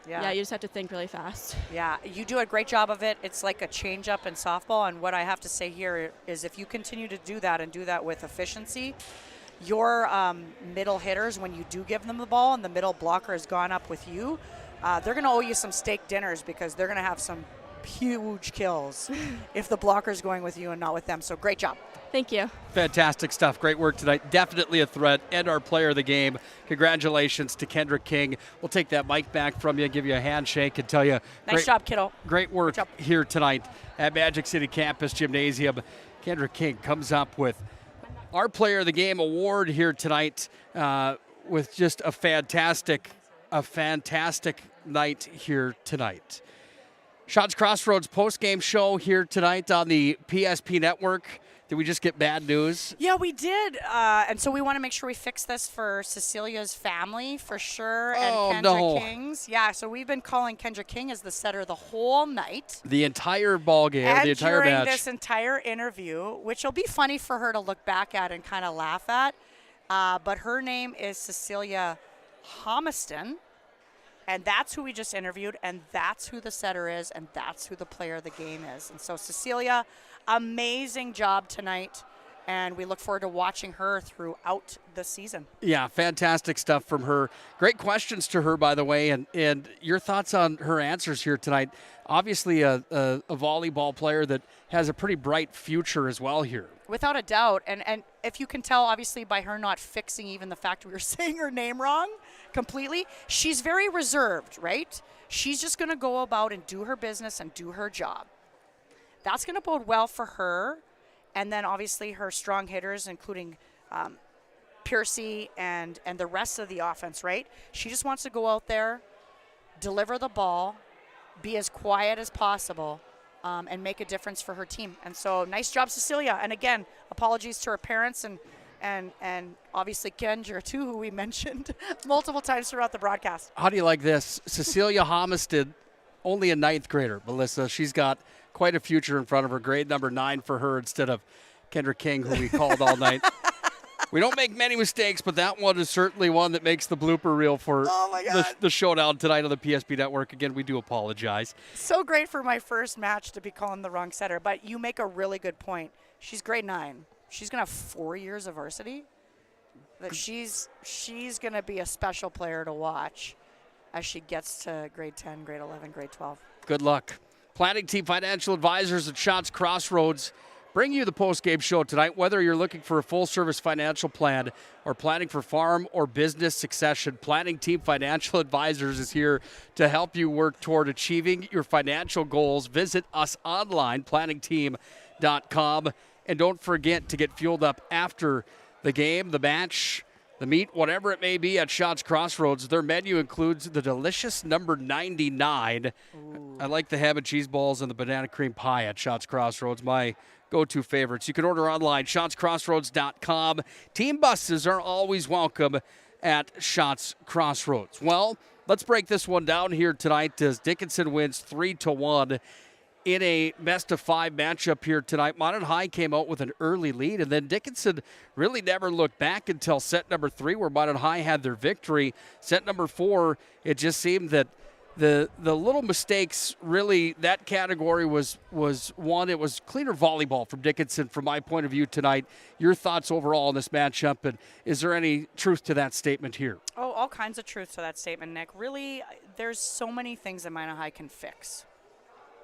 S18: yeah, you just have to think really fast.
S8: Yeah, you do a great job of it. It's like a change-up in softball, and what I have to say here is if you continue to do that and do that with efficiency, your middle hitters, when you do give them the ball and the middle blocker has gone up with you, they're going to owe you some steak dinners because they're going to have some huge kills if the blocker's going with you and not with them. So great job.
S18: Thank you.
S7: Fantastic stuff. Great work tonight. Definitely a threat and our player of the game. Congratulations to Kendra King. We'll take that mic back from you, give you a handshake, and tell you
S8: nice job, kiddo.
S7: Great work here tonight at Magic City Campus Gymnasium. Kendra King comes up with our player of the game award here tonight with just a fantastic night here tonight. Shots Crossroads post-game show here tonight on the PSP Network. Did we just get bad news?
S8: Yeah, we did. And so we want to make sure we fix this for Cecilia's family for sure, and Kendra King's. Yeah, so we've been calling Kendra King as the setter the whole night.
S7: The entire ball game, the entire match.
S8: And during this entire interview, which will be funny for her to look back at and kind of laugh at. But her name is Cecilia Homiston. And that's who we just interviewed, and that's who the setter is, and that's who the player of the game is. And so, Cecilia, amazing job tonight, and we look forward to watching her throughout the season.
S7: Yeah, fantastic stuff from her. Great questions to her, by the way, and your thoughts on her answers here tonight. Obviously, a volleyball player that has a pretty bright future as well here.
S8: Without a doubt, and if you can tell, obviously, by her not fixing even the fact we were saying her name wrong completely, she's very reserved, right? She's just going to go about and do her business and do her job. That's going to bode well for her, and then obviously her strong hitters, including Piercy and the rest of the offense, right? She just wants to go out there, deliver the ball, be as quiet as possible, and make a difference for her team. And so nice job, Cecilia. And again, apologies to her parents and obviously Kendra, too, who we mentioned multiple times throughout the broadcast.
S7: How do you like this? Cecilia Homiston, only a ninth grader, Melissa. She's got quite a future in front of her. Grade number 9 for her instead of Kendra King, who we called all night. We don't make many mistakes, but that one is certainly one that makes the blooper reel for the showdown tonight on the PSP Network. Again, we do apologize.
S8: So great for my first match to be calling the wrong setter, but you make a really good point. She's grade 9. She's going to have 4 years of varsity. That she's going to be a special player to watch as she gets to grade 10, grade 11, grade 12.
S7: Good luck. Planning Team Financial Advisors at Shots Crossroads. bring you the post-game show tonight. Whether you're looking for a full-service financial plan or planning for farm or business succession, Planning Team Financial Advisors is here to help you work toward achieving your financial goals. Visit us online, planningteam.com. And don't forget to get fueled up after the game, the match, the meet, whatever it may be at Shots Crossroads. Their menu includes the delicious number 99. Ooh. I like the ham and cheese balls and the banana cream pie at Shots Crossroads, my go-to favorites. You can order online, shotscrossroads.com. Team buses are always welcome at Shots Crossroads. Well, let's break this one down here tonight as Dickinson wins 3-1 in a best-of-5 matchup here tonight. Minot High came out with an early lead, and then Dickinson really never looked back until set number 3, where Minot High had their victory. Set number 4, it just seemed that the little mistakes, really, that category was one. It was cleaner volleyball from Dickinson from my point of view tonight. Your thoughts overall on this matchup, and is there any truth to that statement here?
S8: Oh, all kinds of truth to that statement, Nick. Really, there's so many things that Minot High can fix.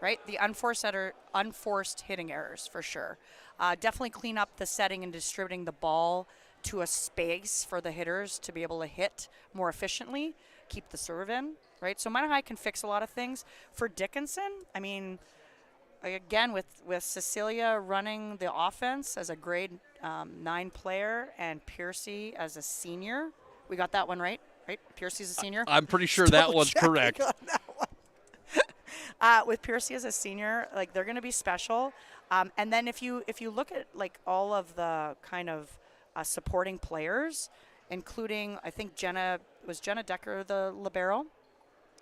S8: Right? The unforced hitting errors, for sure. Definitely clean up the setting and distributing the ball to a space for the hitters to be able to hit more efficiently, keep the serve in, right? So Minot High can fix a lot of things. For Dickinson, I mean, again, with Cecilia running the offense as a grade 9 player and Piercy as a senior, we got that one right? Right? Piercy's a senior?
S7: I'm pretty sure that one's correct.
S8: With Piercy as a senior, like, they're going to be special. And then if you look at, like, all of the kind of supporting players, including, I think Jenna Decker, the libero?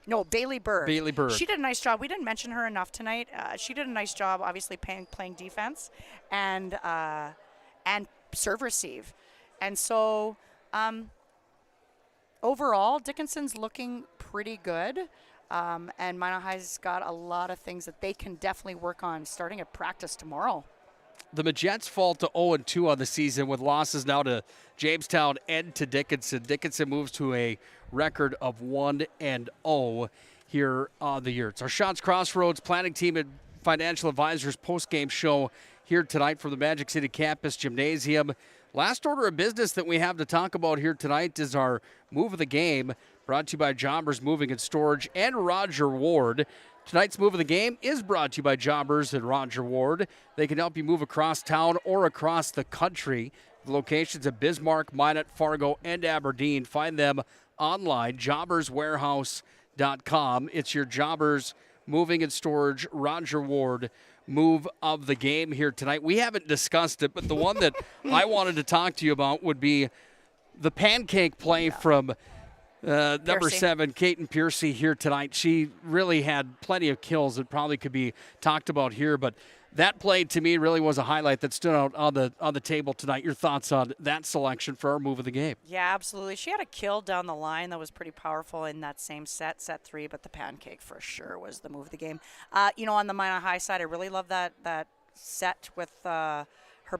S8: No, Bailey Bird.
S7: Bailey Bird.
S8: She did a nice job. We didn't mention her enough tonight. She did a nice job, obviously, playing defense and serve receive. And so overall, Dickinson's looking pretty good. And Minot High's got a lot of things that they can definitely work on starting at practice tomorrow.
S7: The Majettes fall to 0-2 on the season with losses now to Jamestown and to Dickinson. Dickinson moves to a record of 1-0 here on the year. It's our Shots Crossroads Planning Team and Financial Advisors post-game show here tonight from the Magic City Campus Gymnasium. Last order of business that we have to talk about here tonight is our move of the game, brought to you by Jobbers Moving and Storage and Roger Ward. Tonight's move of the game is brought to you by Jobbers and Roger Ward. They can help you move across town or across the country. The locations at Bismarck, Minot, Fargo, and Aberdeen. Find them online, jobberswarehouse.com. It's your Jobbers Moving and Storage, Roger Ward move of the game here tonight. We haven't discussed it, but the one that I wanted to talk to you about would be the pancake play from number 7, Kaiten Piercy here tonight. She really had plenty of kills that probably could be talked about here, but that play to me really was a highlight that stood out on the table tonight. Your thoughts on that selection for our move of the game?
S8: Yeah, absolutely. She had a kill down the line that was pretty powerful in that same set 3, but the pancake for sure was the move of the game. On the Minot High side, I really love that set with her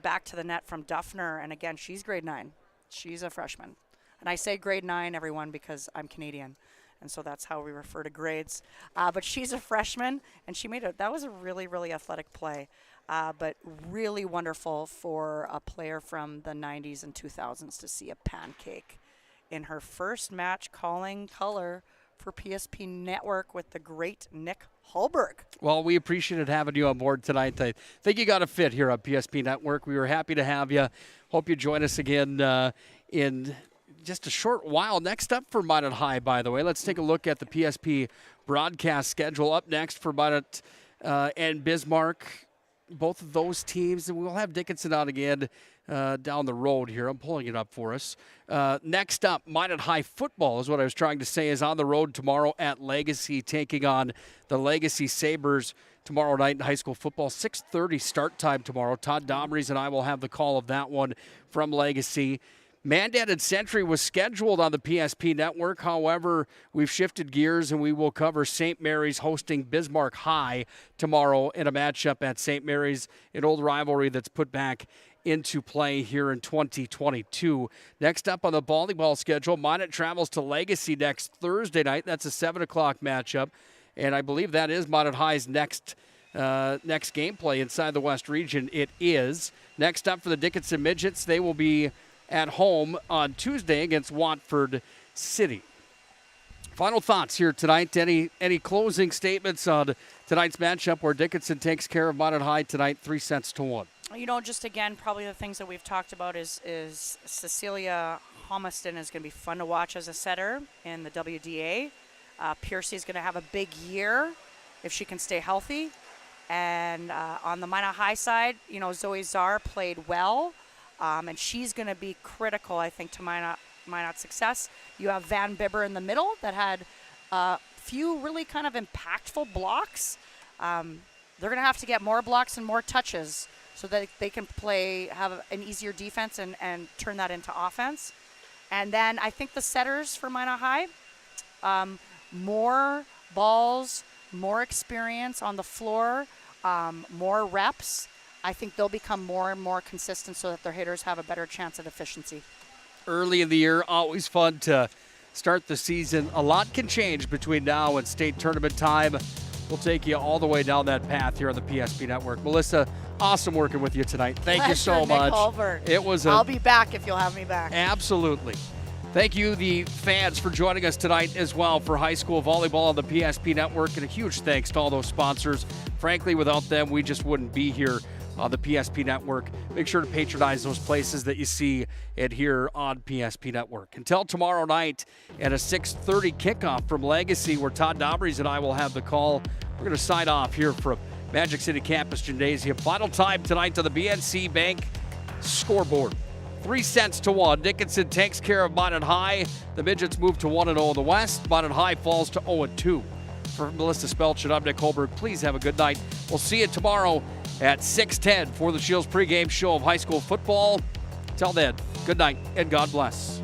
S8: back to the net from Duffner, and again, she's grade 9. She's a freshman. And I say grade 9, everyone, because I'm Canadian. And so that's how we refer to grades. But she's a freshman, and that was a really, really athletic play. But really wonderful for a player from the 90s and 2000s to see a pancake in her first match calling color for PSP Network with the great Nick Hallberg.
S7: Well, we appreciated having you on board tonight. I think you got a fit here on PSP Network. We were happy to have you. Hope you join us again in just a short while. Next up for Minot High, by the way, let's take a look at the PSP broadcast schedule. Up next for Minot and Bismarck, both of those teams, and we'll have Dickinson on again down the road here. I'm pulling it up for us. Next up, Minot High football is what I was trying to say, is on the road tomorrow at Legacy, taking on the Legacy Sabres tomorrow night in high school football. 6:30 start time tomorrow. Todd Domries and I will have the call of that one from Legacy. Mandated Century was scheduled on the PSP Network. However, we've shifted gears, and we will cover St. Mary's hosting Bismarck High tomorrow in a matchup at St. Mary's, an old rivalry that's put back into play here in 2022. Next up on the volleyball schedule, Minot travels to Legacy next Thursday night. That's a 7 o'clock matchup, and I believe that is Minot High's next next gameplay inside the West region it is. Next up for the Dickinson Midgets, they will be at home on Tuesday against Watford City. Final thoughts here tonight. Any closing statements on tonight's matchup where Dickinson takes care of Minot High tonight, 3-1?
S8: Just again, probably the things that we've talked about is Cecilia Homiston is going to be fun to watch as a setter in the WDA. Piercy is going to have a big year if she can stay healthy. And on the Minot High side, Zoe Czar played well, and she's going to be critical, I think, to Minot's success. You have Van Bibber in the middle that had a few really kind of impactful blocks. They're going to have to get more blocks and more touches so that they can have an easier defense and turn that into offense. And then I think the setters for Minot High, more balls, more experience on the floor, more reps. I think they'll become more and more consistent so that their hitters have a better chance at efficiency.
S7: Early in the year, always fun to start the season. A lot can change between now and state tournament time. We'll take you all the way down that path here on the PSP Network. Melissa, awesome working with you tonight. Thank you so much.
S8: I'll be back if you'll have me back.
S7: Absolutely. Thank you, the fans, for joining us tonight as well for high school volleyball on the PSP Network. And a huge thanks to all those sponsors. Frankly, without them, we just wouldn't be here on the PSP Network. Make sure to patronize those places that you see and hear on PSP Network. Until tomorrow night at a 6:30 kickoff from Legacy, where Todd Dobries and I will have the call. We're going to sign off here from Magic City Campus Gymnasium. Final time tonight to the BNC Bank scoreboard. 3-1. Dickinson takes care of Minot High. The Midgets move to 1-0 in the West. Minot High falls to 0-2. For Melissa Spelch and I'm Nick Holberg, please have a good night. We'll see you tomorrow at 6:10 for the Shields pregame show of high school football. Till then, good night and God bless.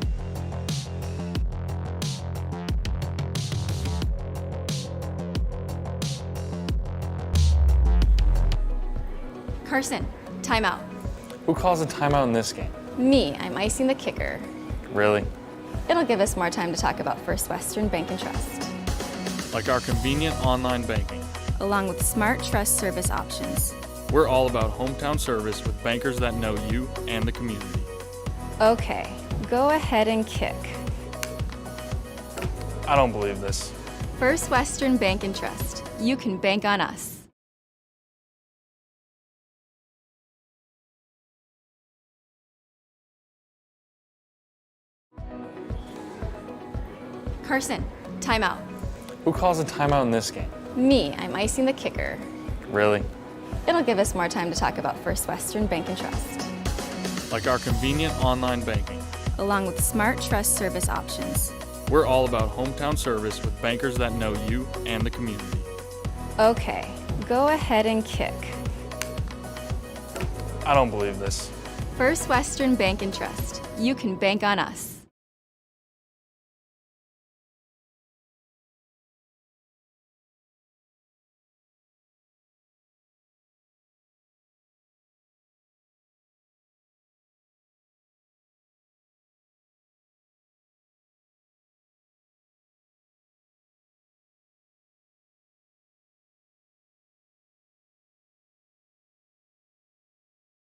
S9: Carson, timeout.
S10: Who calls a timeout in this game?
S9: Me, I'm icing the kicker.
S10: Really?
S9: It'll give us more time to talk about First Western Bank and Trust.
S10: Like our convenient online banking.
S9: Along with smart trust service options.
S10: We're all about hometown service with bankers that know you and the community.
S9: Okay, go ahead and kick.
S10: I don't believe this.
S9: First Western Bank and Trust. You can bank on us. Carson, timeout.
S10: Who calls a timeout in this game?
S9: Me, I'm icing the kicker.
S10: Really?
S9: It'll give us more time to talk about First Western Bank and Trust.
S10: Like our convenient online banking.
S9: Along with smart trust service options.
S10: We're all about hometown service with bankers that know you and the community.
S9: Okay, go ahead and kick.
S10: I don't believe this.
S9: First Western Bank and Trust. You can bank on us.